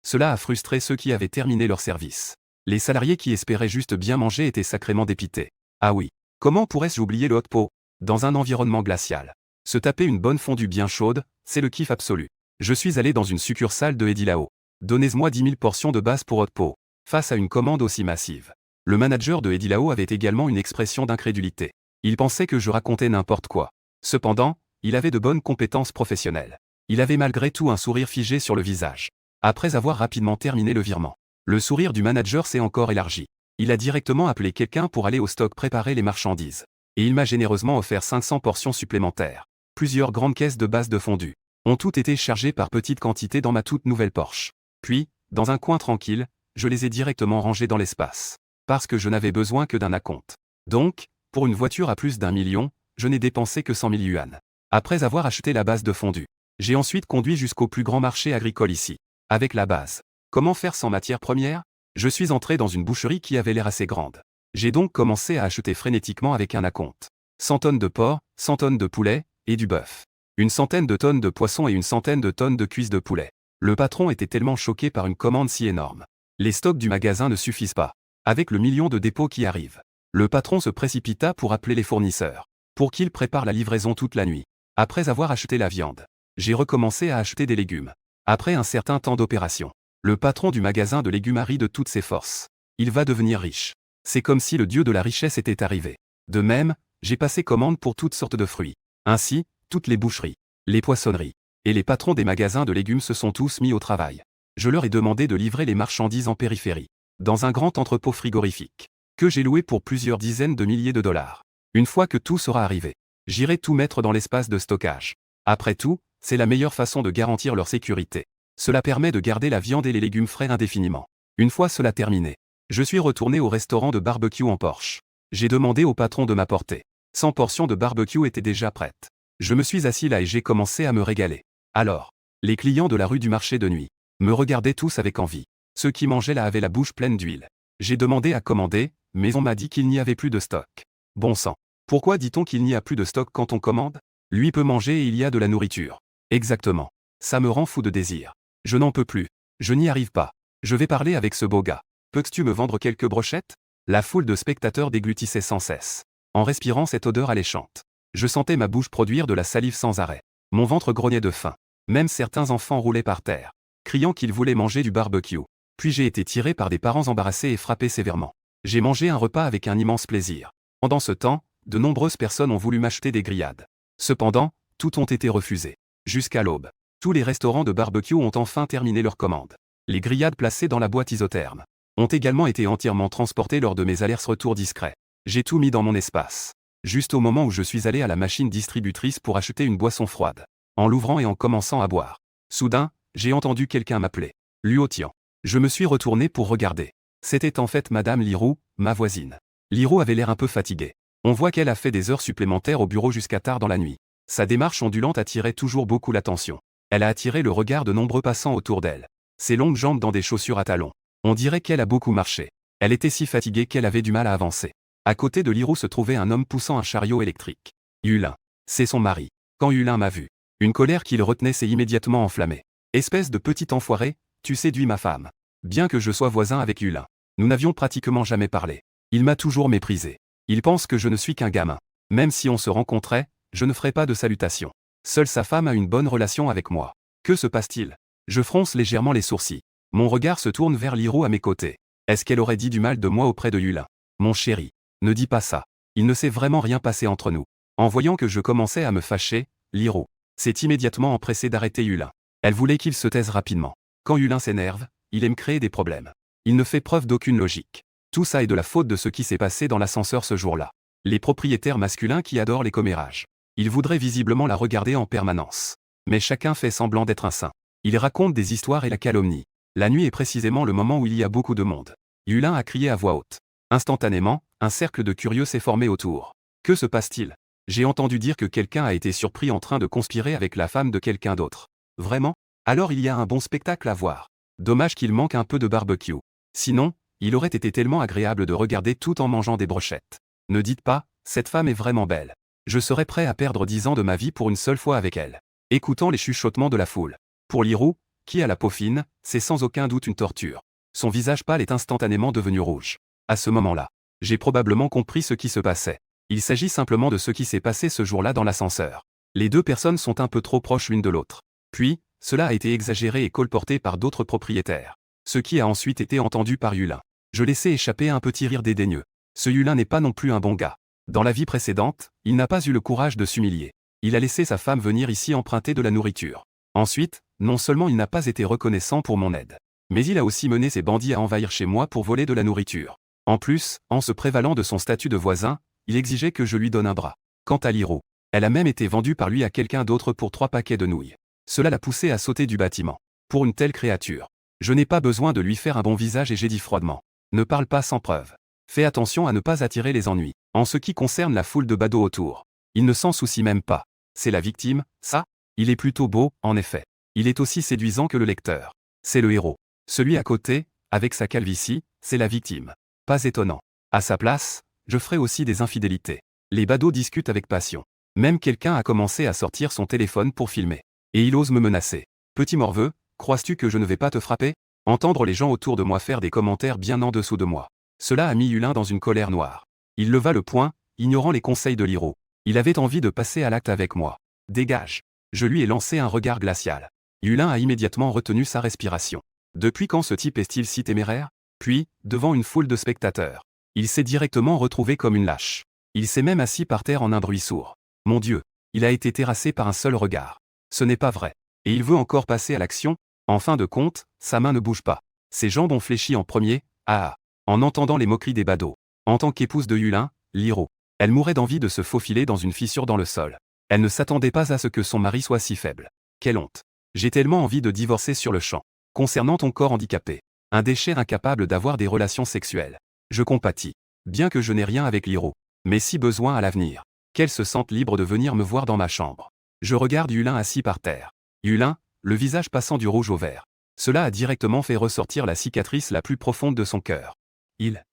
Cela a frustré ceux qui avaient terminé leur service. Les salariés qui espéraient juste bien manger étaient sacrément dépités. Ah oui. Comment pourrais-je oublier le hot pot? Dans un environnement glacial. Se taper une bonne fondue bien chaude, c'est le kiff absolu. Je suis allé dans une succursale de Edilao. Donnez-moi 10 000 portions de base pour hot pot. Face à une commande aussi massive. Le manager de Edilao avait également une expression d'incrédulité. Il pensait que je racontais n'importe quoi. Cependant, il avait de bonnes compétences professionnelles. Il avait malgré tout un sourire figé sur le visage. Après avoir rapidement terminé le virement, le sourire du manager s'est encore élargi. Il a directement appelé quelqu'un pour aller au stock préparer les marchandises. Et il m'a généreusement offert 500 portions supplémentaires. Plusieurs grandes caisses de base de fondue ont toutes été chargées par petites quantités dans ma toute nouvelle Porsche. Puis, dans un coin tranquille, je les ai directement rangées dans l'espace. Parce que je n'avais besoin que d'un acompte. Donc, pour une voiture à plus d'1 million, je n'ai dépensé que 100 000 yuans. Après avoir acheté la base de fondue, j'ai ensuite conduit jusqu'au plus grand marché agricole ici. Avec la base. Comment faire sans matière première? Je suis entré dans une boucherie qui avait l'air assez grande. J'ai donc commencé à acheter frénétiquement avec un acompte. 100 tonnes de porc, 100 tonnes de poulet, et du bœuf. Une centaine de tonnes de poisson et une centaine de tonnes de cuisses de poulet. Le patron était tellement choqué par une commande si énorme. Les stocks du magasin ne suffisent pas. Avec le million de dépôts qui arrivent. Le patron se précipita pour appeler les fournisseurs. Pour qu'ils préparent la livraison toute la nuit. Après avoir acheté la viande, j'ai recommencé à acheter des légumes. Après un certain temps d'opération, le patron du magasin de légumes a ri de toutes ses forces. Il va devenir riche. C'est comme si le dieu de la richesse était arrivé. De même, j'ai passé commande pour toutes sortes de fruits. Ainsi, toutes les boucheries, les poissonneries et les patrons des magasins de légumes se sont tous mis au travail. Je leur ai demandé de livrer les marchandises en périphérie, dans un grand entrepôt frigorifique, que j'ai loué pour plusieurs dizaines de milliers de dollars. Une fois que tout sera arrivé, j'irai tout mettre dans l'espace de stockage. Après tout, c'est la meilleure façon de garantir leur sécurité. Cela permet de garder la viande et les légumes frais indéfiniment. Une fois cela terminé, je suis retourné au restaurant de barbecue en Porsche. J'ai demandé au patron de m'apporter 100 portions de barbecue étaient déjà prêtes. Je me suis assis là et j'ai commencé à me régaler. Alors, les clients de la rue du marché de nuit me regardaient tous avec envie. Ceux qui mangeaient là avaient la bouche pleine d'huile. J'ai demandé à commander, mais on m'a dit qu'il n'y avait plus de stock. Bon sang. Pourquoi dit-on qu'il n'y a plus de stock quand on commande? Lui peut manger et il y a de la nourriture. Exactement. Ça me rend fou de désir. Je n'en peux plus. Je n'y arrive pas. Je vais parler avec ce beau gars. Peux-tu me vendre quelques brochettes? La foule de spectateurs déglutissait sans cesse. En respirant cette odeur alléchante, je sentais ma bouche produire de la salive sans arrêt. Mon ventre grognait de faim. Même certains enfants roulaient par terre, criant qu'ils voulaient manger du barbecue. Puis j'ai été tiré par des parents embarrassés et frappé sévèrement. J'ai mangé un repas avec un immense plaisir. Pendant ce temps, de nombreuses personnes ont voulu m'acheter des grillades. Cependant, toutes ont été refusées. Jusqu'à l'aube, tous les restaurants de barbecue ont enfin terminé leur commande. Les grillades placées dans la boîte isotherme ont également été entièrement transportées lors de mes allers-retours discrets. J'ai tout mis dans mon espace. Juste au moment où je suis allé à la machine distributrice pour acheter une boisson froide. En l'ouvrant et en commençant à boire. Soudain, j'ai entendu quelqu'un m'appeler. Luotian. Je me suis retourné pour regarder. C'était en fait Madame Lirou, ma voisine. Lirou avait l'air un peu fatiguée. On voit qu'elle a fait des heures supplémentaires au bureau jusqu'à tard dans la nuit. Sa démarche ondulante attirait toujours beaucoup l'attention. Elle a attiré le regard de nombreux passants autour d'elle. Ses longues jambes dans des chaussures à talons. On dirait qu'elle a beaucoup marché. Elle était si fatiguée qu'elle avait du mal à avancer. À côté de Lirou se trouvait un homme poussant un chariot électrique. Yulin. C'est son mari. Quand Yulin m'a vu, une colère qui le retenait s'est immédiatement enflammée. Espèce de petit enfoiré, tu séduis ma femme. Bien que je sois voisin avec Yulin, nous n'avions pratiquement jamais parlé. Il m'a toujours méprisé. Il pense que je ne suis qu'un gamin. Même si on se rencontrait, je ne ferais pas de salutation. Seule sa femme a une bonne relation avec moi. Que se passe-t-il? Je fronce légèrement les sourcils. Mon regard se tourne vers Lirou à mes côtés. Est-ce qu'elle aurait dit du mal de moi auprès de Yulin? Mon chéri, ne dis pas ça. Il ne s'est vraiment rien passé entre nous. En voyant que je commençais à me fâcher, Lirou s'est immédiatement empressée d'arrêter Yulin. Elle voulait qu'il se taise rapidement. Quand Yulin s'énerve, il aime créer des problèmes. Il ne fait preuve d'aucune logique. Tout ça est de la faute de ce qui s'est passé dans l'ascenseur ce jour-là. Les propriétaires masculins qui adorent les commérages. Ils voudraient visiblement la regarder en permanence. Mais chacun fait semblant d'être un saint. Ils racontent des histoires et la calomnie. La nuit est précisément le moment où il y a beaucoup de monde. Yulin a crié à voix haute. Instantanément, un cercle de curieux s'est formé autour. Que se passe-t-il? J'ai entendu dire que quelqu'un a été surpris en train de conspirer avec la femme de quelqu'un d'autre. Vraiment? Alors il y a un bon spectacle à voir. Dommage qu'il manque un peu de barbecue. Sinon, il aurait été tellement agréable de regarder tout en mangeant des brochettes. Ne dites pas, cette femme est vraiment belle. Je serais prêt à perdre 10 ans de ma vie pour une seule fois avec elle. Écoutant les chuchotements de la foule. Pour Lirou, qui a la peau fine, c'est sans aucun doute une torture. Son visage pâle est instantanément devenu rouge. À ce moment-là, j'ai probablement compris ce qui se passait. Il s'agit simplement de ce qui s'est passé ce jour-là dans l'ascenseur. Les deux personnes sont un peu trop proches l'une de l'autre. Puis, cela a été exagéré et colporté par d'autres propriétaires. Ce qui a ensuite été entendu par Yulin. Je laissais échapper un petit rire dédaigneux. Ce Yulin n'est pas non plus un bon gars. Dans la vie précédente, il n'a pas eu le courage de s'humilier. Il a laissé sa femme venir ici emprunter de la nourriture. Ensuite, non seulement il n'a pas été reconnaissant pour mon aide, mais il a aussi mené ses bandits à envahir chez moi pour voler de la nourriture. En plus, en se prévalant de son statut de voisin, il exigeait que je lui donne un bras. Quant à Lirou, elle a même été vendue par lui à quelqu'un d'autre pour 3 paquets de nouilles. Cela l'a poussé à sauter du bâtiment. Pour une telle créature, je n'ai pas besoin de lui faire un bon visage et j'ai dit froidement. Ne parle pas sans preuve. Fais attention à ne pas attirer les ennuis. En ce qui concerne la foule de badauds autour, il ne s'en soucie même pas. C'est la victime, ça? Il est plutôt beau, en effet. Il est aussi séduisant que le lecteur. C'est le héros. Celui à côté, avec sa calvitie, c'est la victime. Pas étonnant. À sa place, je ferai aussi des infidélités. Les badauds discutent avec passion. Même quelqu'un a commencé à sortir son téléphone pour filmer. Et il ose me menacer. Petit morveux, crois-tu que je ne vais pas te frapper? Entendre les gens autour de moi faire des commentaires bien en dessous de moi. Cela a mis Yulin dans une colère noire. Il leva le poing, ignorant les conseils de Lirou. Il avait envie de passer à l'acte avec moi. Dégage. Je lui ai lancé un regard glacial. Yulin a immédiatement retenu sa respiration. Depuis quand ce type est-il si téméraire? Puis, devant une foule de spectateurs, il s'est directement retrouvé comme une lâche. Il s'est même assis par terre en un bruit sourd. Mon Dieu, il a été terrassé par un seul regard. Ce n'est pas vrai. Et il veut encore passer à l'action? En fin de compte, sa main ne bouge pas. Ses jambes ont fléchi en premier, en entendant les moqueries des badauds. En tant qu'épouse de Yulin, Lirou, elle mourait d'envie de se faufiler dans une fissure dans le sol. Elle ne s'attendait pas à ce que son mari soit si faible. Quelle honte. J'ai tellement envie de divorcer sur le champ. Concernant ton corps handicapé, un déchet incapable d'avoir des relations sexuelles. Je compatis. Bien que je n'ai rien avec Lirou. Mais si besoin à l'avenir, qu'elle se sente libre de venir me voir dans ma chambre. Je regarde Yulin assis par terre. Yulin, le visage passant du rouge au vert. Cela a directement fait ressortir la cicatrice la plus profonde de son cœur. Il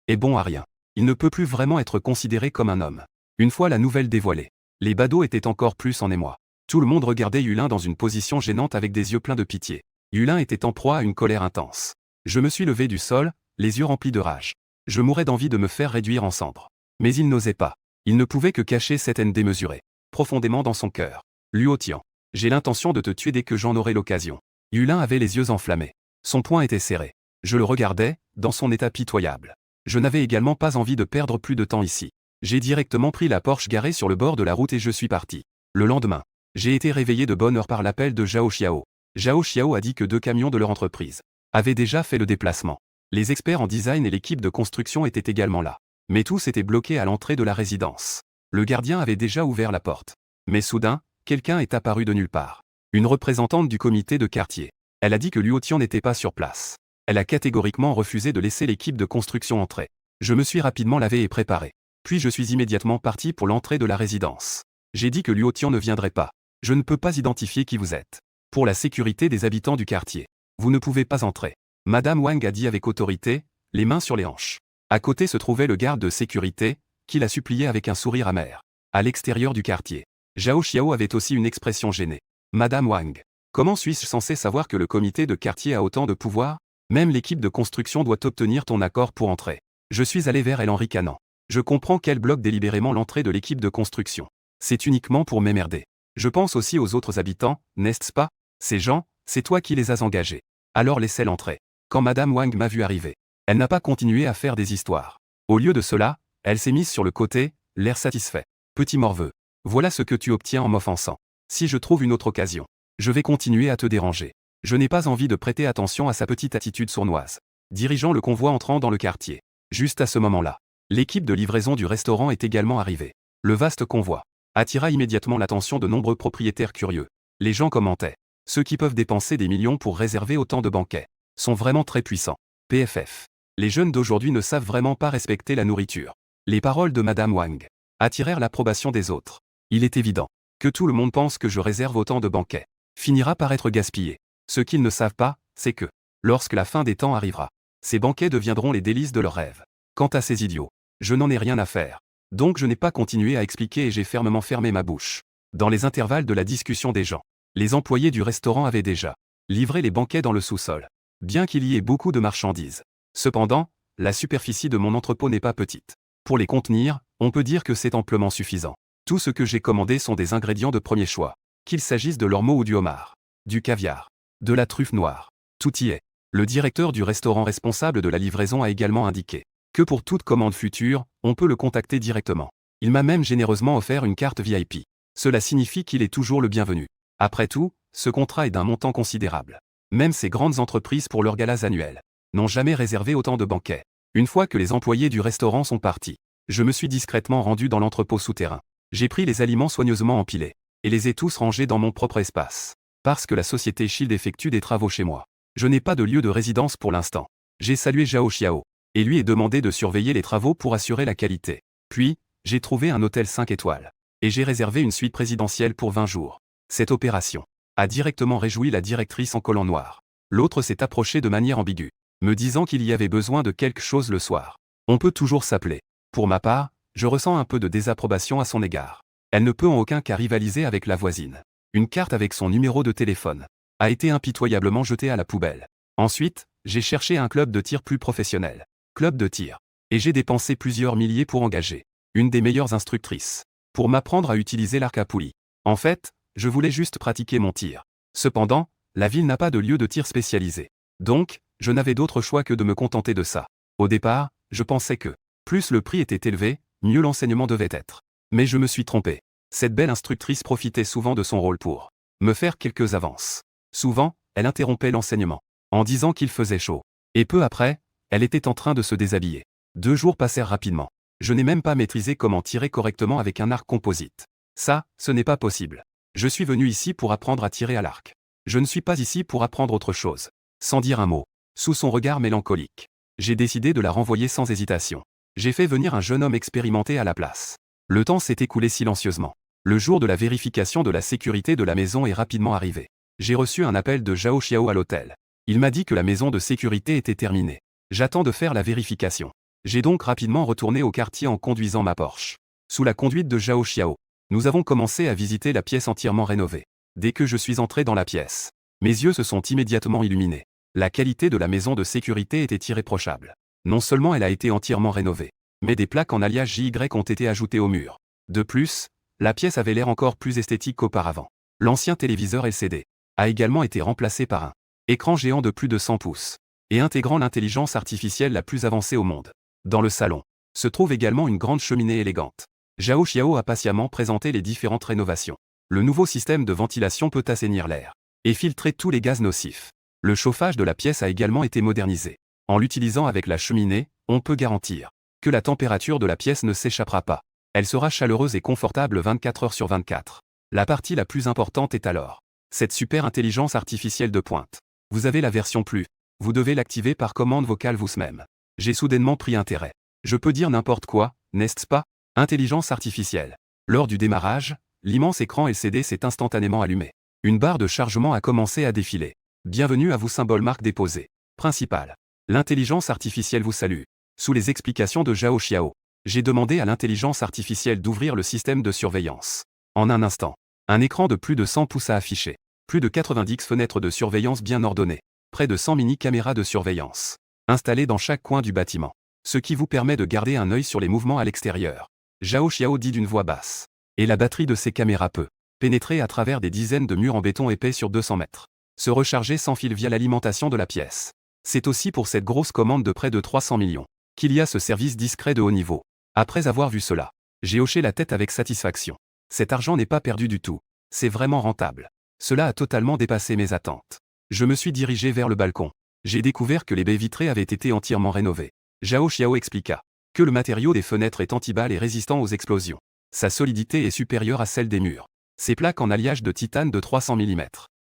est bon à rien. Il ne peut plus vraiment être considéré comme un homme. Une fois la nouvelle dévoilée, les badauds étaient encore plus en émoi. Tout le monde regardait Yulin dans une position gênante avec des yeux pleins de pitié. Yulin était en proie à une colère intense. Je me suis levé du sol, les yeux remplis de rage. Je mourais d'envie de me faire réduire en cendres. Mais il n'osait pas. Il ne pouvait que cacher cette haine démesurée, profondément dans son cœur. Luo Tian, j'ai l'intention de te tuer dès que j'en aurai l'occasion. Yulin avait les yeux enflammés. Son poing était serré. Je le regardais, dans son état pitoyable. Je n'avais également pas envie de perdre plus de temps ici. J'ai directement pris la Porsche garée sur le bord de la route et je suis parti. Le lendemain, j'ai été réveillé de bonne heure par l'appel de Zhao Xiao. Zhao Xiao a dit que 2 camions de leur entreprise avaient déjà fait le déplacement. Les experts en design et l'équipe de construction étaient également là. Mais tous étaient bloqués à l'entrée de la résidence. Le gardien avait déjà ouvert la porte. Mais soudain, quelqu'un est apparu de nulle part. Une représentante du comité de quartier. Elle a dit que Luo Tian n'était pas sur place. Elle a catégoriquement refusé de laisser l'équipe de construction entrer. Je me suis rapidement lavé et préparé. Puis je suis immédiatement parti pour l'entrée de la résidence. J'ai dit que Luo Tian ne viendrait pas. Je ne peux pas identifier qui vous êtes. Pour la sécurité des habitants du quartier, vous ne pouvez pas entrer. Madame Wang a dit avec autorité, les mains sur les hanches. À côté se trouvait le garde de sécurité, qui la suppliait avec un sourire amer. À l'extérieur du quartier, Zhao Xiao avait aussi une expression gênée. Madame Wang, comment suis-je censé savoir que le comité de quartier a autant de pouvoir? Même l'équipe de construction doit obtenir ton accord pour entrer. Je suis allé vers elle en ricanant. Je comprends qu'elle bloque délibérément l'entrée de l'équipe de construction. C'est uniquement pour m'emmerder. Je pense aussi aux autres habitants, n'est-ce pas? Ces gens, c'est toi qui les as engagés. Alors laissez-les entrer. Quand Madame Wang m'a vu arriver, elle n'a pas continué à faire des histoires. Au lieu de cela, elle s'est mise sur le côté, l'air satisfait. Petit morveux. Voilà ce que tu obtiens en m'offensant. Si je trouve une autre occasion, je vais continuer à te déranger. Je n'ai pas envie de prêter attention à sa petite attitude sournoise. Dirigeant le convoi entrant dans le quartier. Juste à ce moment-là, l'équipe de livraison du restaurant est également arrivée. Le vaste convoi attira immédiatement l'attention de nombreux propriétaires curieux. Les gens commentaient. Ceux qui peuvent dépenser des millions pour réserver autant de banquets sont vraiment très puissants. PFF. Les jeunes d'aujourd'hui ne savent vraiment pas respecter la nourriture. Les paroles de Madame Wang attirèrent l'approbation des autres. Il est évident que tout le monde pense que je réserve autant de banquets finira par être gaspillé. Ce qu'ils ne savent pas, c'est que, lorsque la fin des temps arrivera, ces banquets deviendront les délices de leurs rêves. Quant à ces idiots, je n'en ai rien à faire. Donc je n'ai pas continué à expliquer et j'ai fermement fermé ma bouche. Dans les intervalles de la discussion des gens, les employés du restaurant avaient déjà livré les banquets dans le sous-sol. Bien qu'il y ait beaucoup de marchandises. Cependant, la superficie de mon entrepôt n'est pas petite. Pour les contenir, on peut dire que c'est amplement suffisant. Tout ce que j'ai commandé sont des ingrédients de premier choix. Qu'il s'agisse de l'ormeau ou du homard, du caviar, de la truffe noire. Tout y est. Le directeur du restaurant responsable de la livraison a également indiqué que pour toute commande future, on peut le contacter directement. Il m'a même généreusement offert une carte VIP. Cela signifie qu'il est toujours le bienvenu. Après tout, ce contrat est d'un montant considérable. Même ces grandes entreprises pour leurs galas annuels n'ont jamais réservé autant de banquets. Une fois que les employés du restaurant sont partis, je me suis discrètement rendu dans l'entrepôt souterrain. J'ai pris les aliments soigneusement empilés et les ai tous rangés dans mon propre espace. Parce que la société Shield effectue des travaux chez moi. Je n'ai pas de lieu de résidence pour l'instant. J'ai salué Zhao Xiao et lui ai demandé de surveiller les travaux pour assurer la qualité. Puis, j'ai trouvé un hôtel 5 étoiles. Et j'ai réservé une suite présidentielle pour 20 jours. Cette opération a directement réjoui la directrice en collant noir. L'autre s'est approché de manière ambiguë, me disant qu'il y avait besoin de quelque chose le soir. On peut toujours s'appeler. Pour ma part, je ressens un peu de désapprobation à son égard. Elle ne peut en aucun cas rivaliser avec la voisine. Une carte avec son numéro de téléphone a été impitoyablement jetée à la poubelle. Ensuite, j'ai cherché un club de tir plus professionnel. Club de tir. Et j'ai dépensé plusieurs milliers pour engager une des meilleures instructrices pour m'apprendre à utiliser l'arc à poulie. En fait, je voulais juste pratiquer mon tir. Cependant, la ville n'a pas de lieu de tir spécialisé. Donc, je n'avais d'autre choix que de me contenter de ça. Au départ, je pensais que plus le prix était élevé, mieux l'enseignement devait être. Mais je me suis trompé. Cette belle instructrice profitait souvent de son rôle pour me faire quelques avances. Souvent, elle interrompait l'enseignement en disant qu'il faisait chaud. Et peu après, elle était en train de se déshabiller. 2 jours passèrent rapidement. Je n'ai même pas maîtrisé comment tirer correctement avec un arc composite. Ça, ce n'est pas possible. Je suis venu ici pour apprendre à tirer à l'arc. Je ne suis pas ici pour apprendre autre chose. Sans dire un mot, sous son regard mélancolique, j'ai décidé de la renvoyer sans hésitation. J'ai fait venir un jeune homme expérimenté à la place. Le temps s'est écoulé silencieusement. Le jour de la vérification de la sécurité de la maison est rapidement arrivé. J'ai reçu un appel de Zhao Xiao à l'hôtel. Il m'a dit que la maison de sécurité était terminée. J'attends de faire la vérification. J'ai donc rapidement retourné au quartier en conduisant ma Porsche. Sous la conduite de Zhao Xiao, nous avons commencé à visiter la pièce entièrement rénovée. Dès que je suis entré dans la pièce, mes yeux se sont immédiatement illuminés. La qualité de la maison de sécurité était irréprochable. Non seulement elle a été entièrement rénovée, mais des plaques en alliage JY ont été ajoutées au mur. De plus, la pièce avait l'air encore plus esthétique qu'auparavant. L'ancien téléviseur LCD a également été remplacé par un écran géant de plus de 100 pouces et intégrant l'intelligence artificielle la plus avancée au monde. Dans le salon se trouve également une grande cheminée élégante. Zhao Xiao a patiemment présenté les différentes rénovations. Le nouveau système de ventilation peut assainir l'air et filtrer tous les gaz nocifs. Le chauffage de la pièce a également été modernisé. En l'utilisant avec la cheminée, on peut garantir que la température de la pièce ne s'échappera pas. Elle sera chaleureuse et confortable 24 heures sur 24. La partie la plus importante est alors cette super intelligence artificielle de pointe. Vous avez la version plus. Vous devez l'activer par commande vocale vous-même. J'ai soudainement pris intérêt. Je peux dire n'importe quoi, n'est-ce pas? Intelligence artificielle. Lors du démarrage, l'immense écran LCD s'est instantanément allumé. Une barre de chargement a commencé à défiler. Bienvenue à vous, symbole marque déposée. Principal. L'intelligence artificielle vous salue. Sous les explications de Zhao Xiao, j'ai demandé à l'intelligence artificielle d'ouvrir le système de surveillance. En un instant, un écran de plus de 100 pouces a affiché. Plus de 90 fenêtres de surveillance bien ordonnées. Près de 100 mini-caméras de surveillance installées dans chaque coin du bâtiment. Ce qui vous permet de garder un œil sur les mouvements à l'extérieur. Zhao Xiao dit d'une voix basse. Et la batterie de ces caméras peut pénétrer à travers des dizaines de murs en béton épais sur 200 mètres. Se recharger sans fil via l'alimentation de la pièce. C'est aussi pour cette grosse commande de près de 300 millions qu'il y a ce service discret de haut niveau. Après avoir vu cela, j'ai hoché la tête avec satisfaction. Cet argent n'est pas perdu du tout. C'est vraiment rentable. Cela a totalement dépassé mes attentes. Je me suis dirigé vers le balcon. J'ai découvert que les baies vitrées avaient été entièrement rénovées. Zhao Xiao expliqua que le matériau des fenêtres est anti-balles et résistant aux explosions. Sa solidité est supérieure à celle des murs. Ses plaques en alliage de titane de 300 mm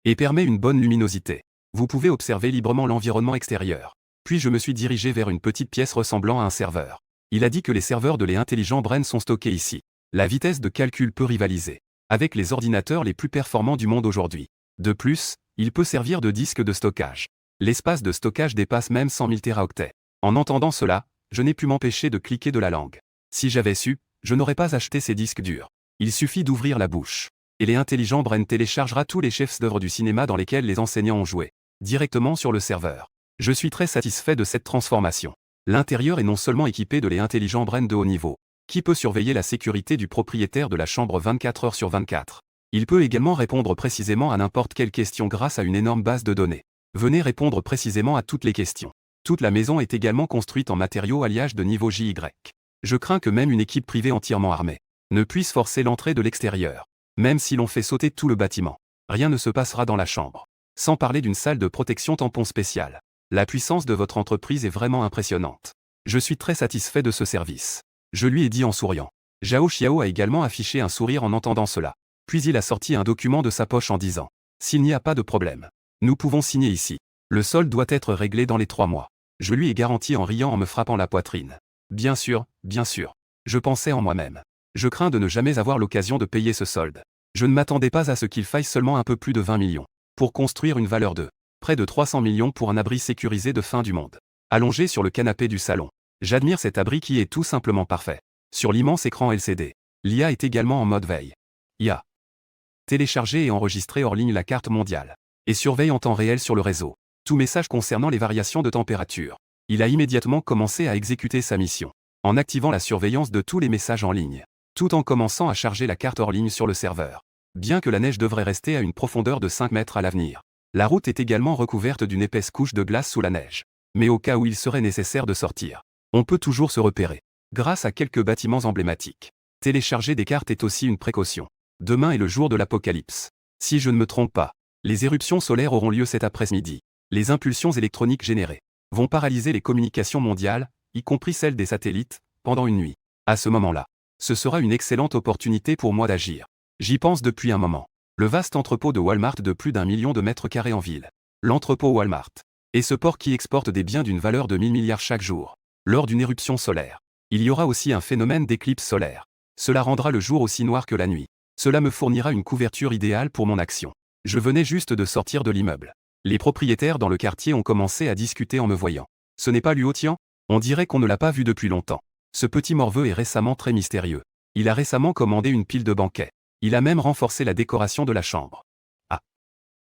et permet une bonne luminosité. Vous pouvez observer librement l'environnement extérieur. Puis je me suis dirigé vers une petite pièce ressemblant à un serveur. Il a dit que les serveurs de l'Ai intelligent Brain sont stockés ici. La vitesse de calcul peut rivaliser avec les ordinateurs les plus performants du monde aujourd'hui. De plus, il peut servir de disque de stockage. L'espace de stockage dépasse même 100 000 téraoctets. En entendant cela, je n'ai pu m'empêcher de cliquer de la langue. Si j'avais su, je n'aurais pas acheté ces disques durs. Il suffit d'ouvrir la bouche. Et l'Ai intelligent Brain téléchargera tous les chefs-d'œuvre du cinéma dans lesquels les enseignants ont joué, directement sur le serveur. Je suis très satisfait de cette transformation. L'intérieur est non seulement équipé de l'Ai intelligent Brain de haut niveau, qui peut surveiller la sécurité du propriétaire de la chambre 24 heures sur 24. Il peut également répondre précisément à n'importe quelle question grâce à une énorme base de données. Venez répondre précisément à toutes les questions. Toute la maison est également construite en matériaux alliage de niveau JY. Je crains que même une équipe privée entièrement armée ne puisse forcer l'entrée de l'extérieur. Même si l'on fait sauter tout le bâtiment, rien ne se passera dans la chambre. Sans parler d'une salle de protection tampon spéciale. La puissance de votre entreprise est vraiment impressionnante. Je suis très satisfait de ce service. Je lui ai dit en souriant. Zhao Xiao a également affiché un sourire en entendant cela. Puis il a sorti un document de sa poche en disant « S'il n'y a pas de problème, nous pouvons signer ici. Le solde doit être réglé dans les 3 mois. » Je lui ai garanti en riant en me frappant la poitrine. Bien sûr, je pensais en moi-même. Je crains de ne jamais avoir l'occasion de payer ce solde. Je ne m'attendais pas à ce qu'il faille seulement un peu plus de 20 millions pour construire une valeur de près de 300 millions pour un abri sécurisé de fin du monde. Allongé sur le canapé du salon, j'admire cet abri qui est tout simplement parfait. Sur l'immense écran LCD, l'IA est également en mode veille. IA. Télécharger et enregistrer hors ligne la carte mondiale. Et surveille en temps réel sur le réseau tout message concernant les variations de température. Il a immédiatement commencé à exécuter sa mission, en activant la surveillance de tous les messages en ligne, tout en commençant à charger la carte hors ligne sur le serveur. Bien que la neige devrait rester à une profondeur de 5 mètres à l'avenir, la route est également recouverte d'une épaisse couche de glace sous la neige. Mais au cas où il serait nécessaire de sortir, on peut toujours se repérer, grâce à quelques bâtiments emblématiques. Télécharger des cartes est aussi une précaution. Demain est le jour de l'apocalypse. Si je ne me trompe pas, les éruptions solaires auront lieu cet après-midi. Les impulsions électroniques générées vont paralyser les communications mondiales, y compris celles des satellites, pendant une nuit. À ce moment-là, ce sera une excellente opportunité pour moi d'agir. J'y pense depuis un moment. Le vaste entrepôt de Walmart de plus d'1 million de mètres carrés en ville. L'entrepôt Walmart. Et ce port qui exporte des biens d'une valeur de 1000 milliards chaque jour. Lors d'une éruption solaire, il y aura aussi un phénomène d'éclipse solaire. Cela rendra le jour aussi noir que la nuit. Cela me fournira une couverture idéale pour mon action. Je venais juste de sortir de l'immeuble. Les propriétaires dans le quartier ont commencé à discuter en me voyant. Ce n'est pas Luo Tian? On dirait qu'on ne l'a pas vu depuis longtemps. Ce petit morveux est récemment très mystérieux. Il a récemment commandé une pile de banquets. Il a même renforcé la décoration de la chambre. Ah.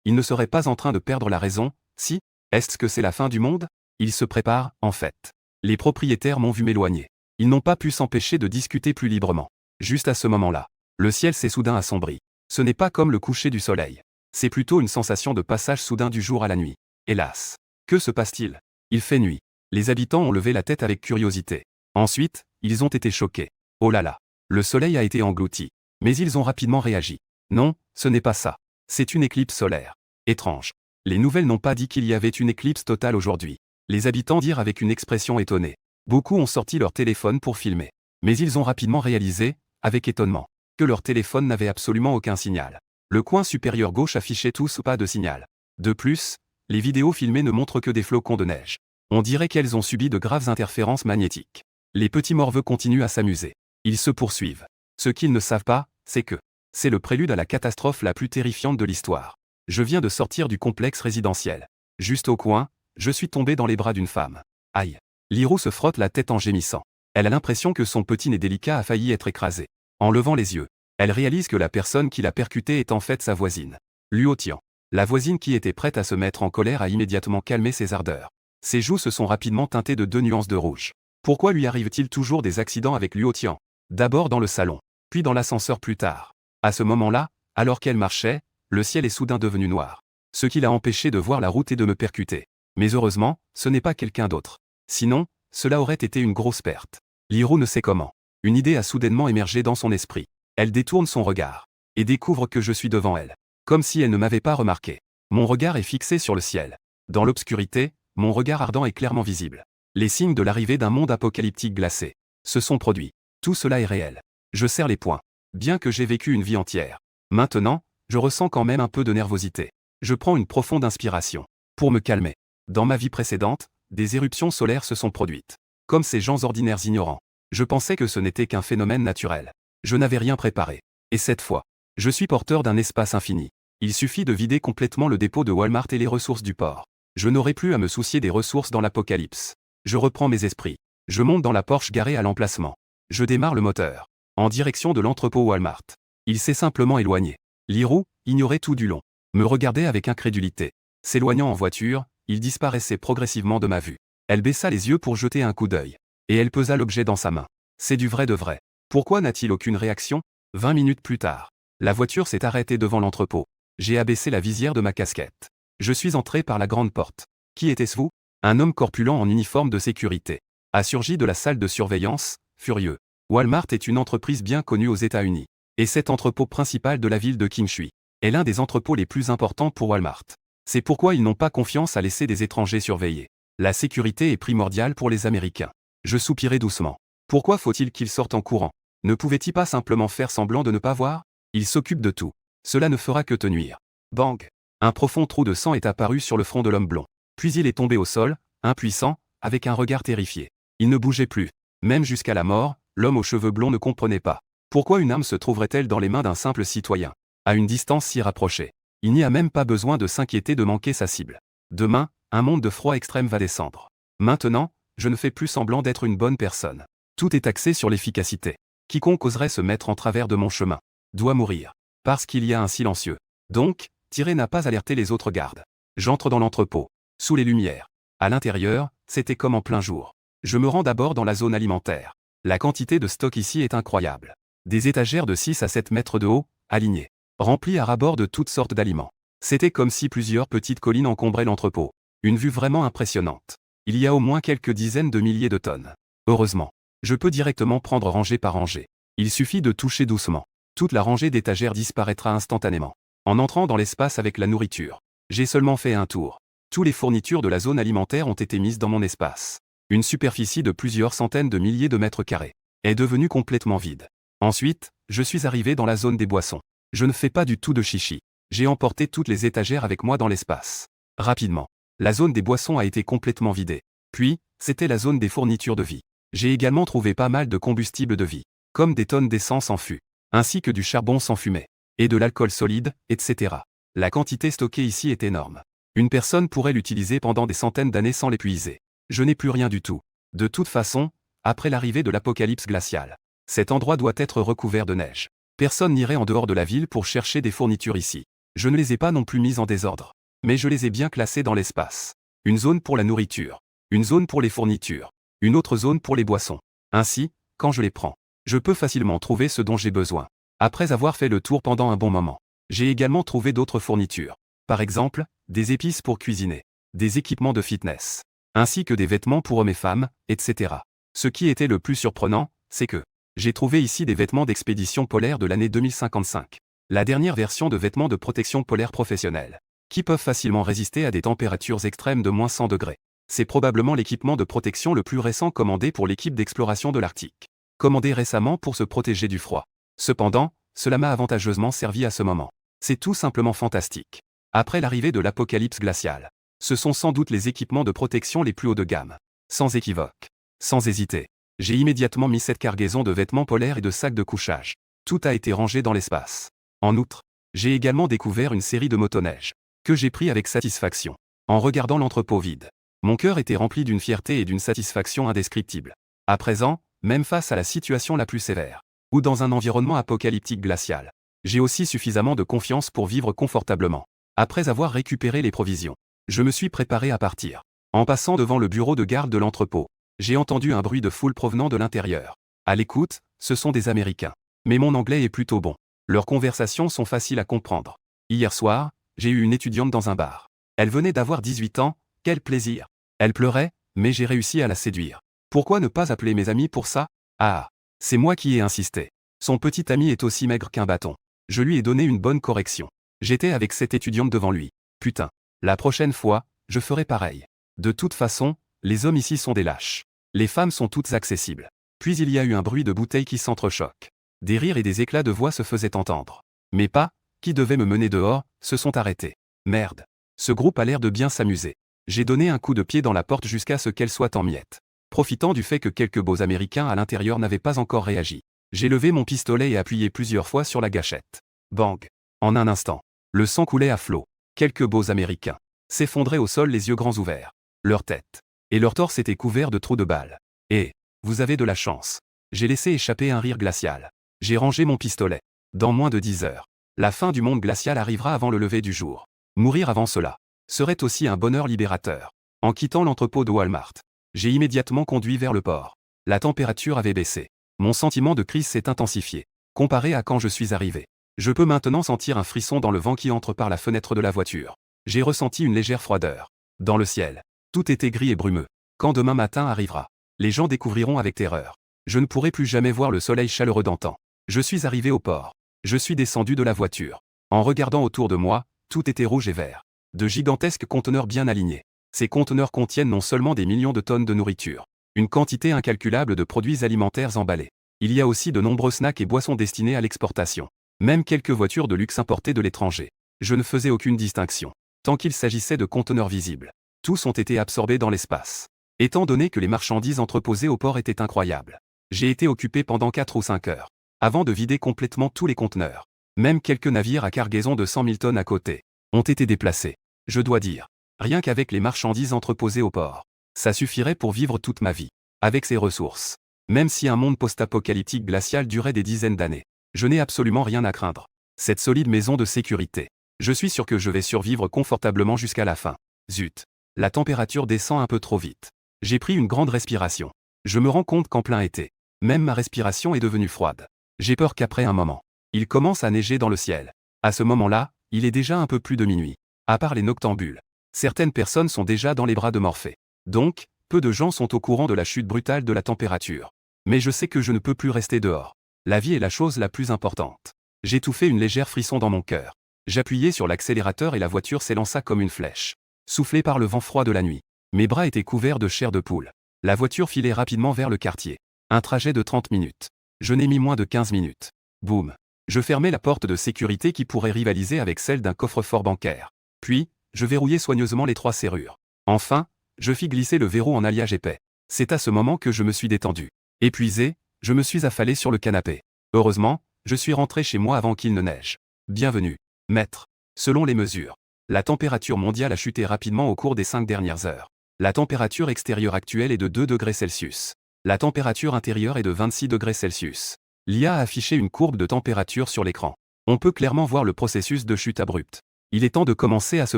Il ne serait pas en train de perdre la raison, si? Est-ce que c'est la fin du monde? Il se prépare, en fait. Les propriétaires m'ont vu m'éloigner. Ils n'ont pas pu s'empêcher de discuter plus librement. Juste à ce moment-là, le ciel s'est soudain assombri. Ce n'est pas comme le coucher du soleil. C'est plutôt une sensation de passage soudain du jour à la nuit. Hélas. Que se passe-t-il? Il fait nuit. Les habitants ont levé la tête avec curiosité. Ensuite, ils ont été choqués. Oh là là. Le soleil a été englouti. Mais ils ont rapidement réagi. Non, ce n'est pas ça. C'est une éclipse solaire. Étrange. Les nouvelles n'ont pas dit qu'il y avait une éclipse totale aujourd'hui. Les habitants dirent avec une expression étonnée. Beaucoup ont sorti leur téléphone pour filmer. Mais ils ont rapidement réalisé, avec étonnement, que leur téléphone n'avait absolument aucun signal. Le coin supérieur gauche affichait tous pas de signal. De plus, les vidéos filmées ne montrent que des flocons de neige. On dirait qu'elles ont subi de graves interférences magnétiques. Les petits morveux continuent à s'amuser. Ils se poursuivent. Ce qu'ils ne savent pas, c'est que c'est le prélude à la catastrophe la plus terrifiante de l'histoire. Je viens de sortir du complexe résidentiel. Juste au coin, je suis tombé dans les bras d'une femme. Aïe. Lirou se frotte la tête en gémissant. Elle a l'impression que son petit nez délicat a failli être écrasé. En levant les yeux, elle réalise que la personne qui l'a percuté est en fait sa voisine. Luo Tian. La voisine qui était prête à se mettre en colère a immédiatement calmé ses ardeurs. Ses joues se sont rapidement teintées de 2 nuances de rouge. Pourquoi lui arrive-t-il toujours des accidents avec Luo Tian? D'abord dans le salon, puis dans l'ascenseur plus tard. À ce moment-là, alors qu'elle marchait, le ciel est soudain devenu noir. Ce qui l'a empêché de voir la route et de me percuter. Mais heureusement, ce n'est pas quelqu'un d'autre. Sinon, cela aurait été une grosse perte. Lirou ne sait comment. Une idée a soudainement émergé dans son esprit. Elle détourne son regard et découvre que je suis devant elle. Comme si elle ne m'avait pas remarqué. Mon regard est fixé sur le ciel. Dans l'obscurité, mon regard ardent est clairement visible. Les signes de l'arrivée d'un monde apocalyptique glacé se sont produits. Tout cela est réel. Je serre les poings. Bien que j'ai vécu une vie entière. Maintenant, je ressens quand même un peu de nervosité. Je prends une profonde inspiration. Pour me calmer. Dans ma vie précédente, des éruptions solaires se sont produites. Comme ces gens ordinaires ignorants. Je pensais que ce n'était qu'un phénomène naturel. Je n'avais rien préparé. Et cette fois, je suis porteur d'un espace infini. Il suffit de vider complètement le dépôt de Walmart et les ressources du port. Je n'aurai plus à me soucier des ressources dans l'apocalypse. Je reprends mes esprits. Je monte dans la Porsche garée à l'emplacement. Je démarre le moteur. En direction de l'entrepôt Walmart. Il s'est simplement éloigné. Lirou, ignorait tout du long. Me regardait avec incrédulité. S'éloignant en voiture, il disparaissait progressivement de ma vue. Elle baissa les yeux pour jeter un coup d'œil. Et elle pesa l'objet dans sa main. C'est du vrai de vrai. Pourquoi n'a-t-il aucune réaction? 20 minutes plus tard. La voiture s'est arrêtée devant l'entrepôt. J'ai abaissé la visière de ma casquette. Je suis entré par la grande porte. Qui était-ce vous? Un homme corpulent en uniforme de sécurité a surgi de la salle de surveillance, furieux. Walmart est une entreprise bien connue aux États-Unis. Et cet entrepôt principal de la ville de Qingshui est l'un des entrepôts les plus importants pour Walmart. C'est pourquoi ils n'ont pas confiance à laisser des étrangers surveiller. La sécurité est primordiale pour les Américains. Je soupirai doucement. Pourquoi faut-il qu'ils sortent en courant? Ne pouvait-il pas simplement faire semblant de ne pas voir? Il s'occupe de tout. Cela ne fera que te nuire. Bang! Un profond trou de sang est apparu sur le front de l'homme blond. Puis il est tombé au sol, impuissant, avec un regard terrifié. Il ne bougeait plus. Même jusqu'à la mort, l'homme aux cheveux blonds ne comprenait pas. Pourquoi une arme se trouverait-elle dans les mains d'un simple citoyen? À une distance si rapprochée. Il n'y a même pas besoin de s'inquiéter de manquer sa cible. Demain, un monde de froid extrême va descendre. Maintenant, je ne fais plus semblant d'être une bonne personne. Tout est axé sur l'efficacité. Quiconque oserait se mettre en travers de mon chemin doit mourir. Parce qu'il y a un silencieux. Donc, Tiré n'a pas alerté les autres gardes. J'entre dans l'entrepôt. Sous les lumières. À l'intérieur, c'était comme en plein jour. Je me rends d'abord dans la zone alimentaire. La quantité de stock ici est incroyable. Des étagères de 6 à 7 mètres de haut, alignées. Remplies à ras-bord de toutes sortes d'aliments. C'était comme si plusieurs petites collines encombraient l'entrepôt. Une vue vraiment impressionnante. Il y a au moins quelques dizaines de milliers de tonnes. Heureusement. Je peux directement prendre rangée par rangée. Il suffit de toucher doucement. Toute la rangée d'étagères disparaîtra instantanément. En entrant dans l'espace avec la nourriture. J'ai seulement fait un tour. Toutes les fournitures de la zone alimentaire ont été mises dans mon espace. Une superficie de plusieurs centaines de milliers de mètres carrés est devenue complètement vide. Ensuite, je suis arrivé dans la zone des boissons. Je ne fais pas du tout de chichi. J'ai emporté toutes les étagères avec moi dans l'espace. Rapidement. La zone des boissons a été complètement vidée. Puis, c'était la zone des fournitures de vie. J'ai également trouvé pas mal de combustible de vie, comme des tonnes d'essence en fût, ainsi que du charbon sans fumée, et de l'alcool solide, etc. La quantité stockée ici est énorme. Une personne pourrait l'utiliser pendant des centaines d'années sans l'épuiser. Je n'ai plus rien du tout. De toute façon, après l'arrivée de l'apocalypse glaciale, cet endroit doit être recouvert de neige. Personne n'irait en dehors de la ville pour chercher des fournitures ici. Je ne les ai pas non plus mises en désordre. Mais je les ai bien classées dans l'espace. Une zone pour la nourriture. Une zone pour les fournitures. Une autre zone pour les boissons. Ainsi, quand je les prends, je peux facilement trouver ce dont j'ai besoin. Après avoir fait le tour pendant un bon moment, j'ai également trouvé d'autres fournitures. Par exemple, des épices pour cuisiner, des équipements de fitness, ainsi que des vêtements pour hommes et femmes, etc. Ce qui était le plus surprenant, c'est que j'ai trouvé ici des vêtements d'expédition polaire de l'année 2055. La dernière version de vêtements de protection polaire professionnelle, qui peuvent facilement résister à des températures extrêmes de moins 100 degrés. C'est probablement l'équipement de protection le plus récent commandé pour l'équipe d'exploration de l'Arctique. Commandé récemment pour se protéger du froid. Cependant, cela m'a avantageusement servi à ce moment. C'est tout simplement fantastique. Après l'arrivée de l'apocalypse glaciale, ce sont sans doute les équipements de protection les plus hauts de gamme. Sans équivoque. Sans hésiter. J'ai immédiatement mis cette cargaison de vêtements polaires et de sacs de couchage. Tout a été rangé dans l'espace. En outre, j'ai également découvert une série de motoneiges, que j'ai pris avec satisfaction. En regardant l'entrepôt vide, mon cœur était rempli d'une fierté et d'une satisfaction indescriptibles. À présent, même face à la situation la plus sévère, ou dans un environnement apocalyptique glacial, j'ai aussi suffisamment de confiance pour vivre confortablement. Après avoir récupéré les provisions, je me suis préparé à partir. En passant devant le bureau de garde de l'entrepôt, j'ai entendu un bruit de foule provenant de l'intérieur. À l'écoute, ce sont des Américains. Mais mon anglais est plutôt bon. Leurs conversations sont faciles à comprendre. Hier soir, j'ai eu une étudiante dans un bar. Elle venait d'avoir 18 ans, quel plaisir. Elle pleurait, mais j'ai réussi à la séduire. Pourquoi ne pas appeler mes amis pour ça? Ah, c'est moi qui ai insisté. Son petit ami est aussi maigre qu'un bâton. Je lui ai donné une bonne correction. J'étais avec cette étudiante devant lui. Putain. La prochaine fois, je ferai pareil. De toute façon, les hommes ici sont des lâches. Les femmes sont toutes accessibles. Puis il y a eu un bruit de bouteilles qui s'entrechoquent. Des rires et des éclats de voix se faisaient entendre. Mes pas, qui devaient me mener dehors, se sont arrêtés. Merde. Ce groupe a l'air de bien s'amuser. J'ai donné un coup de pied dans la porte jusqu'à ce qu'elle soit en miettes. Profitant du fait que quelques beaux Américains à l'intérieur n'avaient pas encore réagi, j'ai levé mon pistolet et appuyé plusieurs fois sur la gâchette. Bang. En un instant, le sang coulait à flot. Quelques beaux Américains s'effondraient au sol les yeux grands ouverts. Leur tête et leur torse étaient couverts de trous de balles. Et, vous avez de la chance. J'ai laissé échapper un rire glacial. J'ai rangé mon pistolet. Dans moins de 10 heures, la fin du monde glacial arrivera avant le lever du jour. Mourir avant cela serait aussi un bonheur libérateur. En quittant l'entrepôt de Walmart, j'ai immédiatement conduit vers le port. La température avait baissé. Mon sentiment de crise s'est intensifié. Comparé à quand je suis arrivé. Je peux maintenant sentir un frisson dans le vent qui entre par la fenêtre de la voiture. J'ai ressenti une légère froideur. Dans le ciel, tout était gris et brumeux. Quand demain matin arrivera, les gens découvriront avec terreur. Je ne pourrai plus jamais voir le soleil chaleureux d'antan. Je suis arrivé au port. Je suis descendu de la voiture. En regardant autour de moi, tout était rouge et vert. De gigantesques conteneurs bien alignés. Ces conteneurs contiennent non seulement des millions de tonnes de nourriture, une quantité incalculable de produits alimentaires emballés. Il y a aussi de nombreux snacks et boissons destinés à l'exportation. Même quelques voitures de luxe importées de l'étranger. Je ne faisais aucune distinction. Tant qu'il s'agissait de conteneurs visibles. Tous ont été absorbés dans l'espace. Étant donné que les marchandises entreposées au port étaient incroyables, j'ai été occupé pendant 4 ou 5 heures. Avant de vider complètement tous les conteneurs. Même quelques navires à cargaison de 100 000 tonnes à côté ont été déplacés. Je dois dire, rien qu'avec les marchandises entreposées au port, ça suffirait pour vivre toute ma vie. Avec ces ressources. Même si un monde post-apocalyptique glacial durait des dizaines d'années, je n'ai absolument rien à craindre. Cette solide maison de sécurité. Je suis sûr que je vais survivre confortablement jusqu'à la fin. Zut. La température descend un peu trop vite. J'ai pris une grande respiration. Je me rends compte qu'en plein été, même ma respiration est devenue froide. J'ai peur qu'après un moment, il commence à neiger dans le ciel. À ce moment-là, il est déjà un peu plus de minuit. À part les noctambules, certaines personnes sont déjà dans les bras de Morphée. Donc, peu de gens sont au courant de la chute brutale de la température. Mais je sais que je ne peux plus rester dehors. La vie est la chose la plus importante. J'étouffai une légère frisson dans mon cœur. J'appuyai sur l'accélérateur et la voiture s'élança comme une flèche. Soufflée par le vent froid de la nuit. Mes bras étaient couverts de chair de poule. La voiture filait rapidement vers le quartier. Un trajet de 30 minutes. Je n'ai mis moins de 15 minutes. Boum. Je fermai la porte de sécurité qui pourrait rivaliser avec celle d'un coffre-fort bancaire. Puis, je verrouillai soigneusement les 3 serrures. Enfin, je fis glisser le verrou en alliage épais. C'est à ce moment que je me suis détendu. Épuisé, je me suis affalé sur le canapé. Heureusement, je suis rentré chez moi avant qu'il ne neige. Bienvenue, maître. Selon les mesures, la température mondiale a chuté rapidement au cours des 5 dernières heures. La température extérieure actuelle est de 2 degrés Celsius. La température intérieure est de 26 degrés Celsius. L'IA a affiché une courbe de température sur l'écran. On peut clairement voir le processus de chute abrupte. Il est temps de commencer à se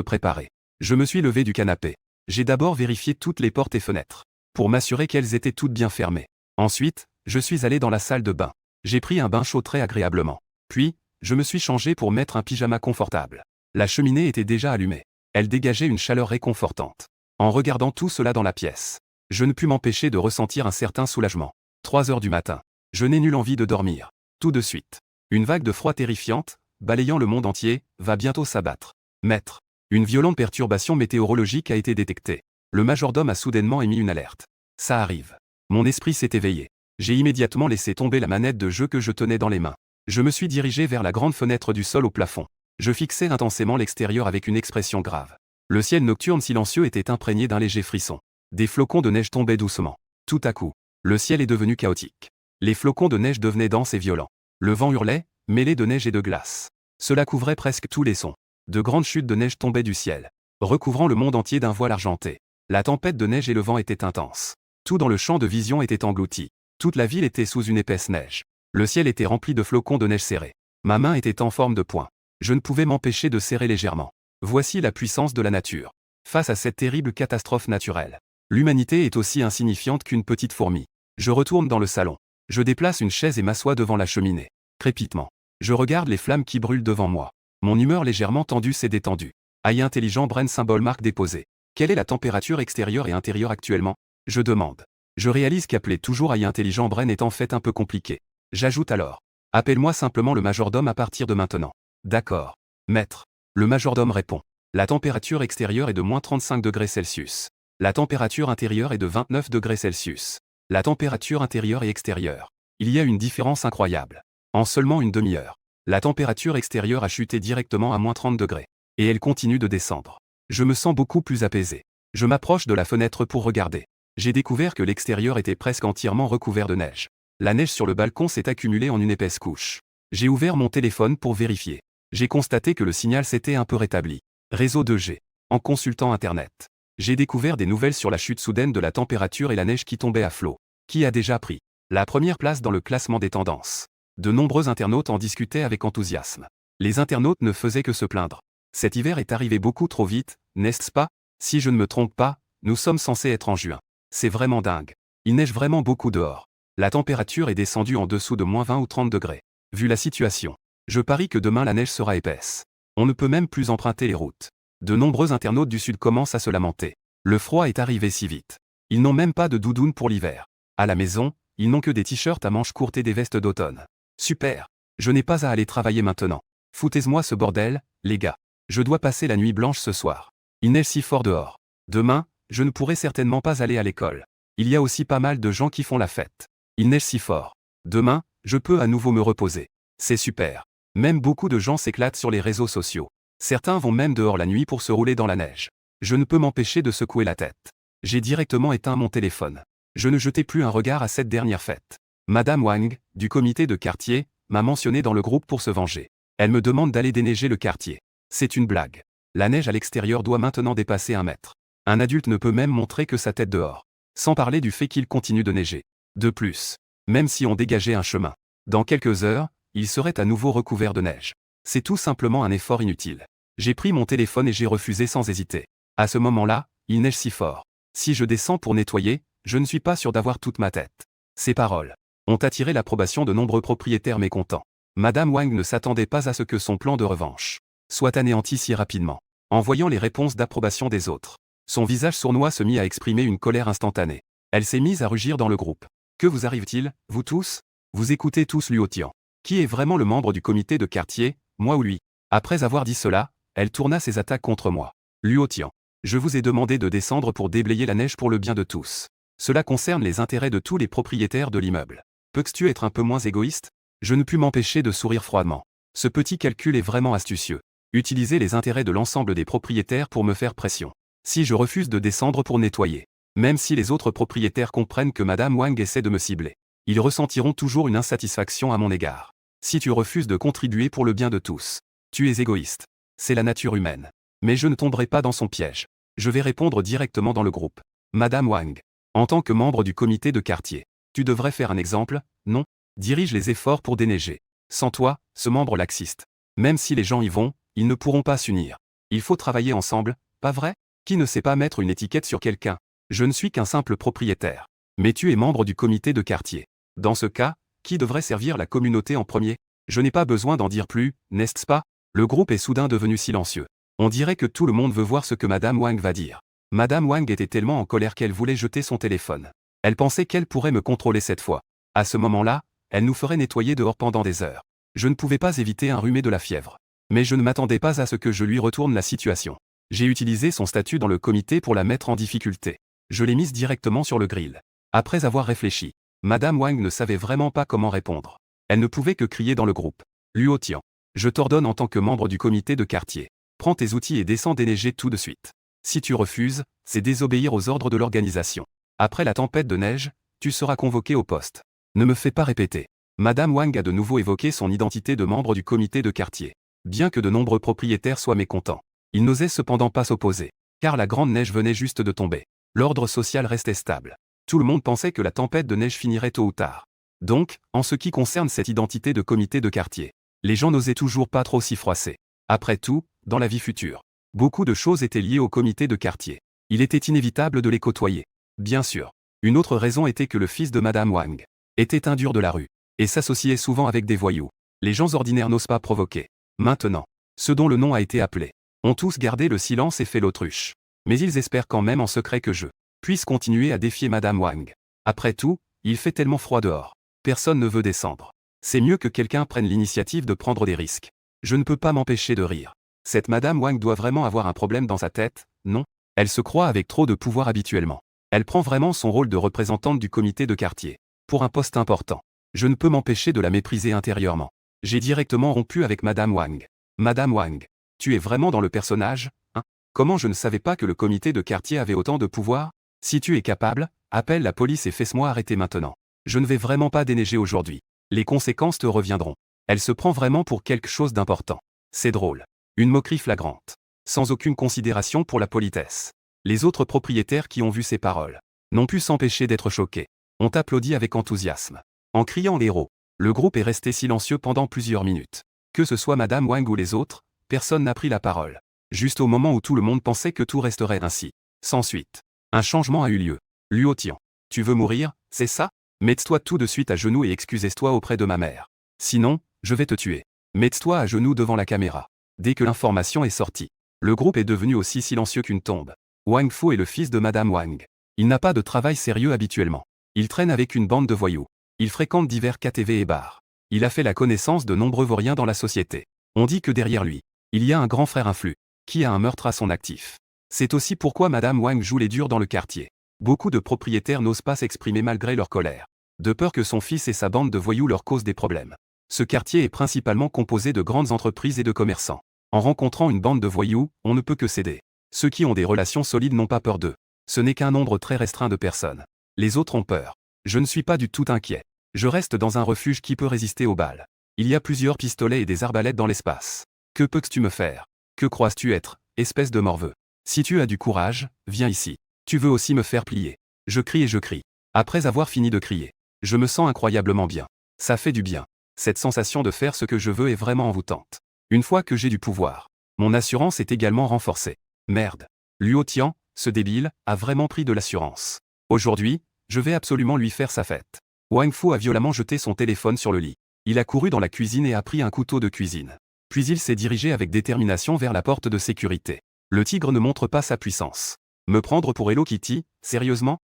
préparer. Je me suis levé du canapé. J'ai d'abord vérifié toutes les portes et fenêtres, pour m'assurer qu'elles étaient toutes bien fermées. Ensuite, je suis allé dans la salle de bain. J'ai pris un bain chaud très agréablement. Puis, je me suis changé pour mettre un pyjama confortable. La cheminée était déjà allumée. Elle dégageait une chaleur réconfortante. En regardant tout cela dans la pièce, je ne pus m'empêcher de ressentir un certain soulagement. 3 heures du matin. Je n'ai nulle envie de dormir. Tout de suite. Une vague de froid terrifiante, balayant le monde entier, va bientôt s'abattre. Maître. Une violente perturbation météorologique a été détectée. Le majordome a soudainement émis une alerte. Ça arrive. Mon esprit s'est éveillé. J'ai immédiatement laissé tomber la manette de jeu que je tenais dans les mains. Je me suis dirigé vers la grande fenêtre du sol au plafond. Je fixais intensément l'extérieur avec une expression grave. Le ciel nocturne silencieux était imprégné d'un léger frisson. Des flocons de neige tombaient doucement. Tout à coup, le ciel est devenu chaotique. Les flocons de neige devenaient denses et violents. Le vent hurlait, mêlé de neige et de glace. Cela couvrait presque tous les sons. De grandes chutes de neige tombaient du ciel, recouvrant le monde entier d'un voile argenté. La tempête de neige et le vent étaient intenses. Tout dans le champ de vision était englouti. Toute la ville était sous une épaisse neige. Le ciel était rempli de flocons de neige serrés. Ma main était en forme de poing. Je ne pouvais m'empêcher de serrer légèrement. Voici la puissance de la nature. Face à cette terrible catastrophe naturelle, l'humanité est aussi insignifiante qu'une petite fourmi. Je retourne dans le salon. Je déplace une chaise et m'assois devant la cheminée. Crépitement. Je regarde les flammes qui brûlent devant moi. Mon humeur légèrement tendue s'est détendue. AI intelligent Brain symbole marque déposée. Quelle est la température extérieure et intérieure actuellement? Je demande. Je réalise qu'appeler toujours AI intelligent Brain est en fait un peu compliqué. J'ajoute alors. Appelle-moi simplement le majordome à partir de maintenant. D'accord. Maître. Le majordome répond. La température extérieure est de moins 35 degrés Celsius. La température intérieure est de 29 degrés Celsius. La température intérieure et extérieure. Il y a une différence incroyable. En seulement une demi-heure, la température extérieure a chuté directement à moins 30 degrés. Et elle continue de descendre. Je me sens beaucoup plus apaisé. Je m'approche de la fenêtre pour regarder. J'ai découvert que l'extérieur était presque entièrement recouvert de neige. La neige sur le balcon s'est accumulée en une épaisse couche. J'ai ouvert mon téléphone pour vérifier. J'ai constaté que le signal s'était un peu rétabli. Réseau 2G. En consultant Internet, j'ai découvert des nouvelles sur la chute soudaine de la température et la neige qui tombait à flot, qui a déjà pris la première place dans le classement des tendances. De nombreux internautes en discutaient avec enthousiasme. Les internautes ne faisaient que se plaindre. Cet hiver est arrivé beaucoup trop vite, n'est-ce pas? Si je ne me trompe pas, nous sommes censés être en juin. C'est vraiment dingue. Il neige vraiment beaucoup dehors. La température est descendue en dessous de moins 20 ou 30 degrés. Vu la situation, je parie que demain la neige sera épaisse. On ne peut même plus emprunter les routes. De nombreux internautes du Sud commencent à se lamenter. Le froid est arrivé si vite. Ils n'ont même pas de doudoune pour l'hiver. À la maison, ils n'ont que des t-shirts à manches courtes et des vestes d'automne. Super. Je n'ai pas à aller travailler maintenant. Foutez-moi ce bordel, les gars. Je dois passer la nuit blanche ce soir. Il neige si fort dehors. Demain, je ne pourrai certainement pas aller à l'école. Il y a aussi pas mal de gens qui font la fête. Il neige si fort. Demain, je peux à nouveau me reposer. C'est super. Même beaucoup de gens s'éclatent sur les réseaux sociaux. Certains vont même dehors la nuit pour se rouler dans la neige. Je ne peux m'empêcher de secouer la tête. J'ai directement éteint mon téléphone. Je ne jetai plus un regard à cette dernière fête. Madame Wang, du comité de quartier, m'a mentionné dans le groupe pour se venger. Elle me demande d'aller déneiger le quartier. C'est une blague. La neige à l'extérieur doit maintenant dépasser 1 mètre. Un adulte ne peut même montrer que sa tête dehors. Sans parler du fait qu'il continue de neiger. De plus, même si on dégageait un chemin, dans quelques heures, il serait à nouveau recouvert de neige. C'est tout simplement un effort inutile. J'ai pris mon téléphone et j'ai refusé sans hésiter. À ce moment-là, il neige si fort. Si je descends pour nettoyer, je ne suis pas sûr d'avoir toute ma tête. Ces paroles ont attiré l'approbation de nombreux propriétaires mécontents. Madame Wang ne s'attendait pas à ce que son plan de revanche soit anéanti si rapidement. En voyant les réponses d'approbation des autres, son visage sournois se mit à exprimer une colère instantanée. Elle s'est mise à rugir dans le groupe. Que vous arrive-t-il, vous tous? Vous écoutez tous Luo Tian. Qui est vraiment le membre du comité de quartier, moi ou lui? Après avoir dit cela, elle tourna ses attaques contre moi. Luo Tian. Je vous ai demandé de descendre pour déblayer la neige pour le bien de tous. Cela concerne les intérêts de tous les propriétaires de l'immeuble. Peux-tu être un peu moins égoïste? Je ne pus m'empêcher de sourire froidement. Ce petit calcul est vraiment astucieux. Utiliser les intérêts de l'ensemble des propriétaires pour me faire pression. Si je refuse de descendre pour nettoyer, même si les autres propriétaires comprennent que Madame Wang essaie de me cibler, ils ressentiront toujours une insatisfaction à mon égard. Si tu refuses de contribuer pour le bien de tous, tu es égoïste. C'est la nature humaine. Mais je ne tomberai pas dans son piège. Je vais répondre directement dans le groupe. Madame Wang. En tant que membre du comité de quartier, tu devrais faire un exemple, non? Dirige les efforts pour déneiger. Sans toi, ce membre laxiste. Même si les gens y vont, ils ne pourront pas s'unir. Il faut travailler ensemble, pas vrai? Qui ne sait pas mettre une étiquette sur quelqu'un? Je ne suis qu'un simple propriétaire. Mais tu es membre du comité de quartier. Dans ce cas, qui devrait servir la communauté en premier? Je n'ai pas besoin d'en dire plus, n'est-ce pas? Le groupe est soudain devenu silencieux. On dirait que tout le monde veut voir ce que Madame Wang va dire. Madame Wang était tellement en colère qu'elle voulait jeter son téléphone. Elle pensait qu'elle pourrait me contrôler cette fois. À ce moment-là, elle nous ferait nettoyer dehors pendant des heures. Je ne pouvais pas éviter un rhume et de la fièvre. Mais je ne m'attendais pas à ce que je lui retourne la situation. J'ai utilisé son statut dans le comité pour la mettre en difficulté. Je l'ai mise directement sur le grill. Après avoir réfléchi, Madame Wang ne savait vraiment pas comment répondre. Elle ne pouvait que crier dans le groupe. Luo Tian, je t'ordonne en tant que membre du comité de quartier. Prends tes outils et descends déneiger tout de suite. Si tu refuses, c'est désobéir aux ordres de l'organisation. Après la tempête de neige, tu seras convoqué au poste. Ne me fais pas répéter. Madame Wang a de nouveau évoqué son identité de membre du comité de quartier. Bien que de nombreux propriétaires soient mécontents, ils n'osaient cependant pas s'opposer, car la grande neige venait juste de tomber. L'ordre social restait stable. Tout le monde pensait que la tempête de neige finirait tôt ou tard. Donc, en ce qui concerne cette identité de comité de quartier, les gens n'osaient toujours pas trop s'y froisser. Après tout, dans la vie future, beaucoup de choses étaient liées au comité de quartier. Il était inévitable de les côtoyer. Bien sûr. Une autre raison était que le fils de Madame Wang était un dur de la rue, et s'associait souvent avec des voyous. Les gens ordinaires n'osent pas provoquer. Maintenant, ceux dont le nom a été appelé ont tous gardé le silence et fait l'autruche. Mais ils espèrent quand même en secret que je puisse continuer à défier Madame Wang. Après tout, il fait tellement froid dehors. Personne ne veut descendre. C'est mieux que quelqu'un prenne l'initiative de prendre des risques. Je ne peux pas m'empêcher de rire. Cette Madame Wang doit vraiment avoir un problème dans sa tête, non? Elle se croit avec trop de pouvoir habituellement. Elle prend vraiment son rôle de représentante du comité de quartier. Pour un poste important. Je ne peux m'empêcher de la mépriser intérieurement. J'ai directement rompu avec Madame Wang. Madame Wang, tu es vraiment dans le personnage, hein? Comment je ne savais pas que le comité de quartier avait autant de pouvoir? Si tu es capable, appelle la police et fais-moi arrêter maintenant. Je ne vais vraiment pas déneiger aujourd'hui. Les conséquences te reviendront. Elle se prend vraiment pour quelque chose d'important. C'est drôle. Une moquerie flagrante. Sans aucune considération pour la politesse. Les autres propriétaires qui ont vu ces paroles n'ont pu s'empêcher d'être choqués. Ont applaudi avec enthousiasme. En criant l'héros, le groupe est resté silencieux pendant plusieurs minutes. Que ce soit Madame Wang ou les autres, personne n'a pris la parole. Juste au moment où tout le monde pensait que tout resterait ainsi. Sans suite. Un changement a eu lieu. Luo Tian, tu veux mourir, c'est ça? Mets-toi tout de suite à genoux et excuse-toi auprès de ma mère. Sinon, je vais te tuer. Mets-toi à genoux devant la caméra. Dès que l'information est sortie, le groupe est devenu aussi silencieux qu'une tombe. Wang Fu est le fils de Madame Wang. Il n'a pas de travail sérieux habituellement. Il traîne avec une bande de voyous. Il fréquente divers KTV et bars. Il a fait la connaissance de nombreux vauriens dans la société. On dit que derrière lui, il y a un grand frère influent, qui a un meurtre à son actif. C'est aussi pourquoi Madame Wang joue les durs dans le quartier. Beaucoup de propriétaires n'osent pas s'exprimer malgré leur colère, de peur que son fils et sa bande de voyous leur causent des problèmes. Ce quartier est principalement composé de grandes entreprises et de commerçants. En rencontrant une bande de voyous, on ne peut que céder. Ceux qui ont des relations solides n'ont pas peur d'eux. Ce n'est qu'un nombre très restreint de personnes. Les autres ont peur. Je ne suis pas du tout inquiet. Je reste dans un refuge qui peut résister aux balles. Il y a plusieurs pistolets et des arbalètes dans l'espace. Que peux-tu me faire? Que crois-tu être, espèce de morveux? Si tu as du courage, viens ici. Tu veux aussi me faire plier. Je crie et je crie. Après avoir fini de crier, je me sens incroyablement bien. Ça fait du bien. Cette sensation de faire ce que je veux est vraiment envoûtante. Une fois que j'ai du pouvoir, mon assurance est également renforcée. Merde. Luo Tian, ce débile, a vraiment pris de l'assurance. Aujourd'hui, je vais absolument lui faire sa fête. Wang Fu a violemment jeté son téléphone sur le lit. Il a couru dans la cuisine et a pris un couteau de cuisine. Puis il s'est dirigé avec détermination vers la porte de sécurité. Le tigre ne montre pas sa puissance. Me prendre pour Hello Kitty, sérieusement?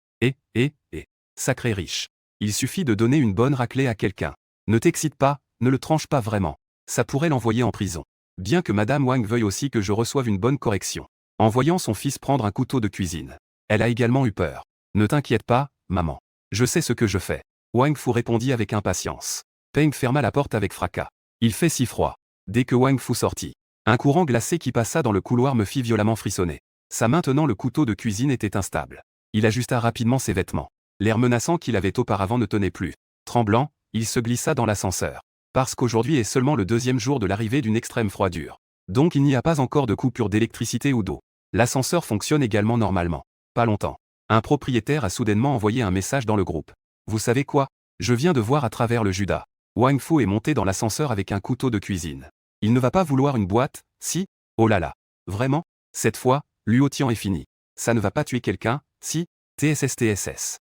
Sacré riche. Il suffit de donner une bonne raclée à quelqu'un. Ne t'excite pas, ne le tranche pas vraiment. Ça pourrait l'envoyer en prison. Bien que Madame Wang veuille aussi que je reçoive une bonne correction. En voyant son fils prendre un couteau de cuisine, elle a également eu peur. Ne t'inquiète pas, maman. Je sais ce que je fais. Wang Fu répondit avec impatience. Peng ferma la porte avec fracas. Il fait si froid. Dès que Wang Fu sortit, un courant glacé qui passa dans le couloir me fit violemment frissonner. Ça maintenant le couteau de cuisine était instable. Il ajusta rapidement ses vêtements. L'air menaçant qu'il avait auparavant ne tenait plus. Tremblant, il se glissa dans l'ascenseur. Parce qu'aujourd'hui est seulement le deuxième jour de l'arrivée d'une extrême froidure. Donc il n'y a pas encore de coupure d'électricité ou d'eau. L'ascenseur fonctionne également normalement. Pas longtemps. Un propriétaire a soudainement envoyé un message dans le groupe. Vous savez quoi? Je viens de voir à travers le Judas. Wang Fu est monté dans l'ascenseur avec un couteau de cuisine. Il ne va pas vouloir une boîte, si? Oh là là. Vraiment? Cette fois, Luo Tian est fini. Ça ne va pas tuer quelqu'un, si? TSSTSS.